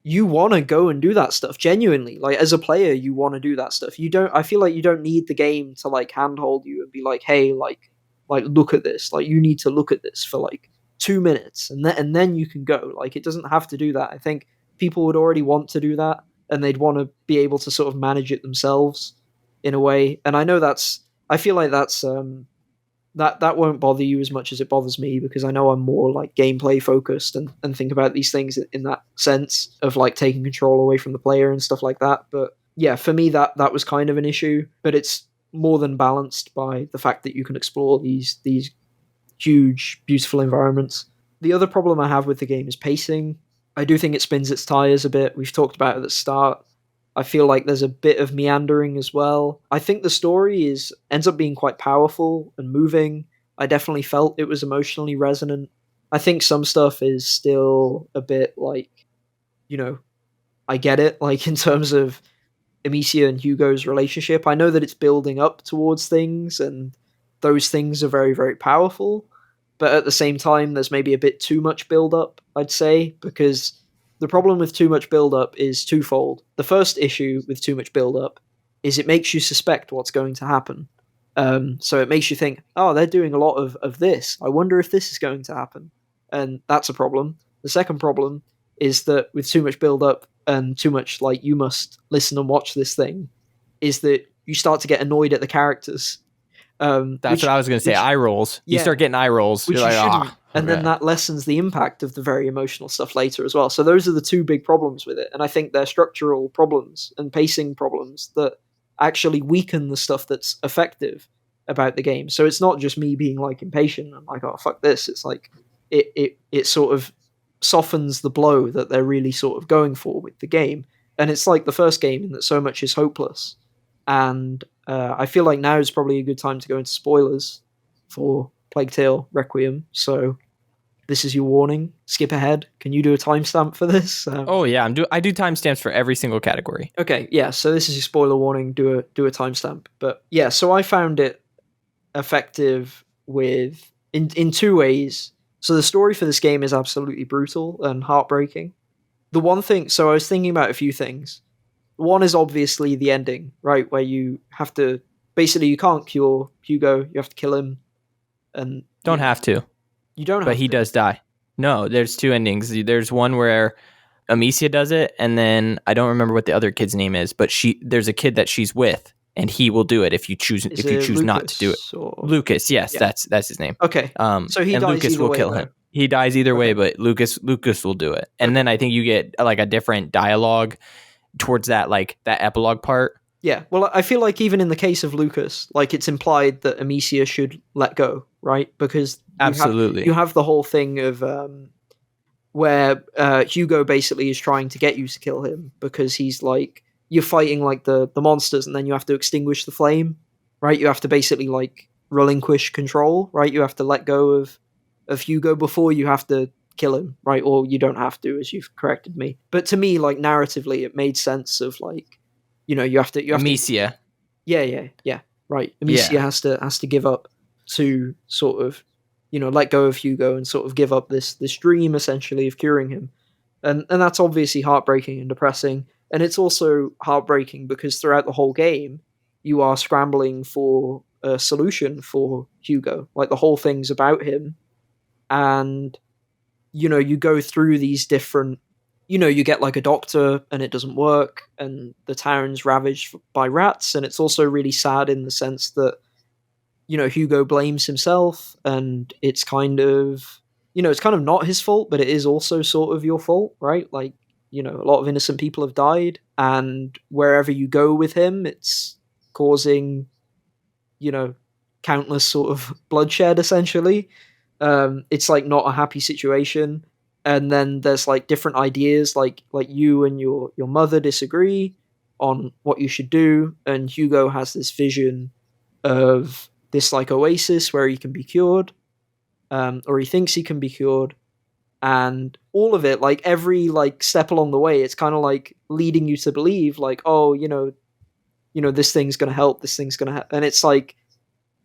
You want to go and do that stuff genuinely. Like as a player, you want to do that stuff. I feel like you don't need the game to like handhold you and be like, hey, like look at this. Like you need to look at this for like 2 minutes and then you can go. Like it doesn't have to do that. I think people would already want to do that, and they'd want to be able to sort of manage it themselves in a way. And I feel like that's that won't bother you as much as it bothers me, because I know I'm more like gameplay focused and think about these things in that sense of like taking control away from the player and stuff like that. But yeah, for me that was kind of an issue, but it's more than balanced by the fact that you can explore these huge, beautiful environments. The other problem I have with the game is pacing. I do think it spins its tires a bit. We've talked about it at the start. I feel like there's a bit of meandering as well. I think the story ends up being quite powerful and moving. I definitely felt it was emotionally resonant. I think some stuff is still a bit like, I get it, like in terms of Amicia and Hugo's relationship. I know that it's building up towards things, and those things are very, very powerful. But at the same time, there's maybe a bit too much build up, I'd say, because the problem with too much build-up is twofold. The first issue with too much build-up is it makes you suspect what's going to happen. So it makes you think, oh, they're doing a lot of this. I wonder if this is going to happen. And that's a problem. The second problem is that with too much build-up and too much, like, you must listen and watch this thing, is that you start to get annoyed at the characters. That's what I was going to say. Eye rolls. You start getting eye rolls. Which You're you like, shouldn't. And then that lessens the impact of the very emotional stuff later as well. So those are the two big problems with it. And I think they're structural problems and pacing problems that actually weaken the stuff that's effective about the game. So it's not just me being like impatient and like, oh, fuck this. It's like it sort of softens the blow that they're really sort of going for with the game. And it's like the first game in that so much is hopeless. And I feel like now is probably a good time to go into spoilers for Plague Tale Requiem. So this is your warning. Skip ahead. Can you do a timestamp for this? Oh yeah, I do timestamps for every single category. Okay, yeah. So this is your spoiler warning. Do a timestamp. But yeah, so I found it effective with in two ways. So the story for this game is absolutely brutal and heartbreaking. The one thing, so I was thinking about a few things. One is obviously the ending, right, where you have to basically you can't cure Hugo. You have to kill him, and don't have to. You don't have but he to. does die. No, there's two endings. There's one where Amicia does it, and then I don't remember what the other kid's name is, but there's a kid that she's with, and he will do it if you choose not to do it. Lucas, yes, Yeah. that's his name. Okay. So he and dies Lucas either will way, kill though. him. He dies either way, Okay. but Lucas will do it. And then I think you get like a different dialogue towards that epilogue part. Yeah, well, I feel like even in the case of Lucas, like it's implied that Amicia should let go, right? Because you have the whole thing of where Hugo basically is trying to get you to kill him because he's like, you're fighting like the monsters, and then you have to extinguish the flame, right? You have to basically like relinquish control, right? You have to let go of Hugo before you have to kill him, right? Or you don't have to, as you've corrected me. But to me, like narratively, it made sense of like, you have to Amicia. Yeah. Right. Amicia has to give up to sort of, let go of Hugo and sort of give up this dream essentially of curing him. And that's obviously heartbreaking and depressing. And it's also heartbreaking because throughout the whole game, you are scrambling for a solution for Hugo. Like the whole thing's about him. And, you go through these different, you get like a doctor and it doesn't work and the town's ravaged by rats. And it's also really sad in the sense that, Hugo blames himself and it's kind of, it's kind of not his fault, but it is also sort of your fault, right? Like, a lot of innocent people have died and wherever you go with him, it's causing, countless sort of bloodshed essentially. It's like not a happy situation. And then there's like different ideas, like you and your mother disagree on what you should do, and Hugo has this vision of this like oasis where he can be cured, or he thinks he can be cured, and all of it, like every like step along the way, it's kind of like leading you to believe, like, oh, this thing's gonna help, this thing's gonna help, and it's like,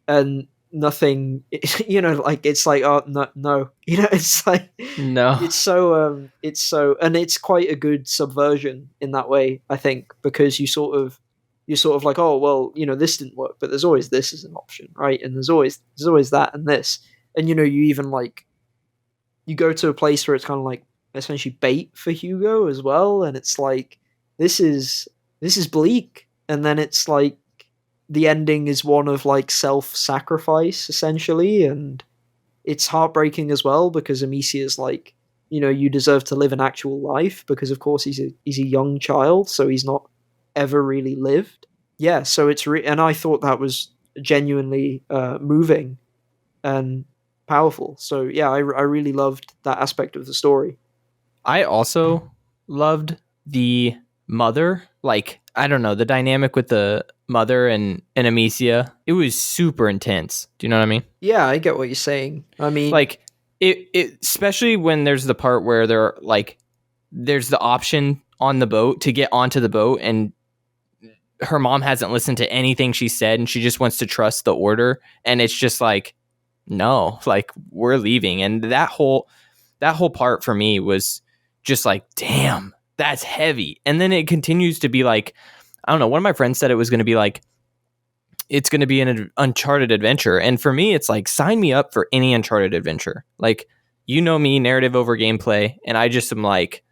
and nothing, like it's like, oh no, it's like, no, it's so and it's quite a good subversion in that way, I think, because you're sort of like, oh well, this didn't work, but there's always this as an option, right? And there's always that and this, and you even like, you go to a place where it's kind of like essentially bait for Hugo as well, and it's like, this is bleak, and then it's like the ending is one of like self-sacrifice essentially, and it's heartbreaking as well because Amicia is like, you deserve to live an actual life, because of course he's a young child, so he's not ever really lived. Yeah, so it's and I thought that was genuinely moving and powerful. So yeah, I really loved that aspect of the story. I also loved the mother, like, I don't know, the dynamic with the mother and Amicia. It was super intense. Do you know what I mean? Yeah, I get what you're saying. I mean, like it especially when there's the part where there's the option on the boat to get onto the boat, and her mom hasn't listened to anything she said and she just wants to trust the order, and it's just like, no, like, we're leaving. And that whole part for me was just like, damn, that's heavy. And then it continues to be like, I don't know, one of my friends said it was going to be like, it's going to be an Uncharted adventure. And for me, it's like, sign me up for any Uncharted adventure. Like, me, narrative over gameplay, and I just am like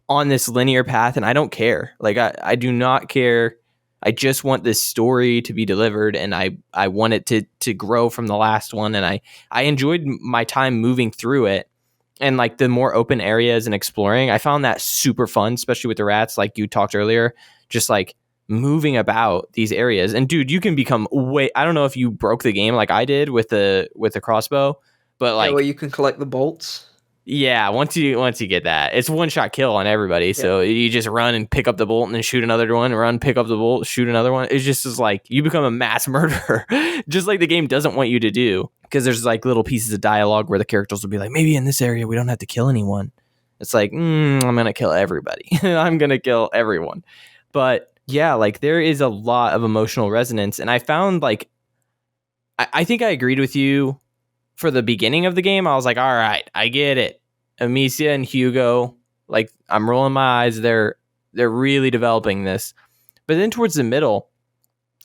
on this linear path, and I don't care. Like, I do not care. I just want this story to be delivered, and I want it to grow from the last one. And I enjoyed my time moving through it, and like the more open areas and exploring, I found that super fun, especially with the rats, like you talked earlier, just like moving about these areas. And dude, you can become I don't know if you broke the game like I did with the crossbow, but like, where you can collect the bolts. Yeah, once you get that, it's one shot kill on everybody. So you just run and pick up the bolt and then shoot another one, run, pick up the bolt, shoot another one. It's just is like, you become a mass murderer, just like the game doesn't want you to do. Because there's like little pieces of dialogue where the characters will be like, maybe in this area we don't have to kill anyone. It's like, I'm going to kill everybody. I'm going to kill everyone. But yeah, like there is a lot of emotional resonance. And I found like, I think I agreed with you for the beginning of the game. I was like, all right, I get it. Amicia and Hugo, like, I'm rolling my eyes. They're really developing this. But then towards the middle,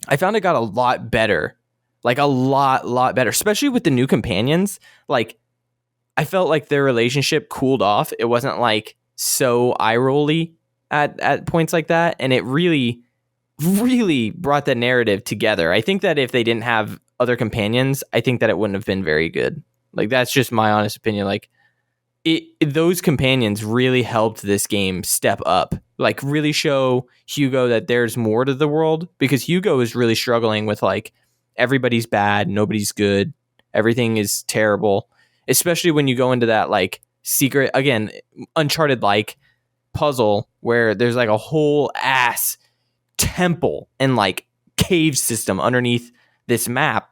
I found it got a lot better. Like a lot better, especially with the new companions. Like, I felt like their relationship cooled off. It wasn't like so eye rolly at points like that, and it really brought the narrative together. I think that if they didn't have other companions, I think that it wouldn't have been very good. Like, that's just my honest opinion. Like, those companions really helped this game step up, like really show Hugo that there's more to the world, because Hugo is really struggling with like everybody's bad, nobody's good, everything is terrible, especially when you go into that like secret, again, Uncharted like puzzle where there's like a whole ass temple and like cave system underneath this map.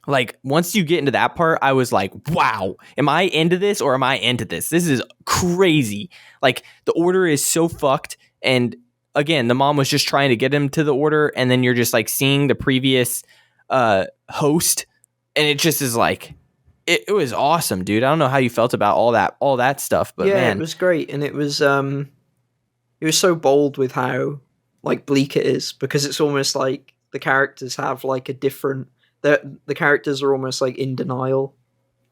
Like, once you get into that part, I was like, wow, am I into this or am I into this? This is crazy. Like, the order is so fucked. And again, the mom was just trying to get him to the order. And then you're just like seeing the previous host. And it just is like, it was awesome, dude. I don't know how you felt about all that stuff, but yeah, man. it was great. And it was so bold with how like bleak it is, because it's almost like the characters have like a different, the characters are almost like in denial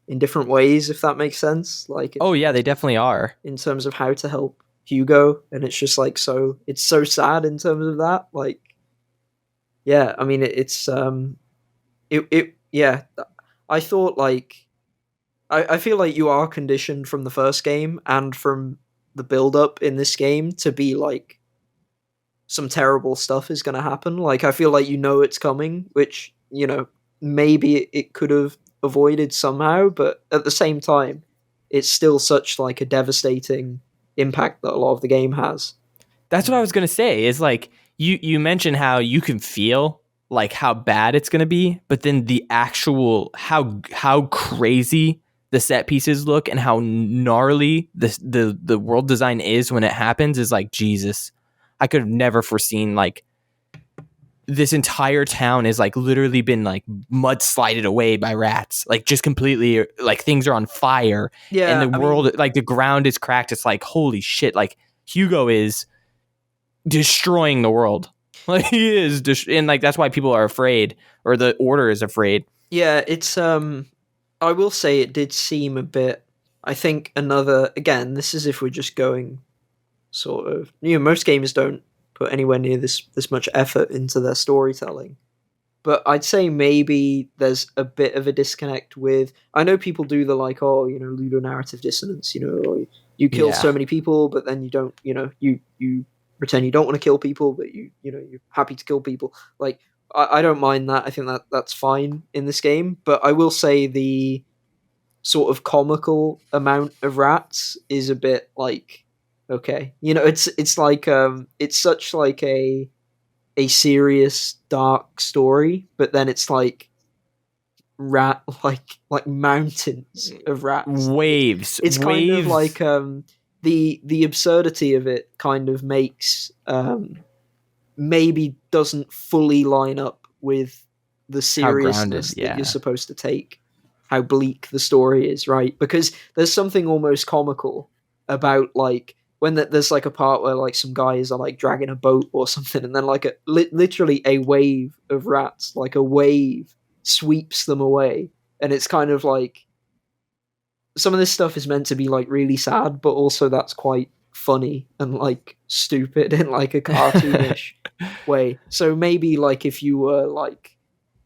in different ways, if that makes sense. Like, Oh yeah, they definitely are. in terms of how to help Hugo, and it's just like it's so sad in terms of that. Like, yeah, I mean yeah. I thought like I feel like you are conditioned from the first game and from the build up in this game to be like some terrible stuff is going to happen. Like, I feel like it's coming, which, maybe it could have avoided somehow, but at the same time, it's still such like a devastating impact that a lot of the game has. That's what I was going to say, is like, you mentioned how you can feel like how bad it's going to be, but then the actual, how crazy the set pieces look and how gnarly the world design is when it happens is like, Jesus, I could have never foreseen like this entire town is like literally been like mudslided away by rats, like just completely, like things are on fire. Yeah, and the world, like the ground is cracked. It's like, holy shit, like Hugo is destroying the world. Like, he is and like that's why people are afraid, or the order is afraid. Yeah, it's I will say it did seem a bit, I think again, this is if we're just going sort of, most games don't put anywhere near this much effort into their storytelling. But I'd say maybe there's a bit of a disconnect with, I know people do the like, ludonarrative dissonance, or you kill so many people, but then you don't, you pretend you don't want to kill people, but you're happy to kill people. Like, I don't mind that. I think that's fine in this game. But I will say the sort of comical amount of rats is a bit like, okay, it's like it's such like a serious dark story, but then it's like rat like mountains of rats, waves. It's kind of like the absurdity of it kind of makes maybe doesn't fully line up with the seriousness that you're supposed to take, how bleak the story is, right? Because there's something almost comical about like when there's like a part where like some guys are like dragging a boat or something, and then like literally a wave of rats, like a wave, sweeps them away, and it's kind of like some of this stuff is meant to be like really sad, but also that's quite funny and like stupid in like a cartoonish way. So maybe like if you were like,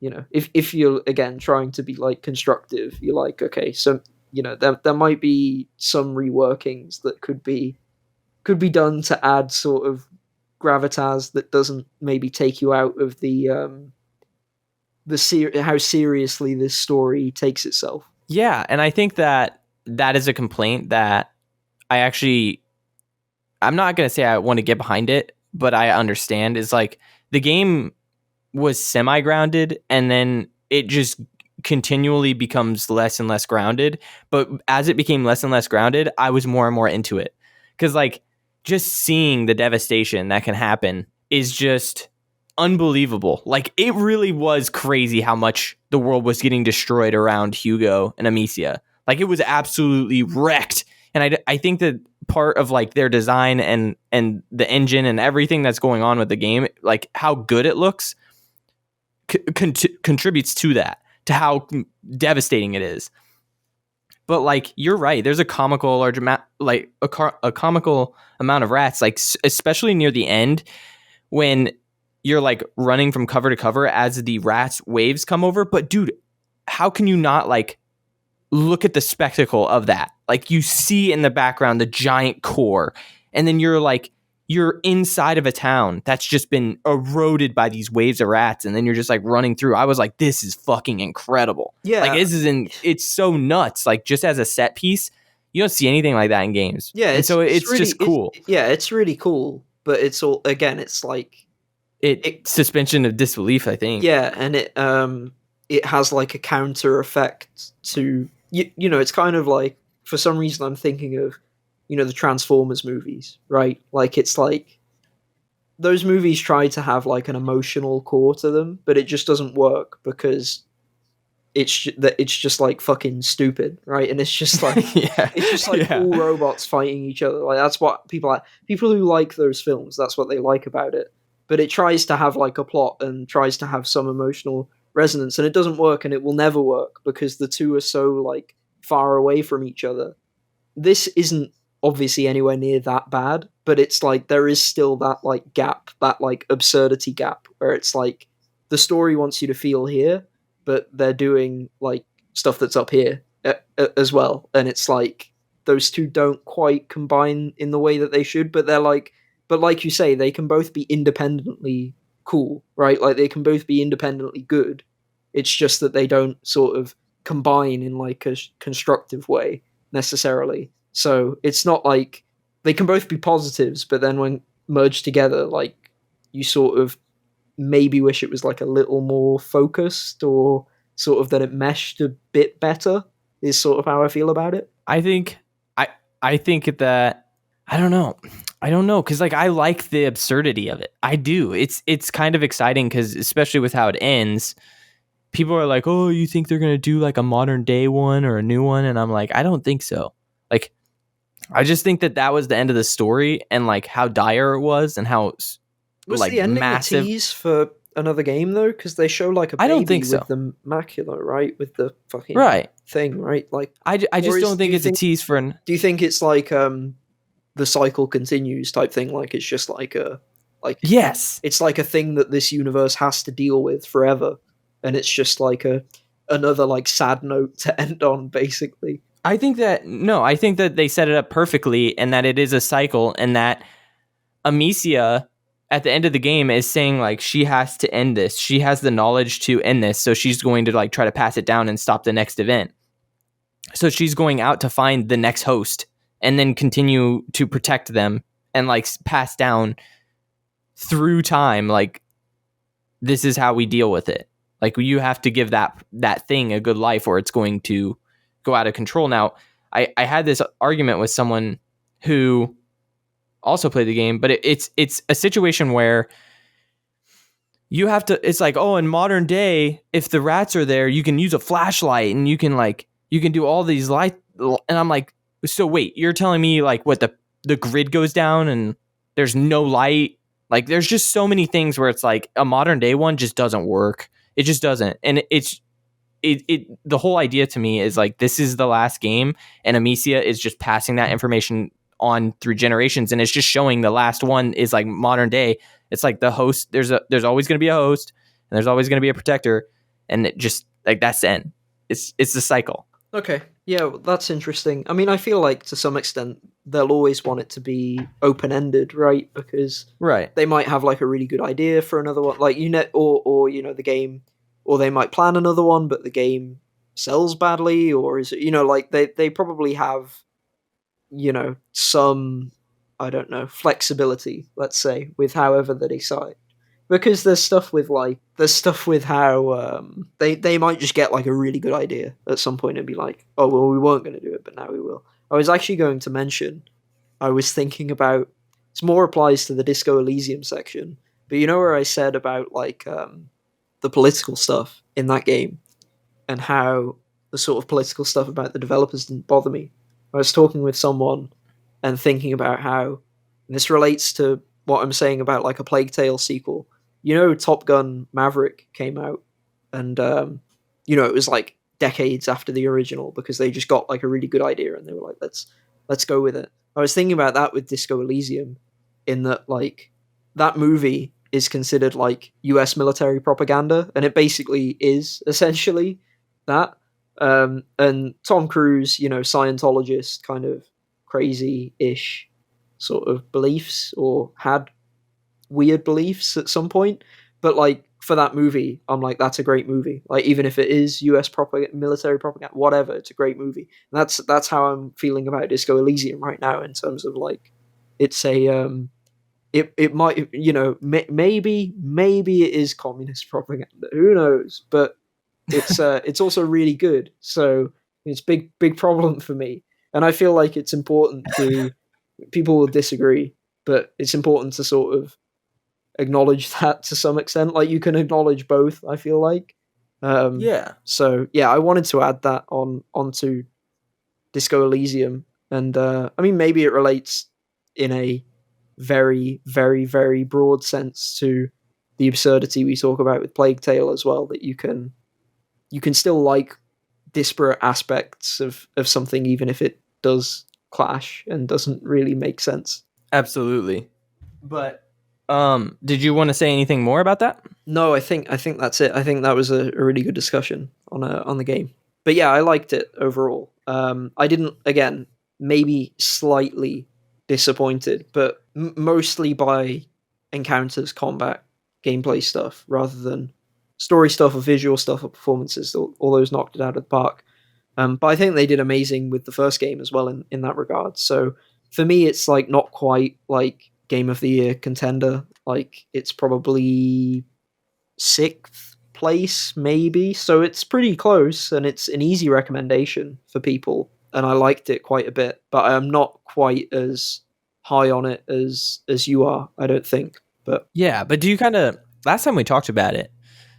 if you're again trying to be like constructive, you're like, okay, so there might be some reworkings that could be done to add sort of gravitas that doesn't maybe take you out of the how seriously this story takes itself. Yeah, and I think that is a complaint that I'm not going to say I want to get behind it, but I understand, is like the game was semi-grounded and then it just continually becomes less and less grounded. But as it became less and less grounded, I was more and more into it. Because like just seeing the devastation that can happen is just unbelievable. Like, it really was crazy how much the world was getting destroyed around Hugo and Amicia. Like, it was absolutely wrecked. And I think that part of like their design and the engine and everything that's going on with the game, like how good it looks, contributes to that, to how devastating it is. But like you're right, there's a comical large amount, like a comical amount of rats, like especially near the end when you're like running from cover to cover as the rats waves come over. But dude, how can you not like look at the spectacle of that? Like you see in the background the giant core, and then you're inside of a town that's just been eroded by these waves of rats, and then you're just like running through. I was like, this is fucking incredible. Yeah. Like it's so nuts. Like just as a set piece, you don't see anything like that in games. Yeah, and so it's really, just cool. It's really cool, but it's all, again, it's like it suspension of disbelief, I think. Yeah, and it has like a counter effect to you know, it's kind of like, for some reason I'm thinking of, you know, the Transformers movies, right? Like it's like those movies try to have like an emotional core to them, but it just doesn't work because it's just like fucking stupid, right? And it's just like it's just like cool robots fighting each other. Like that's what people who like those films, that's what they like about it. But it tries to have like a plot and tries to have some emotional resonance, and it doesn't work, and it will never work because the two are so like far away from each other. This isn't obviously anywhere near that bad, but it's like there is still that like gap, that like absurdity gap, where it's like the story wants you to feel here, but they're doing like stuff that's up here as well, and it's like those two don't quite combine in the way that they should, but like you say, they can both be independently cool, right? Like they can both be independently good. It's just that they don't sort of combine in like a constructive way necessarily. So it's not like they can both be positives, but then when merged together, like you sort of maybe wish it was like a little more focused, or sort of that it meshed a bit better, is sort of how I feel about it. I think that I don't know, because like I like the absurdity of it. I do. It's kind of exciting because especially with how it ends, people are like, oh, you think they're gonna do like a modern day one or a new one? And I'm like, I don't think so. Like, I just think that was the end of the story, and like how dire it was, and how was like the ending massive. A tease for another game though, because they show like a baby I don't think so. with the macula, right, with the fucking thing, right? Like I just don't think it's a tease for an. Do you think it's like the cycle continues type thing? Like it's just like yes, it's like a thing that this universe has to deal with forever, and it's just like another like sad note to end on, basically. I think that they set it up perfectly, and that it is a cycle, and that Amicia at the end of the game is saying like she has to end this. She has the knowledge to end this, so she's going to like try to pass it down and stop the next event. So she's going out to find the next host and then continue to protect them and like pass down through time. Like, this is how we deal with it. Like, you have to give that thing a good life or it's going to go out of control. Now, I had this argument with someone who also played the game, but it's a situation where you have to, it's like, oh, in modern day, if the rats are there, you can use a flashlight and you can do all these light. And I'm like, so wait, you're telling me like what the grid goes down and there's no light? Like, there's just so many things where it's like a modern day one just doesn't work. It just doesn't. And the whole idea to me is like, this is the last game, and Amicia is just passing that information on through generations, and it's just showing the last one is like modern day. It's like the host, there's always going to be a host, and there's always going to be a protector, and it just like, that's the end. It's the cycle. Okay. Yeah, that's interesting. I mean, I feel like to some extent they'll always want it to be open-ended, right? Because they might have like a really good idea for another one, like or you know, the game, or they might plan another one, but the game sells badly, or is it, like they probably have, some, I don't know, flexibility, let's say, with however they decide. Because there's stuff with how they might just get like a really good idea at some point and be like, oh well, we weren't going to do it, but now we will. I was actually going to mention, I was thinking about, this more applies to the Disco Elysium section, but you know where I said about like the political stuff in that game, and how the sort of political stuff about the developers didn't bother me. I was talking with someone and thinking about how, and this relates to what I'm saying about like a Plague Tale sequel. Top Gun Maverick came out, and it was like decades after the original because they just got like a really good idea and they were like, let's go with it. I was thinking about that with Disco Elysium, in that like that movie is considered like US military propaganda, and it basically is essentially that. And Tom Cruise, Scientologist, kind of crazy-ish sort of beliefs, or had weird beliefs at some point. But like for that movie, I'm like, that's a great movie. Like even if it is US military propaganda, whatever, it's a great movie. And that's how I'm feeling about Disco Elysium right now, in terms of like it's a it might, maybe it is communist propaganda. Who knows? But it's also really good. So it's big problem for me, and I feel like it's important to, people will disagree, but it's important to sort of acknowledge that to some extent. Like you can acknowledge both, I feel like. Yeah. So yeah, I wanted to add that onto Disco Elysium, and I mean maybe it relates in a very very very broad sense to the absurdity we talk about with Plague Tale as well. That you can still like disparate aspects of something even if it does clash and doesn't really make sense. Absolutely. But did you want to say anything more about that? No, I think that's it. I think that was a really good discussion on the game. But yeah, I liked it overall. I didn't, again, maybe slightly disappointed, but mostly by encounters, combat, gameplay stuff, rather than story stuff or visual stuff or performances. All those knocked it out of the park. But I think they did amazing with the first game as well in that regard. So for me, it's like not quite like Game of the Year contender. Like it's probably 6th place maybe. So it's pretty close, and it's an easy recommendation for people. And I liked it quite a bit, but I am not quite as high on it as you are, I don't think. But yeah, but do you kind of, last time we talked about it,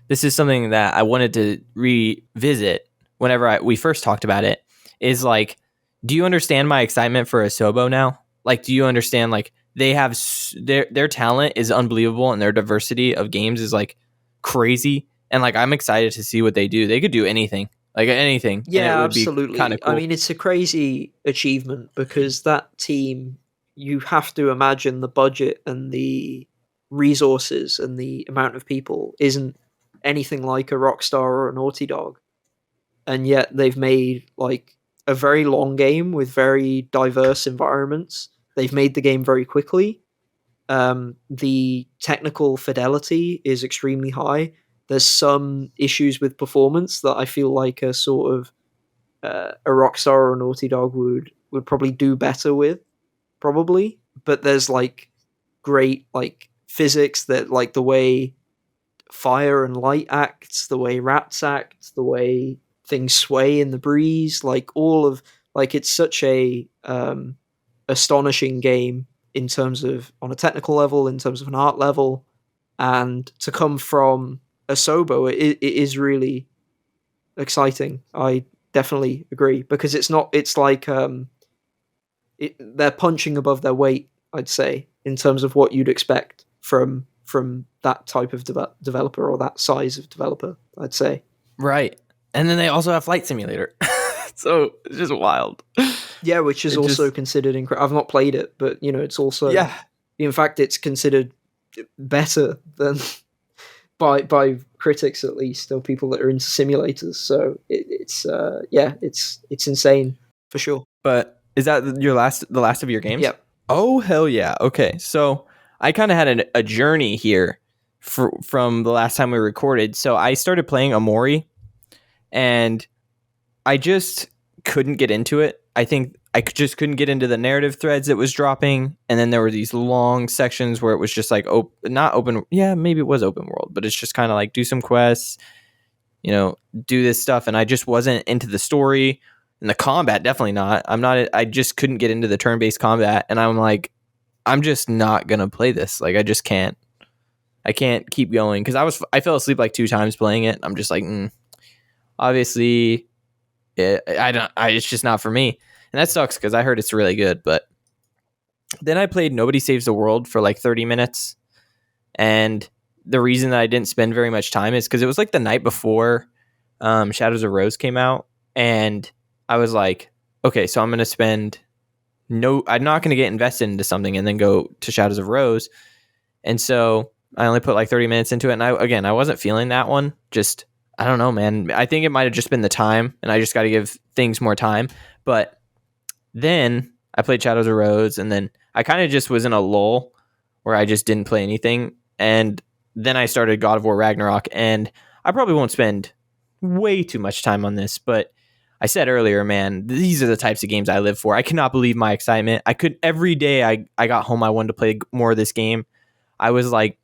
this is something that I wanted to revisit whenever we first talked about it, is like, do you understand my excitement for Asobo now? Like, do you understand, like, they have their talent is unbelievable and their diversity of games is like crazy, and like I'm excited to see what they do. They could do anything, like anything. Yeah, and it would absolutely. be kind of cool. I mean, it's a crazy achievement because that team, you have to imagine the budget and the resources and the amount of people isn't anything like a Rockstar or a Naughty Dog, and yet they've made like a very long game with very diverse environments. They've made the game very quickly. The technical fidelity is extremely high. There's some issues with performance that I feel like a sort of a Rockstar or a Naughty Dog would probably do better with, probably. But there's like great like physics, that like the way fire and light acts, the way rats act, the way things sway in the breeze, like all of, like it's such a astonishing game in terms of, on a technical level, in terms of an art level, and to come from Asobo, it is really exciting. I definitely agree, because it's like they're punching above their weight, I'd say, in terms of what you'd expect from that type of developer, or that size of developer, I'd say. Right. And then they also have Flight Simulator. So it's just wild. Yeah, which is also considered incredible. I've not played it, but it's also, yeah. In fact, it's considered better than by critics, at least, or people that are into simulators. So it's insane for sure. But is that the last of your games? Yep. Oh hell yeah. Okay, so I kind of had a journey here from the last time we recorded. So I started playing Omori, and I just couldn't get into it. I think I just couldn't get into the narrative threads that was dropping, and then there were these long sections where it was just like not open. Yeah, maybe it was open world, but it's just kind of like do some quests, do this stuff, and I just wasn't into the story and the combat. Definitely not. I just couldn't get into the turn-based combat, and I'm like, I'm just not gonna play this. Like, I just can't. I can't keep going because I fell asleep like 2 times playing it. I'm just like, obviously, it's just not for me. And that sucks because I heard it's really good. But then I played Nobody Saves the World for like 30 minutes. And the reason that I didn't spend very much time is because it was like the night before Shadows of Rose came out, and I was like, okay, so I'm going to spend I'm not going to get invested into something and then go to Shadows of Rose. And so I only put like 30 minutes into it. And I wasn't feeling that one. Just, I don't know, man. I think it might have just been the time, and I just got to give things more time. But then I played Shadows of Rose, and then I kind of just was in a lull where I just didn't play anything. And then I started God of War Ragnarok, and I probably won't spend way too much time on this, but I said earlier, man, these are the types of games I live for. I cannot believe my excitement. Every day I got home, I wanted to play more of this game. I was like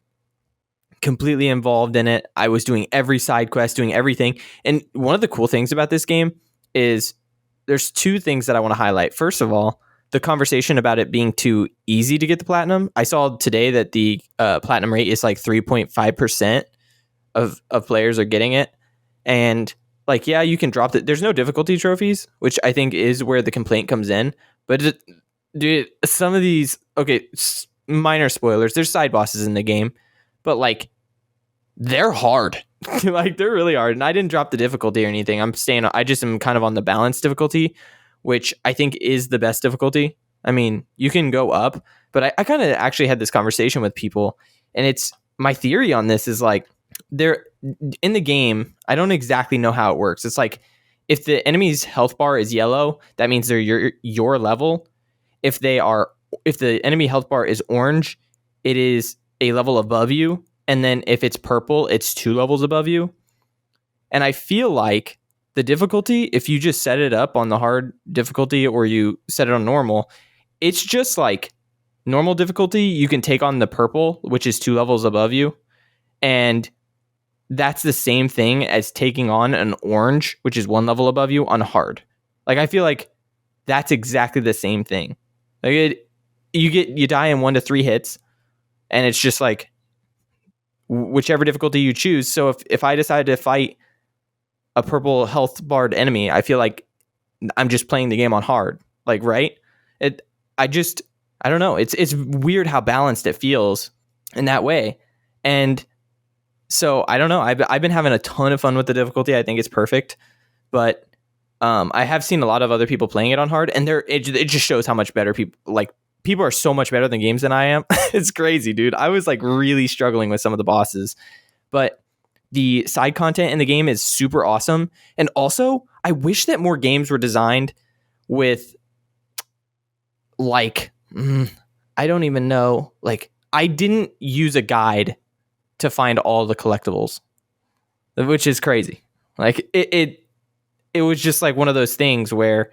completely involved in it. I was doing every side quest, doing everything. And one of the cool things about this game is there's two things that I want to highlight. First of all, the conversation about it being too easy to get the platinum. I saw today that the platinum rate is like 3.5% of players are getting it. And like, yeah, you can drop it. There's no difficulty trophies, which I think is where the complaint comes in. But dude, some of these, okay, minor spoilers, there's side bosses in the game, but like they're hard. Like they're really hard. And I didn't drop the difficulty or anything. I just am kind of on the balanced difficulty, which I think is the best difficulty. I mean, you can go up, but I kind of actually had this conversation with people, and it's my theory on this is like they're in the game. I don't exactly know how it works. It's like if the enemy's health bar is yellow, that means they're your level. If the enemy health bar is orange, it is a level above you. And then if it's purple, it's 2 levels above you. And I feel like the difficulty, if you just set it up on the hard difficulty or you set it on normal, it's just like normal difficulty. You can take on the purple, which is 2 levels above you. And that's the same thing as taking on an orange, which is 1 level above you on hard. Like, I feel like that's exactly the same thing. Like you die in 1 to 3 hits, and it's just like whichever difficulty you choose. So if I decide to fight a purple health barred enemy, I feel like I'm just playing the game on hard. Like, right? I don't know. It's weird how balanced it feels in that way. And so I don't know. I've been having a ton of fun with the difficulty. I think it's perfect. But I have seen a lot of other people playing it on hard, and it just shows how much better people are so much better than games than I am. It's crazy, dude. I was like really struggling with some of the bosses, but the side content in the game is super awesome. And also, I wish that more games were designed with like, I don't even know. Like, I didn't use a guide to find all the collectibles, which is crazy. Like it was just like one of those things where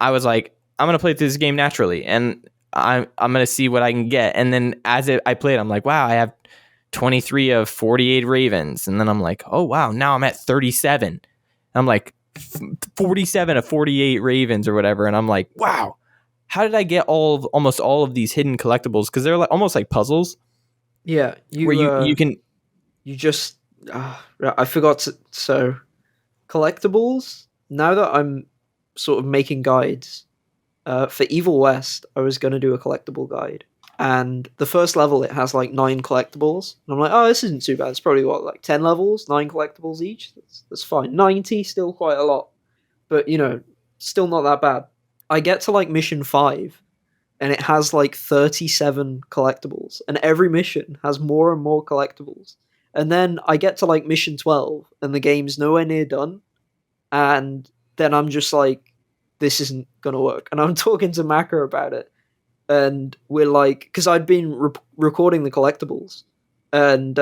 I was like, I'm going to play through this game naturally, and I'm going to see what I can get. And then as I played, I'm like, wow, I have 23 of 48 ravens. And then I'm like, oh, wow, now I'm at 37. I'm like 47 of 48 ravens or whatever. And I'm like, wow, how did I get almost all of these hidden collectibles? Because they're like almost like puzzles. Yeah. Where you can... You just... I forgot to... So, collectibles, now that I'm sort of making guides... for Evil West, I was going to do a collectible guide. And the first level, it has like 9 collectibles. And I'm like, oh, this isn't too bad. It's probably like 10 levels, 9 collectibles each. That's fine. 90, still quite a lot. But, still not that bad. I get to like mission 5, and it has like 37 collectibles. And every mission has more and more collectibles. And then I get to like mission 12, and the game's nowhere near done. And then I'm just like, this isn't gonna work. And I'm talking to Maka about it, and we're like, because I'd been recording the collectibles, and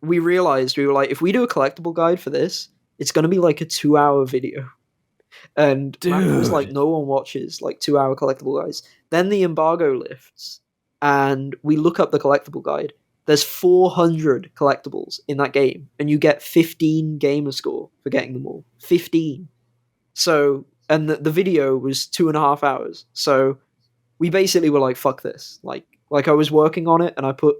we realized, we were like, if we do a collectible guide for this, it's gonna be like a 2-hour video. And Maka was like, no one watches like 2-hour collectible guides. Then the embargo lifts, and we look up the collectible guide. There's 400 collectibles in that game, and you get 15 gamer score for getting them all. 15. So, and the video was 2.5 hours. So we basically were like, fuck this. Like I was working on it, and I put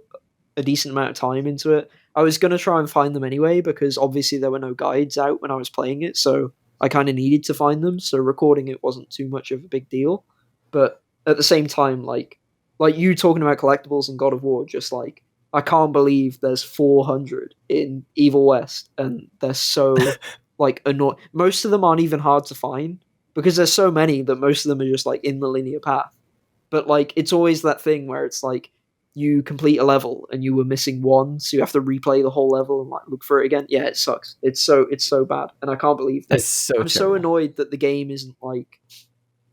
a decent amount of time into it. I was going to try and find them anyway, because obviously there were no guides out when I was playing it. So I kind of needed to find them. So recording it wasn't too much of a big deal. But at the same time, like you talking about collectibles in God of War, just like, I can't believe there's 400 in Evil West, and they're so like annoying. Most of them aren't even hard to find because there's so many that most of them are just like in the linear path. But like it's always that thing where it's like you complete a level and you were missing one, so you have to replay the whole level and like look for it again. Yeah, it sucks. It's so bad, and I can't believe that. That's so I'm so terrible. annoyed that the game isn't like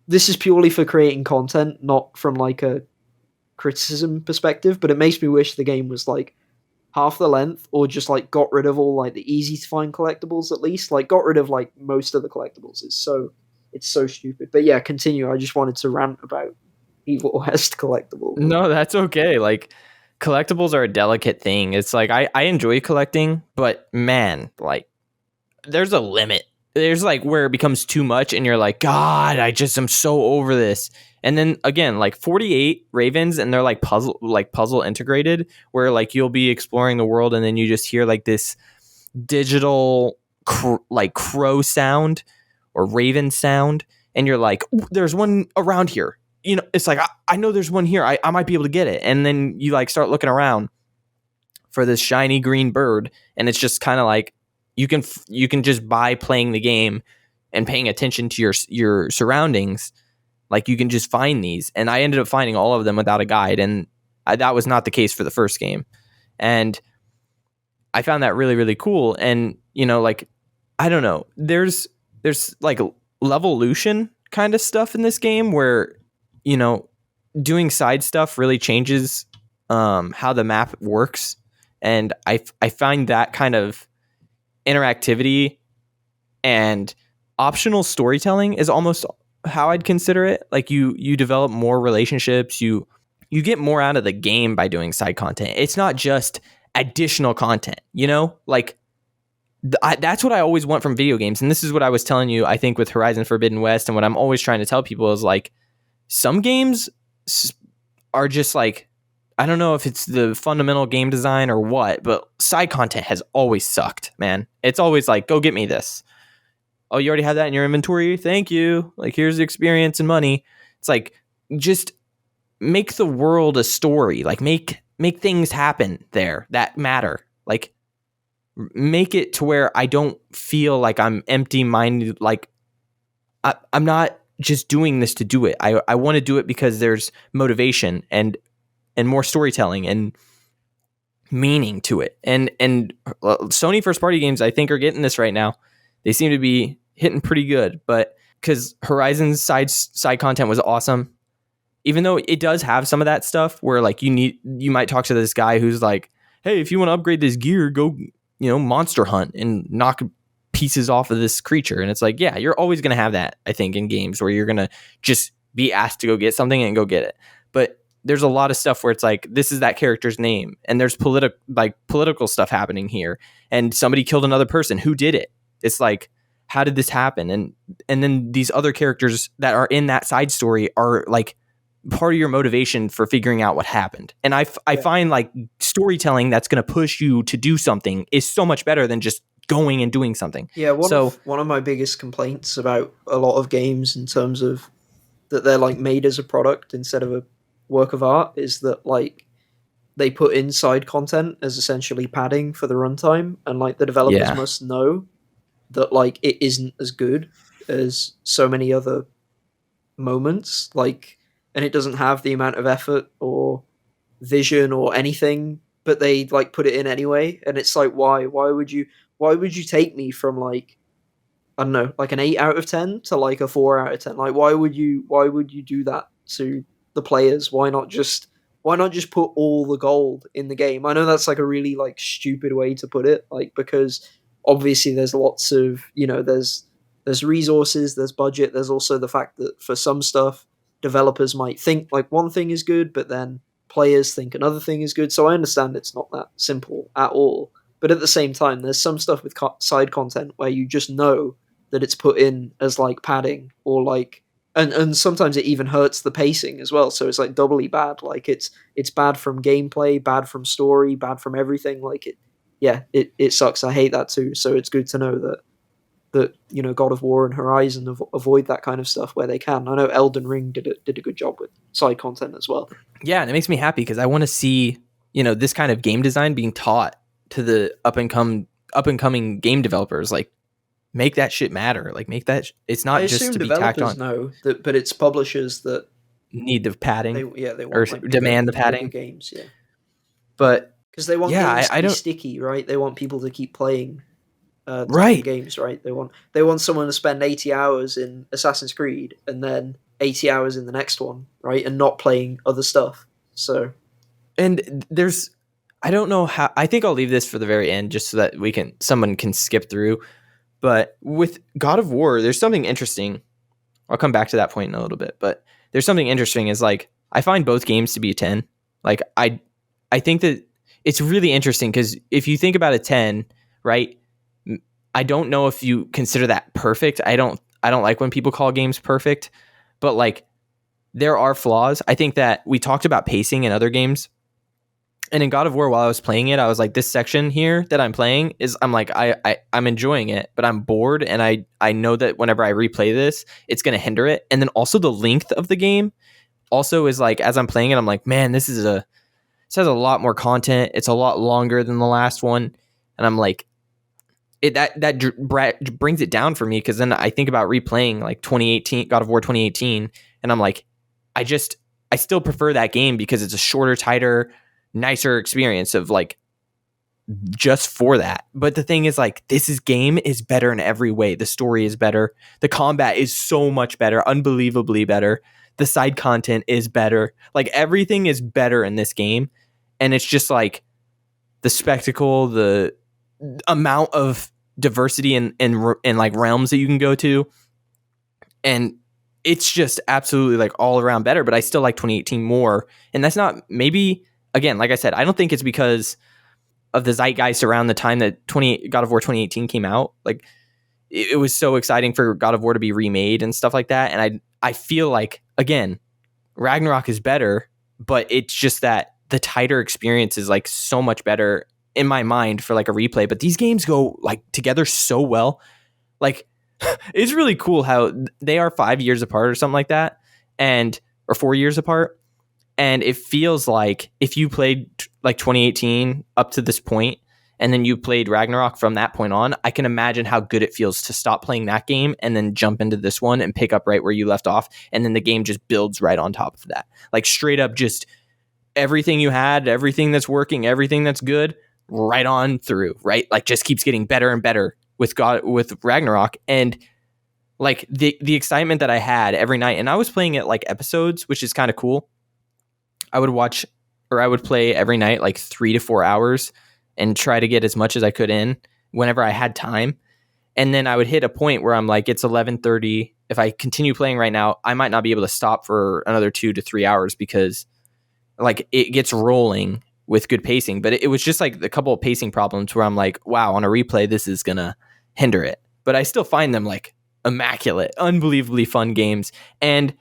this is purely for creating content, not from like a criticism perspective. But it makes me wish the game was like half the length, or just like got rid of all like the easy to find collectibles at least. Like got rid of like most of the collectibles. It's so stupid. But yeah, continue. I just wanted to rant about Evil West collectible. No, that's okay. Like collectibles are a delicate thing. It's like I enjoy collecting, but man, like there's a limit. There's like where it becomes too much and you're like, God, I'm so over this. And then again, like 48 ravens and they're like puzzle integrated where like you'll be exploring the world and then you just hear like this digital like crow sound or raven sound and you're like, there's one around here. You know, it's like I know there's one here. I might be able to get it. And then you like start looking around for this shiny green bird and it's just kind of like you can just by playing the game and paying attention to your surroundings, like you can just find these. And I ended up finding all of them without a guide, and that was not the case for the first game. And I found that really, really cool. And you know, like I don't know, there's like levolution kind of stuff in this game where you know doing side stuff really changes how the map works, and I find that kind of interactivity and optional storytelling is almost how I'd consider it. Like you develop more relationships, you get more out of the game by doing side content. It's not just additional content, you know? Like that's what I always want from video games. And this is what I was telling you, I think, with Horizon Forbidden West, and what I'm always trying to tell people is like some games are just like, I don't know if it's the fundamental game design or what, but side content has always sucked, man. It's always like, go get me this. Oh, you already have that in your inventory? Thank you. Like, here's the experience and money. It's like, just make the world a story. Like, make things happen there that matter. Like, make it to where I don't feel like I'm empty-minded. Like, I'm not just doing this to do it. I want to do it because there's motivation and more storytelling and meaning to it. And Sony first party games, I think, are getting this right now. They seem to be hitting pretty good, but because Horizon's side content was awesome, even though it does have some of that stuff where like you might talk to this guy who's like, hey, if you want to upgrade this gear, go, you know, monster hunt and knock pieces off of this creature. And it's like, yeah, you're always going to have that, I think, in games where you're going to just be asked to go get something and go get it. But there's a lot of stuff where it's like, this is that character's name, and there's political stuff happening here, and somebody killed another person. Who did it? It's like, how did this happen? And then these other characters that are in that side story are like part of your motivation for figuring out what happened. And I find like storytelling that's going to push you to do something is so much better than just going and doing something. Yeah, one of my biggest complaints about a lot of games in terms of that they're like made as a product instead of a work of art is that like they put in side content as essentially padding for the runtime, and like the developers must know that like it isn't as good as so many other moments, like, and it doesn't have the amount of effort or vision or anything, but they like put it in anyway. And it's like, why would you take me from like, I don't know, like an 8 out of 10 to like a 4 out of 10? Like, why would you do that to the players? Why not just put all the gold in the game? I know that's like a really like stupid way to put it, like, because obviously there's lots of, you know, there's resources, there's budget, there's also the fact that for some stuff developers might think like one thing is good, but then players think another thing is good. So I understand it's not that simple at all, but at the same time there's some stuff with side content where you just know that it's put in as like padding, or like, and sometimes it even hurts the pacing as well, so it's like doubly bad. Like it's bad from gameplay, bad from story, bad from everything. Like it sucks. I hate that too. So it's good to know that you know, God of War and Horizon avoid that kind of stuff where they can. I know Elden Ring did a good job with side content as well. Yeah, and it makes me happy because I want to see this kind of game design being taught to the up and coming game developers. Like, make that shit matter. Like, make that it's not I just assume to be tacked developers on. know that, but it's publishers that Need the padding they want or like demand the bigger padding. games, yeah. But Because they want yeah, games to I be don't. sticky, right? They want people to keep playing the same Right. games, right? They want someone to spend 80 hours in Assassin's Creed and then 80 hours in the next one, right? And not playing other stuff. So, And I don't know how. I think I'll leave this for the very end, just so that someone can skip through. But with God of War, there's something interesting. I'll come back to that point in a little bit, but there's something interesting. Is like, I find both games to be a 10. Like, I think that it's really interesting because if you think about a 10, right? I don't know if you consider that perfect. I don't like when people call games perfect, but like, there are flaws. I think that we talked about pacing in other games. And in God of War, while I was playing it, I was like, this section here that I'm playing I'm like, I'm enjoying it, but I'm bored. And I know that whenever I replay this, it's going to hinder it. And then also the length of the game also is like, as I'm playing it, I'm like, man, this has a lot more content. It's a lot longer than the last one. And I'm like, that brings it down for me. Cause then I think about replaying like 2018, God of War 2018. And I'm like, I still prefer that game because it's a shorter, tighter, nicer experience of like just for that. But the thing is, like, game is better in every way. The story is better. The combat is so much better, unbelievably better. The side content is better. Like, everything is better in this game. And it's just like the spectacle, the amount of diversity and like realms that you can go to. And it's just absolutely like all around better, but I still like 2018 more. And that's not, maybe, again, like I said, I don't think it's because of the zeitgeist around the time that God of War 2018 came out. Like, it was so exciting for God of War to be remade and stuff like that. And I feel like, again, Ragnarok is better, but it's just that the tighter experience is like so much better in my mind for like a replay. But these games go like together so well. Like, it's really cool how they are 5 years apart or something like that, or 4 years apart. And it feels like if you played like 2018 up to this point, and then you played Ragnarok from that point on, I can imagine how good it feels to stop playing that game and then jump into this one and pick up right where you left off. And then the game just builds right on top of that. Like, straight up, just everything you had, everything that's working, everything that's good, right on through, right? Like, just keeps getting better and better with Ragnarok. And like the excitement that I had every night, and I was playing it like episodes, which is kind of cool. I would play every night like 3 to 4 hours and try to get as much as I could in whenever I had time. And then I would hit a point where I'm like, it's 11:30. If I continue playing right now, I might not be able to stop for another 2 to 3 hours because like it gets rolling with good pacing. But it was just like a couple of pacing problems where I'm like, wow, on a replay, this is going to hinder it. But I still find them like immaculate, unbelievably fun games. And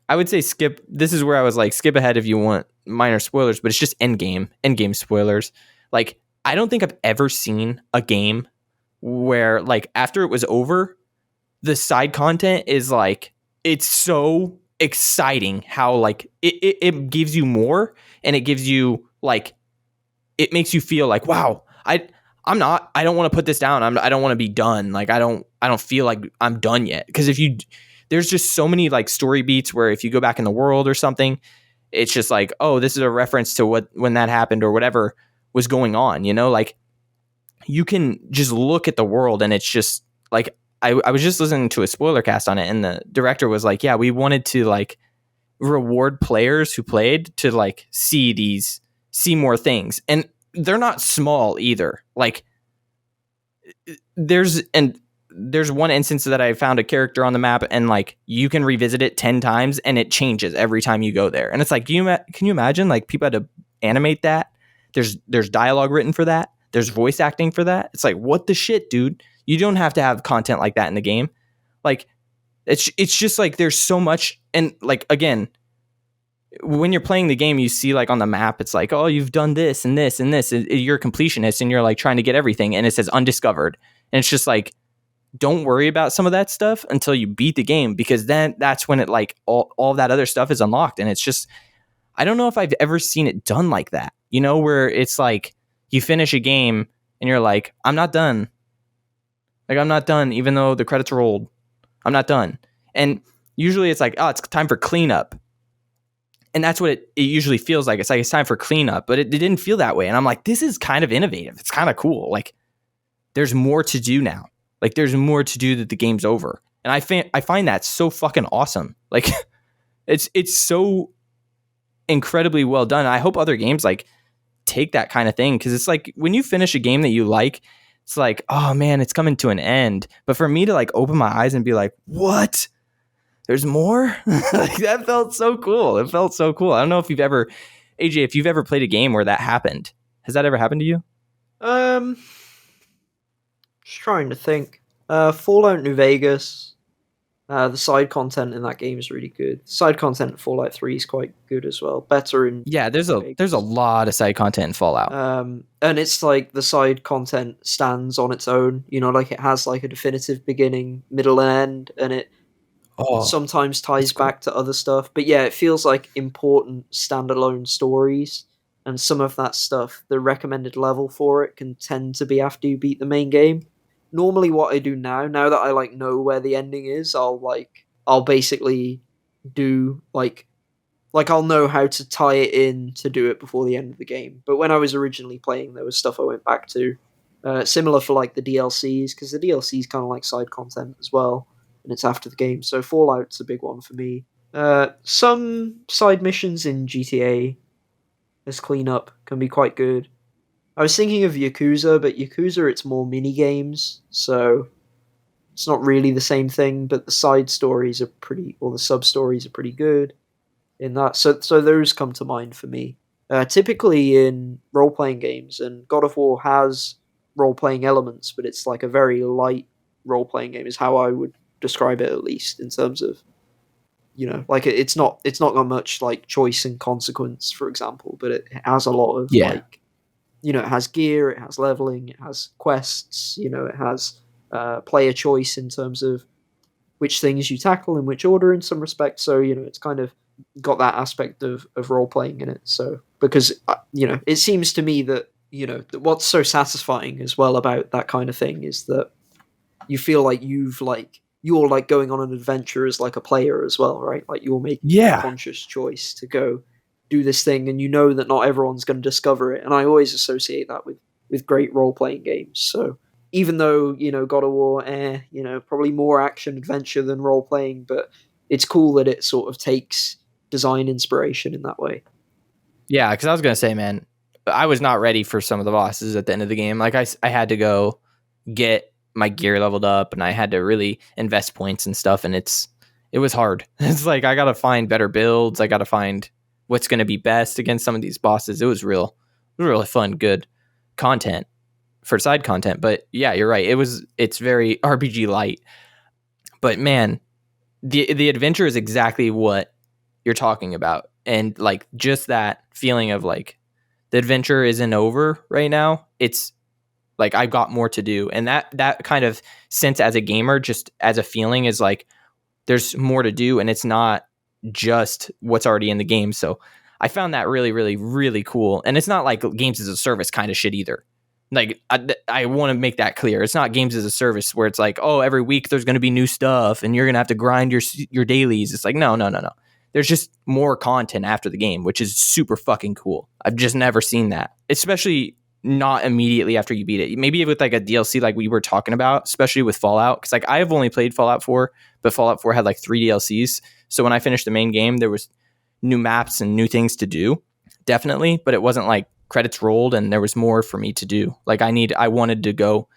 I would say this is where I was like, skip ahead if you want minor spoilers, but it's just endgame spoilers. Like, I don't think I've ever seen a game where like after it was over, the side content is like, it's so exciting how like it gives you more, and it gives you like, it makes you feel like, wow, I don't want to put this down. I don't want to be done. Like, I don't feel like I'm done yet. Because there's just so many like story beats where if you go back in the world or something, it's just like, oh, this is a reference to when that happened or whatever was going on, like you can just look at the world and it's just like, I was just listening to a spoiler cast on it, and the director was like, yeah, we wanted to like reward players who played to like see more things. And they're not small either. Like, there's one instance that I found a character on the map, and like you can revisit it 10 times and it changes every time you go there. And it's like, can you imagine like people had to animate that? There's dialogue written for that. There's voice acting for that. It's like, what the shit, dude? You don't have to have content like that in the game. Like, it's just like, there's so much. And like, again, when you're playing the game, you see like on the map, it's like, oh, you've done this and this and this. You're a completionist and you're like trying to get everything. And it says undiscovered. And it's just like, don't worry about some of that stuff until you beat the game, because then that's when it like all that other stuff is unlocked. And it's just, I don't know if I've ever seen it done like that, You know, where it's like you finish a game and you're like, I'm not done. Like, I'm not done, even though the credits rolled. I'm not done. And usually it's like, oh, it's time for cleanup. And that's what it usually feels like. It's like it's time for cleanup, but it didn't feel that way. And I'm like, this is kind of innovative. It's kind of cool. Like, there's more to do now. Like, there's more to do that the game's over. And I find that so fucking awesome. Like, it's so incredibly well done. I hope other games like take that kind of thing, because it's like when you finish a game that you like, it's like, oh man, it's coming to an end. But for me to like open my eyes and be like, what? There's more? Like, that felt so cool. It felt so cool. I don't know if you've ever, AJ, if you've ever played a game where that happened. Has that ever happened to you? Just trying to think. Fallout New Vegas. The side content in that game is really good. Side content in Fallout 3 is quite good as well. Better in there's a lot of side content in Fallout. And it's like the side content stands on its own. You know, like it has like a definitive beginning, middle, and end, and it sometimes ties back to other stuff. But yeah, it feels like important standalone stories. And some of that stuff, the recommended level for it can tend to be after you beat the main game. Normally what I do now that I like know where the ending is, I'll basically do like I'll know how to tie it in to do it before the end of the game. But when I was originally playing, there was stuff I went back to. Similar for like the DLCs, because the DLCs kind of like side content as well, and it's after the game. So Fallout's a big one for me. Some side missions in GTA as cleanup can be quite good. I was thinking of Yakuza, but Yakuza, it's more mini games, so it's not really the same thing, but the side stories are the sub stories are pretty good in that. So those come to mind for me. Typically in role-playing games, and God of War has role-playing elements, but it's like a very light role-playing game is how I would describe it, at least, in terms of, you know, like it's not got much like choice and consequence, for example, but it has a lot of like, you know, it has gear, it has leveling, it has quests, you know, it has player choice in terms of which things you tackle in which order in some respects. So, you know, it's kind of got that aspect of role-playing in it. So, because, you know, it seems to me that, you know, that what's so satisfying as well about that kind of thing is that you feel like you're like going on an adventure as like a player as well, right? Like you're making a conscious choice to go do this thing, and you know that not everyone's going to discover it. And I always associate that with great role-playing games. So even though, you know, God of War, you know, probably more action adventure than role-playing, but it's cool that it sort of takes design inspiration in that way. Yeah, because I was going to say, man, I was not ready for some of the bosses at the end of the game. Like I had to go get my gear leveled up, and I had to really invest points and stuff, and it was hard. It's like I got to find better builds. I got to find what's going to be best against some of these bosses. It was really fun, good content for side content. But yeah, you're right. It's very RPG light. But man, the adventure is exactly what you're talking about. And like just that feeling of like the adventure isn't over right now. It's like I've got more to do. And that kind of sense as a gamer, just as a feeling, is like there's more to do, and it's not just what's already in the game. So I found that really, really, really cool. And it's not like games as a service kind of shit either. Like I want to make that clear. It's not games as a service where it's like, oh, every week there's going to be new stuff and you're going to have to grind your dailies. It's like, no. There's just more content after the game, which is super fucking cool. I've just never seen that, especially not immediately after you beat it. Maybe with like a DLC like we were talking about, especially with Fallout. Because like I have only played Fallout 4, but Fallout 4 had like 3 DLCs. So when I finished the main game, there was new maps and new things to do, definitely. But it wasn't like credits rolled and there was more for me to do. Like I wanted to go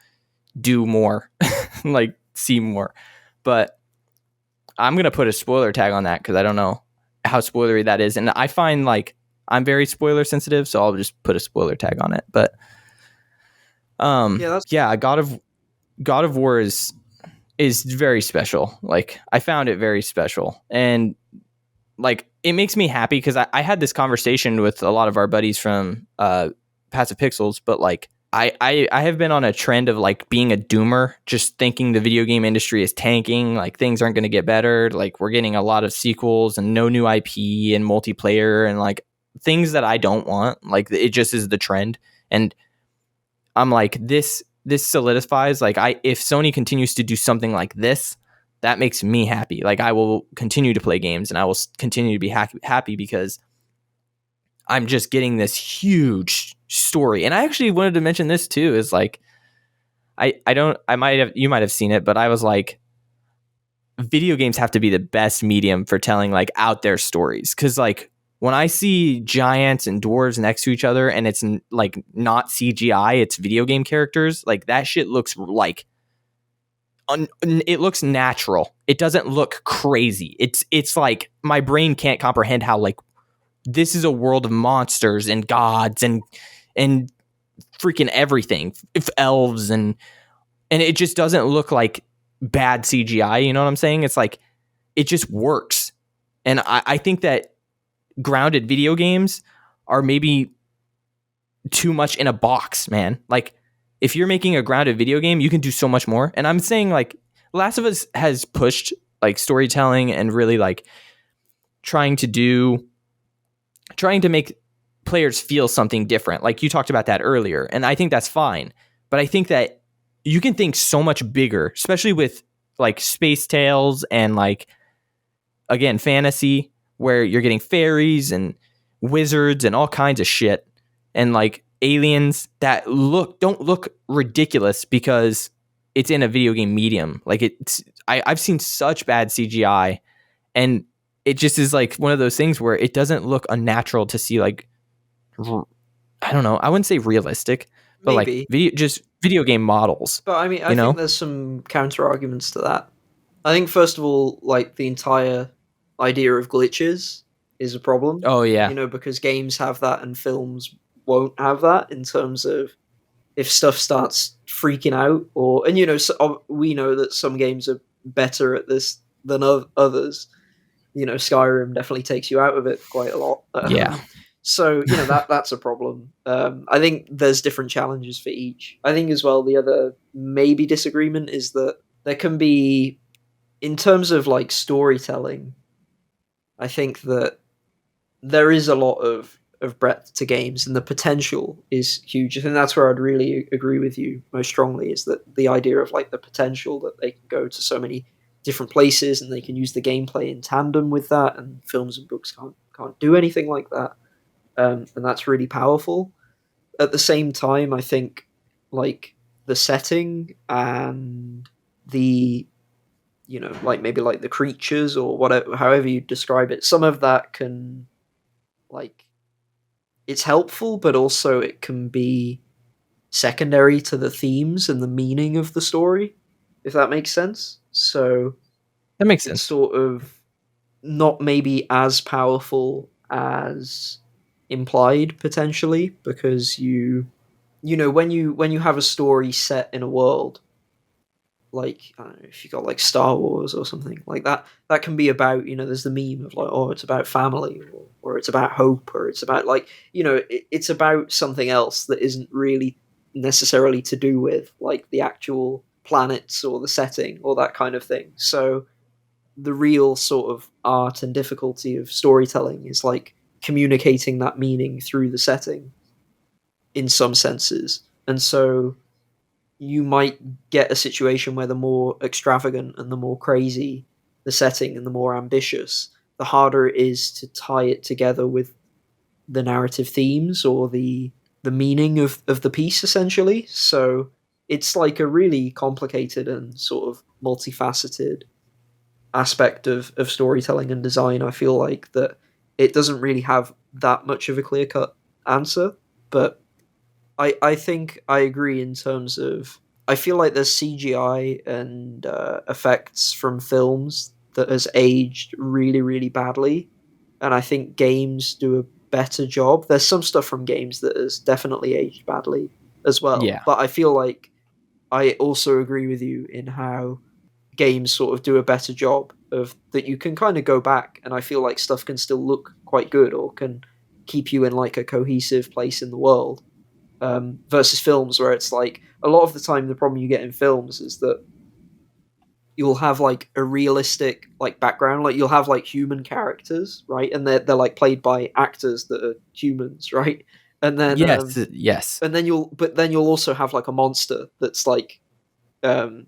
do more, like see more. But I'm going to put a spoiler tag on that because I don't know how spoilery that is. And I find like I'm very spoiler sensitive, so I'll just put a spoiler tag on it. But God of War is very special. Like I found it very special, and like it makes me happy because I had this conversation with a lot of our buddies from Passive Pixels, but like I have been on a trend of like being a doomer, just thinking the video game industry is tanking, like things aren't going to get better, like we're getting a lot of sequels and no new IP and multiplayer, and like things that I don't want. Like it just is the trend, and I'm like this solidifies. Like if Sony continues to do something like this, that makes me happy. Like I will continue to play games, and I will continue to be happy because I'm just getting this huge story. And I actually wanted to mention this too. Is like you might have seen it, but I was like, video games have to be the best medium for telling like out there stories, because like when I see giants and dwarves next to each other and it's like not CGI, it's video game characters, like that shit looks like it looks natural. It doesn't look crazy. It's like my brain can't comprehend how like this is a world of monsters and gods and freaking everything, if elves and it just doesn't look like bad CGI. You know what I'm saying? It's like it just works, and I think that grounded video games are maybe too much in a box, man. Like if you're making a grounded video game, you can do so much more. And I'm saying like Last of Us has pushed like storytelling and really like trying to make players feel something different. Like you talked about that earlier, and I think that's fine. But I think that you can think so much bigger, especially with like space tales and like, again, fantasy, where you're getting fairies and wizards and all kinds of shit, and like aliens that don't look ridiculous because it's in a video game medium. Like I've seen such bad CGI, and it just is like one of those things where it doesn't look unnatural to see like, I don't know, I wouldn't say realistic, but Maybe. like video game models. But I mean, I think there's some counter arguments to that. I think first of all, like the entire idea of glitches is a problem. Oh yeah, because games have that and films won't have that, in terms of if stuff starts freaking out, and we know that some games are better at this than others. Skyrim definitely takes you out of it quite a lot. Yeah. So that's a problem. I think there's different challenges for each. I think as well the other maybe disagreement is that there can be, in terms of like storytelling, I think that there is a lot of breadth to games, and the potential is huge. I think that's where I'd really agree with you most strongly, is that the idea of like the potential that they can go to so many different places and they can use the gameplay in tandem with that, and films and books can't do anything like that. And that's really powerful. At the same time, I think like the setting and the like maybe like the creatures or whatever, however you describe it, some of that can like, it's helpful, but also it can be secondary to the themes and the meaning of the story, if that makes sense. So that makes it's sense. sort of not maybe as powerful as implied potentially, because when you have a story set in a world, like I don't know, if you got like Star Wars or something like that, that can be about, there's the meme of like, oh, it's about family, or it's about hope, or it's about like, it's about something else that isn't really necessarily to do with like the actual planets or the setting or that kind of thing. So the real sort of art and difficulty of storytelling is like communicating that meaning through the setting in some senses. And so you might get a situation where the more extravagant and the more crazy the setting and the more ambitious, the harder it is to tie it together with the narrative themes or the meaning of the piece, essentially. So it's like a really complicated and sort of multifaceted aspect of storytelling and design. I feel like that it doesn't really have that much of a clear-cut answer, but I think I agree in terms of, I feel like there's CGI and effects from films that has aged really, really badly, and I think games do a better job. There's some stuff from games that has definitely aged badly as well, Yeah. but I feel like I also agree with you in how games sort of do a better job of that. You can kind of go back, and I feel like stuff can still look quite good or can keep you in like a cohesive place in the world. Versus films, where it's like a lot of the time the problem you get in films is that you'll have like a realistic like background, like you'll have like human characters, right? And they're like played by actors that are humans, right? And then Yes. you'll also have like a monster that's like um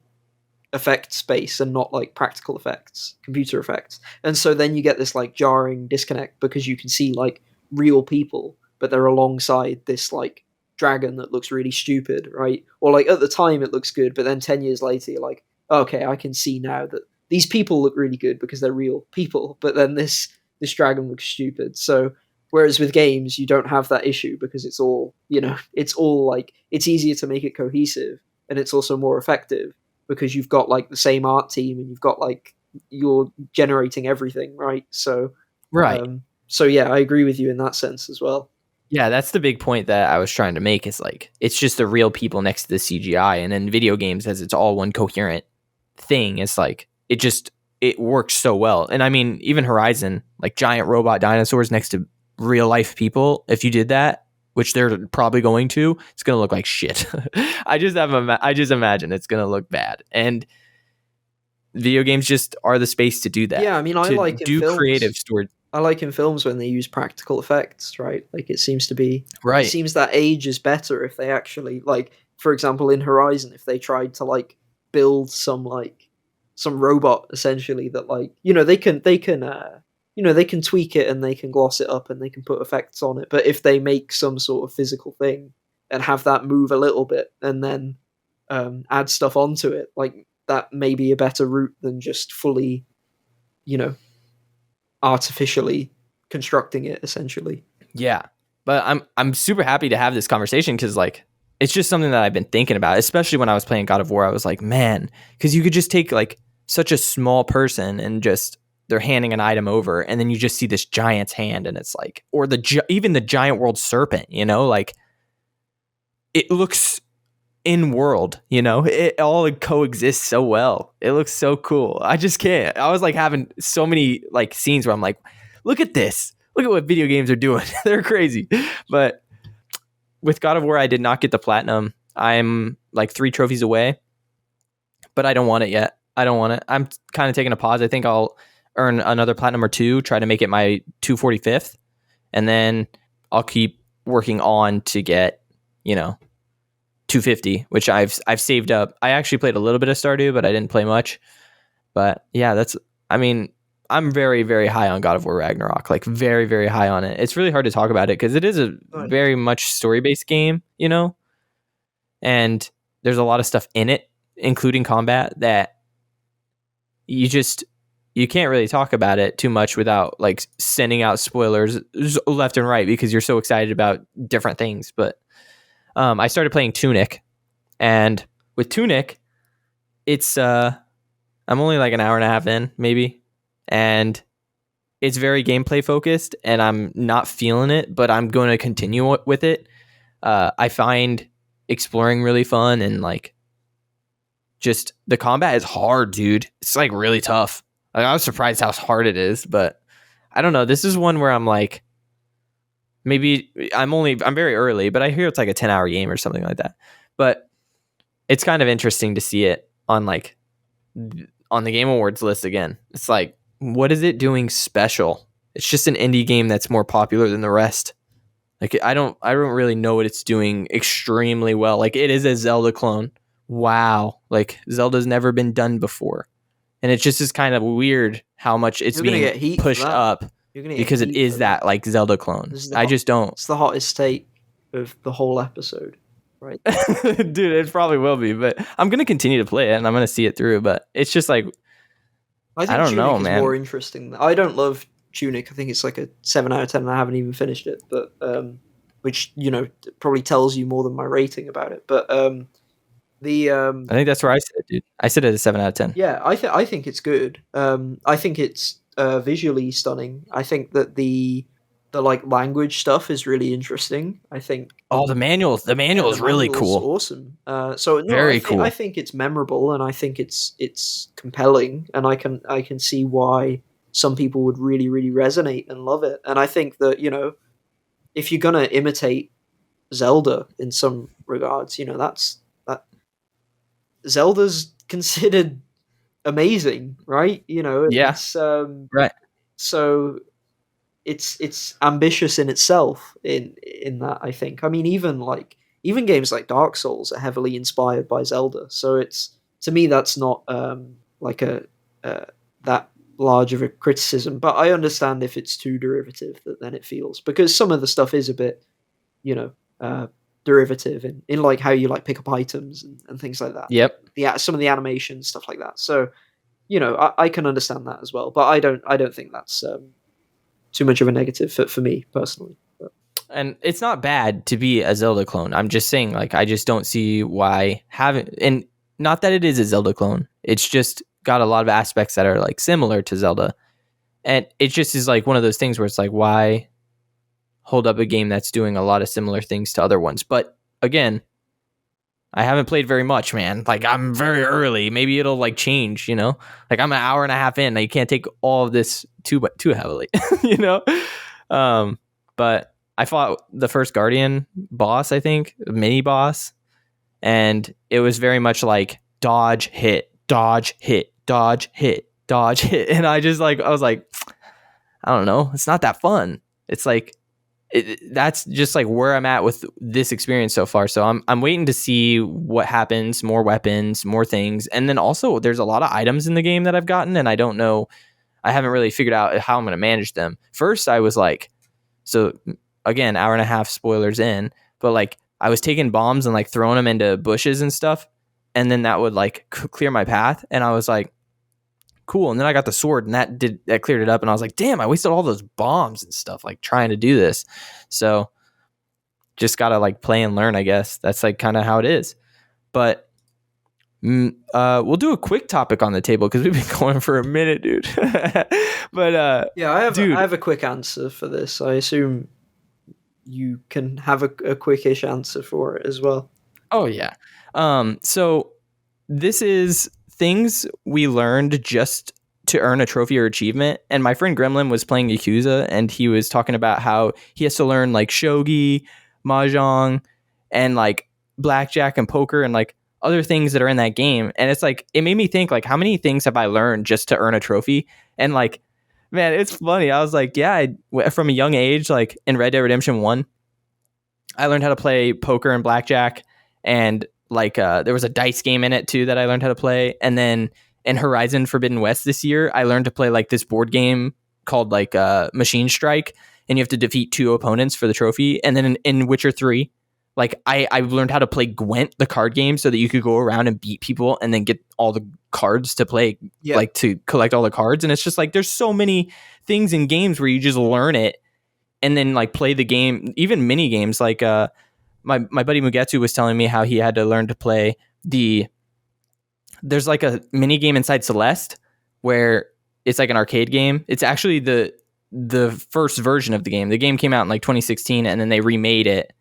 effects based and not like practical effects, computer effects. And so then you get this like jarring disconnect because you can see like real people, but they're alongside this like dragon that looks really stupid, right? Or like at the time it looks good, but then 10 years later you're like, okay, I can see now that these people look really good because they're real people, but then this dragon looks stupid. So whereas with games you don't have that issue because it's all, it's all like it's easier to make it cohesive and it's also more effective because you've got like the same art team and you've got like you're generating everything, right? So Right. so yeah, I agree with you in that sense as well. Yeah, that's the big point that I was trying to make is like it's just the real people next to the CGI, and in video games as it's all one coherent thing, it's like it works so well. And I mean, even Horizon, like giant robot dinosaurs next to real life people, if you did that, which they're probably going to, it's going to look like shit. I just imagine it's going to look bad. And video games just are the space to do that. Yeah, I mean, I to like in do films. creative story. I like in films when they use practical effects, right? Like it seems to be Right. It seems that age is better if they actually like, for example, in Horizon, if they tried to like build some robot essentially that like they can tweak it and they can gloss it up and they can put effects on it. But if they make some sort of physical thing and have that move a little bit and then add stuff onto it, like that may be a better route than just fully, you know, artificially constructing it essentially. Yeah. But I'm super happy to have this conversation because like it's just something that I've been thinking about, especially when I was playing God of War. I was like, man, because you could just take like such a small person and just they're handing an item over, and then you just see this giant's hand, and it's like, or even the giant world serpent, like it looks in world, it all coexists so well. It looks so cool. I just can't. I was like having so many like scenes where I'm like, look at this. Look at what video games are doing. They're crazy. But with God of War, I did not get the platinum. I'm like 3 trophies away, but I don't want it yet. I don't want it. I'm kind of taking a pause. I think I'll earn another platinum or 2, try to make it my 245th, and then I'll keep working on to get, 250, which I've saved up. I actually played a little bit of Stardew, but I didn't play much. But yeah, I'm very, very high on God of War Ragnarok, like very, very high on it. It's really hard to talk about it because it is a very much story-based game, and there's a lot of stuff in it, including combat, that you can't really talk about it too much without like sending out spoilers left and right because you're so excited about different things. But I started playing Tunic, and with Tunic, it's I'm only like an hour and a half in, maybe, and it's very gameplay focused, and I'm not feeling it, but I'm going to continue with it. I find exploring really fun, and like just the combat is hard, dude. It's like really tough. Like, I was surprised how hard it is, but I don't know. This is one where I'm like, maybe I'm very early, but I hear it's like a 10-hour game or something like that. But it's kind of interesting to see it on the Game Awards list again. It's like, what is it doing special? It's just an indie game that's more popular than the rest. Like I don't really know what it's doing extremely well. Like it is a Zelda clone. Wow. Like Zelda's never been done before. And it just is kind of weird how much it's being pushed up because it is that like Zelda clone. I just don't. It's the hottest take of the whole episode, right? Dude, it probably will be, but I'm going to continue to play it and I'm going to see it through. But it's just like, I think don't Tunic know, is man. more interesting. I don't love Tunic. I think it's like a 7 out of 10 and I haven't even finished it, but which, probably tells you more than my rating about it. But I think that's where I said it, dude. I said it a 7 out of 10. Yeah, I think it's good. I think it's visually stunning. I think that the like language stuff is really interesting. I think the manual is really cool. Awesome. So no, very cool. I think it's memorable and I think it's compelling, and I can see why some people would really, really resonate and love it. And I think that, if you're gonna imitate Zelda in some regards, that's that Zelda's considered amazing, right? Yeah. It's Right. so it's ambitious in itself in that, I think. I mean, even games like Dark Souls are heavily inspired by Zelda, so it's, to me, that's not like a that large of a criticism. But I understand if it's too derivative, that then it feels, because some of the stuff is a bit, you know, uh, derivative in like how you like pick up items and things like that. Yep. Some of the animations, stuff like that. So I can understand that as well, but I don't think that's too much of a negative for me personally. But, And it's not bad to be a Zelda clone. I'm just saying, like, I just don't see why having, and not that it is a Zelda clone. It's just got a lot of aspects that are like similar to Zelda. And it just is like one of those things where it's like, why hold up a game that's doing a lot of similar things to other ones? But again, I haven't played very much, man. Like, I'm very early. Maybe it'll like change, Like, I'm an hour and a half in. Now, you can't take all of this too heavily, you know. But I fought the first Guardian boss, I think, mini boss, and it was very much like dodge, hit, dodge, hit, dodge, hit, dodge, hit, and I was like, I don't know, it's not that fun. It's like that's just like where I'm at with this experience so far. So I'm waiting to see what happens, more weapons, more things. And then also there's a lot of items in the game that I've gotten, and I don't know, I haven't really figured out how I'm going to manage them. First I was like, so again, hour and a half spoilers in, but like I was taking bombs and like throwing them into bushes and stuff, and then that would like clear my path, and I was like, cool. And then I got the sword, and that cleared it up, and I was like, damn, I wasted all those bombs and stuff like trying to do this. So just gotta like play and learn, I guess. That's like kind of how it is. But we'll do a quick topic on the table because we've been going for a minute, dude. But yeah, I dude, have a quick answer for this. I assume you can have a quickish answer for it as well. oh yeah. So this is things we learned just to earn a trophy or achievement. And my friend Gremlin was playing Yakuza, and he was talking about how he has to learn like shogi, mahjong, and like blackjack and poker and like other things that are in that game. And it's like, it made me think, like, how many things have I learned just to earn a trophy? And like, man, it's funny. I was like, yeah, from a young age, like in Red Dead Redemption 1, I learned how to play poker and blackjack, and like there was a dice game in it too that I learned how to play. And then in Horizon Forbidden West this year, I learned to play like this board game called like Machine Strike, and you have to defeat 2 opponents for the trophy. And then in Witcher 3, like I learned how to play Gwent, the card game, so that you could go around and beat people and then get all the cards to play, like to collect all the cards. And it's just like there's so many things in games where you just learn it and then like play the game, even mini games. Like my buddy Mugetsu was telling me how he had to learn to play there's like a mini game inside Celeste where it's like an arcade game. It's actually the first version of the game. The game came out in like 2016, and then they remade it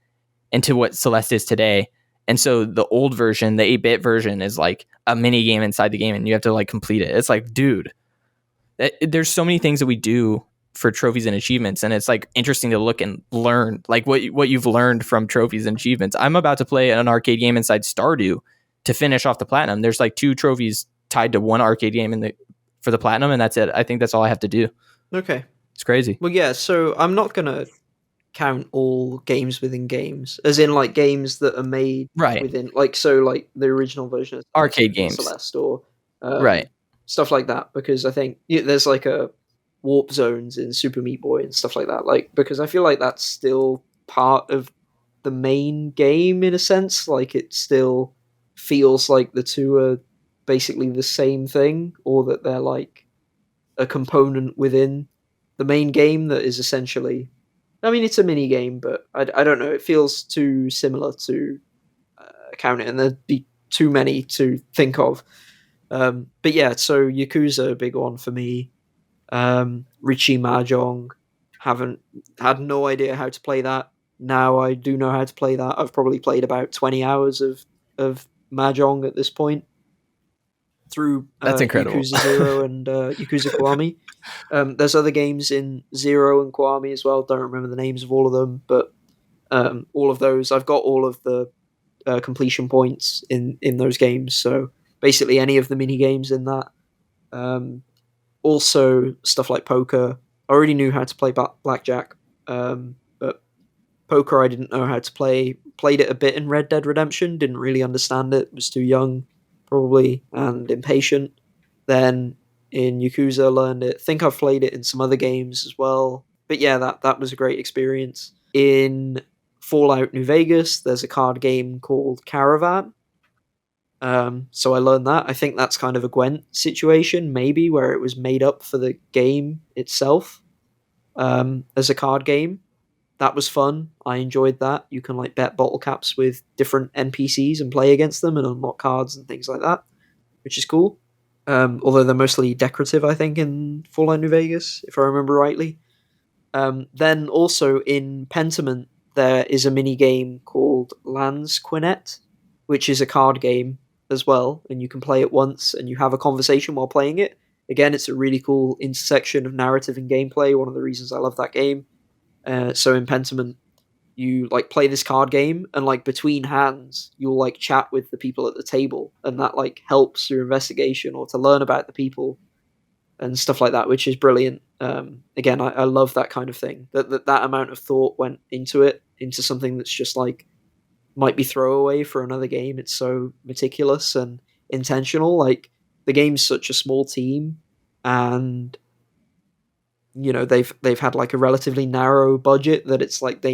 into what Celeste is today. And so the old version, the 8-bit version, is like a mini game inside the game, and you have to like complete it. It's like, dude, there's so many things that we do for trophies and achievements, and it's like interesting to look and learn like what you've learned from trophies and achievements. I'm about to play an arcade game inside Stardew to finish off the platinum. There's like 2 trophies tied to one arcade game for the platinum, and that's it. I think that's all I have to do. Okay, it's crazy. Well, yeah. So I'm not gonna count all games within games, as in like games that are made within, like, so like the original version of arcade games, Celeste, or right, stuff like that. Because I think there's like a warp zones in Super Meat Boy and stuff like that. Like, because I feel like that's still part of the main game in a sense. Like, it still feels like the two are basically the same thing, or that they're like a component within the main game that is essentially, I mean, it's a mini game, but I don't know. It feels too similar to count it, and there'd be too many to think of. But yeah, so Yakuza, a big one for me. Richie Mahjong, had no idea how to play that. Now I do know how to play that. I've probably played about 20 hours of Mahjong at this point through that's incredible. Yakuza 0 and Yakuza Kiwami. There's other games in 0 and Kiwami as well. Don't remember the names of all of them, but all of those, I've got all of the completion points in those games. So basically any of the mini games in that, Also, stuff like poker. I already knew how to play blackjack, but poker I didn't know how to play. Played it a bit in Red Dead Redemption, didn't really understand it, was too young, probably, and impatient. Then in Yakuza, learned it. Think I've played it in some other games as well. But yeah, that was a great experience. In Fallout New Vegas, there's a card game called Caravan. So I learned that. I think that's kind of a Gwent situation, maybe, where it was made up for the game itself as a card game. That was fun. I enjoyed that. You can like bet bottle caps with different NPCs and play against them and unlock cards and things like that, which is cool. Although they're mostly decorative, I think, in Fallout New Vegas, if I remember rightly. Then also in Pentiment, there is a mini game called Lansquenet, which is a card game as well, and you can play it once and you have a conversation while playing it. Again, it's a really cool intersection of narrative and gameplay. One of the reasons I love that game. So in Pentiment, you like play this card game, and like between hands, you'll like chat with the people at the table, and that like helps your investigation or to learn about the people and stuff like that, which is brilliant. Again, I love that kind of thing. That amount of thought went into it, into something that's just like might be throwaway for another game. It's so meticulous and intentional. Like the game's such a small team, and you know they've had like a relatively narrow budget that it's like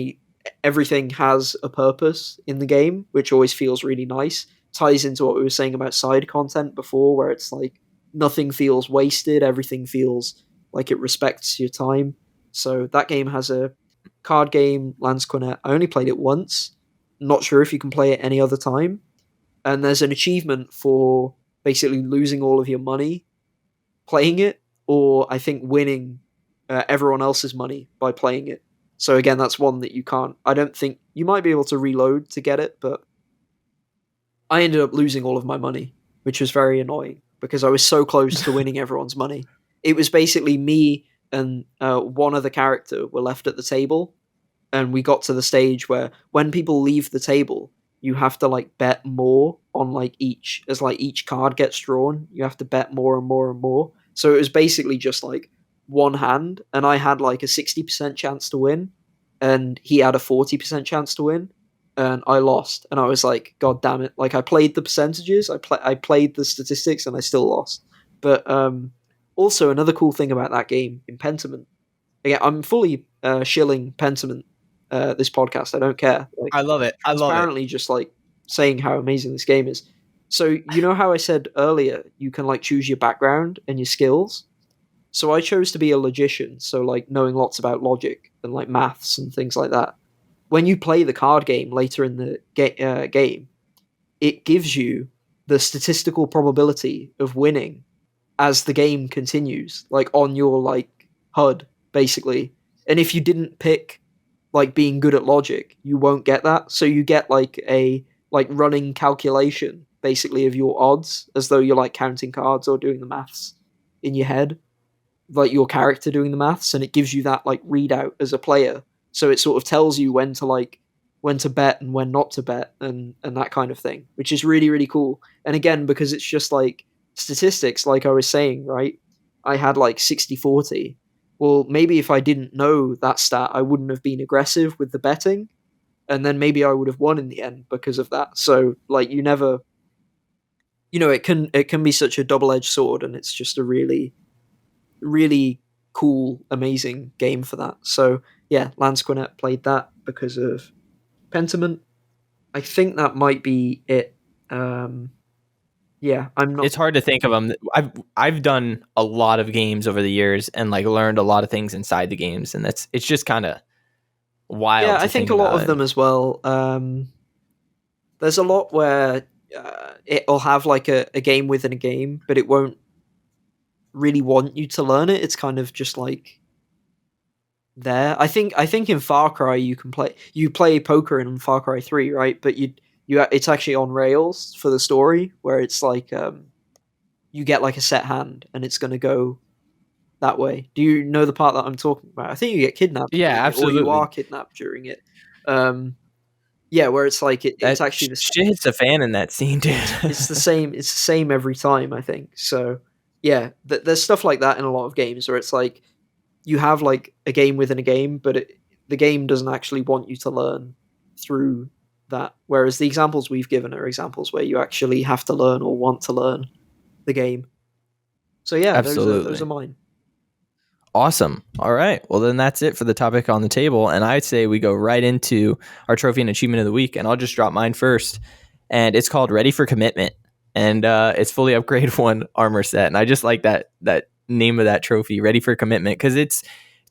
everything has a purpose in the game, which always feels really nice. Ties into what we were saying about side content before, where it's like nothing feels wasted, everything feels like it respects your time. So that game has a card game, Lansquenet. I only played it once. Not sure if you can play it any other time. And there's an achievement for basically losing all of your money playing it, or I think winning everyone else's money by playing it. So again, that's one that you can't. I don't think you might be able to reload to get it, but I ended up losing all of my money, which was very annoying because I was so close to winning everyone's money. It was basically me and one other character were left at the table, and we got to the stage where when people leave the table, you have to like bet more on like each card gets drawn. You have to bet more and more and more. So it was basically just like one hand, and I had like a 60% chance to win, and he had a 40% chance to win, and I lost. And I was like, God damn it! Like I played the percentages, I played the statistics, and I still lost. But also another cool thing about that game in Pentiment, again, I'm fully shilling Pentiment this podcast. I don't care. Like, I love it. I love it. Transparently, just like saying how amazing this game is. So you know how I said earlier, you can like choose your background and your skills. So I chose to be a logician, so like knowing lots about logic and like maths and things like that. When you play the card game later in the game, it gives you the statistical probability of winning as the game continues, like on your like HUD basically. And if you didn't pick like being good at logic, you won't get that. So you get like a like running calculation basically of your odds, as though you're like counting cards or doing the maths in your head, like your character doing the maths, and it gives you that like readout as a player. So it sort of tells you when to bet and when not to bet, and that kind of thing, which is really, really cool. And again, because it's just like statistics, like I was saying, right? I had like 60-40. Well, maybe if I didn't know that stat, I wouldn't have been aggressive with the betting, and then maybe I would have won in the end because of that. So like you never, it can be such a double-edged sword, and it's just a really, really cool, amazing game for that. So yeah, Lansquenet played that because of Pentiment. I think that might be it. Yeah, I'm not. It's hard to think of them. I've done a lot of games over the years and like learned a lot of things inside the games, and it's just kind of wild. Yeah, to I think think a lot of it. them as well. There's a lot where it'll have like a game within a game, but it won't really want you to learn it. It's kind of just like there. I think in Far Cry you play poker in Far Cry 3, right? But it's actually on rails for the story, where it's like you get like a set hand and it's going to go that way. Do you know the part that I'm talking about? I think you get kidnapped, Yeah, absolutely. or you are kidnapped during it. Yeah, where it's like it's That actually the shit hits the fan in that scene, dude. it's the same. It's the same every time, I think. So yeah, there's stuff like that in a lot of games where it's like you have like a game within a game, but the game doesn't actually want you to learn through that. Whereas the examples we've given are examples where you actually have to learn or want to learn the game. So yeah, those are mine. Awesome. All right. Well, then that's it for the topic on the table. And I'd say we go right into our trophy and achievement of the week. And I'll just drop mine first. And it's called Ready for Commitment. And it's fully upgrade 1 armor set. And I just like that name of that trophy, Ready for Commitment, because it's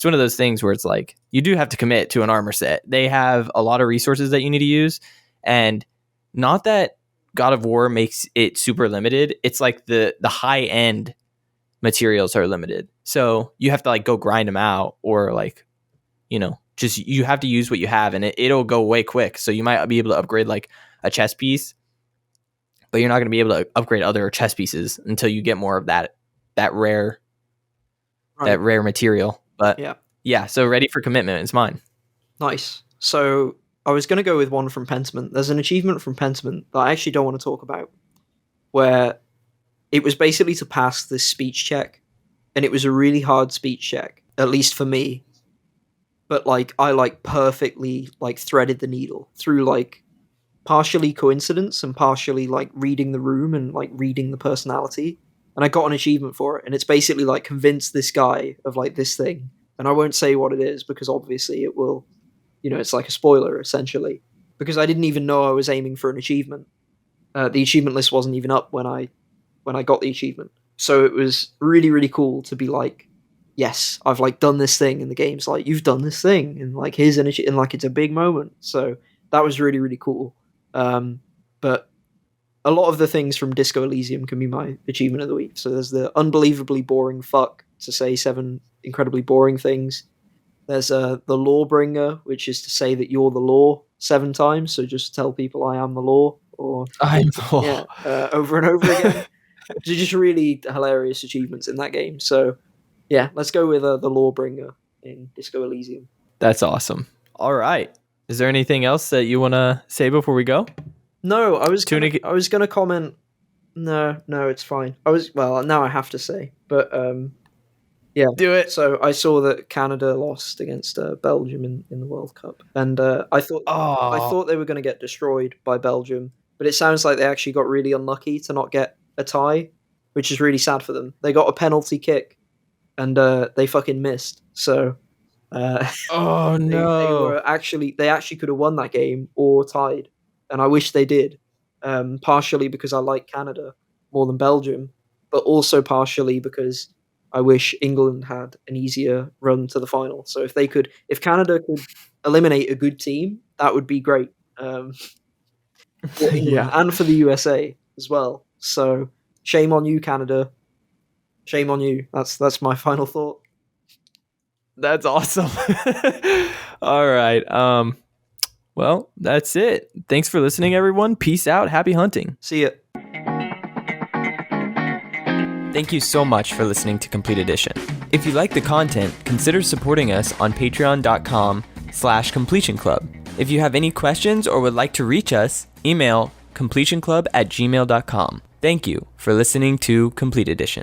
one of those things where it's like you do have to commit to an armor set. They have a lot of resources that you need to use. And not that God of War makes it super limited. It's like the high end materials are limited. So you have to like go grind them out, or like, just you have to use what you have, and it'll go way quick. So you might be able to upgrade like a chess piece, but you're not going to be able to upgrade other chess pieces until you get more of that rare, that rare material. But yeah. So Ready for Commitment is mine. Nice. So I was going to go with one from Pentiment. There's an achievement from Pentiment that I actually don't want to talk about, where it was basically to pass this speech check, and it was a really hard speech check, at least for me. But like I like perfectly like threaded the needle through like partially coincidence and partially like reading the room and like reading the personality, and I got an achievement for it. And it's basically like convince this guy of like this thing, and I won't say what it is because obviously it will, it's like a spoiler essentially, because I didn't even know I was aiming for an achievement. The achievement list wasn't even up when I got the achievement. So it was really, really cool to be like, yes, I've like done this thing, and the game's like, you've done this thing, and like here's an and like it's a big moment. So that was really, really cool. But a lot of the things from Disco Elysium can be my achievement of the week. So there's the unbelievably boring fuck to say 7 incredibly boring things. There's the Lawbringer, which is to say that you're the law 7 times. So just tell people I am the law, or I'm the law. Yeah, over and over again. Just really hilarious achievements in that game. So yeah, let's go with the Lawbringer in Disco Elysium. That's awesome. All right. Is there anything else that you want to say before we go? No, I was gonna comment. No, it's fine. Now I have to say, but yeah, do it. So I saw that Canada lost against Belgium in the World Cup, and I thought they were going to get destroyed by Belgium, but it sounds like they actually got really unlucky to not get a tie, which is really sad for them. They got a penalty kick, and they fucking missed. So, oh no! They actually could have won that game or tied, and I wish they did. Partially because I like Canada more than Belgium, but also partially because I wish England had an easier run to the final. So if Canada could eliminate a good team, that would be great. For England and for the USA as well. So shame on you, Canada. Shame on you. That's my final thought. That's awesome. All right. Well, that's it. Thanks for listening, everyone. Peace out. Happy hunting. See ya. Thank you so much for listening to Complete Edition. If you like the content, consider supporting us on patreon.com/completion club. If you have any questions or would like to reach us, email completionclub@gmail.com. Thank you for listening to Complete Edition.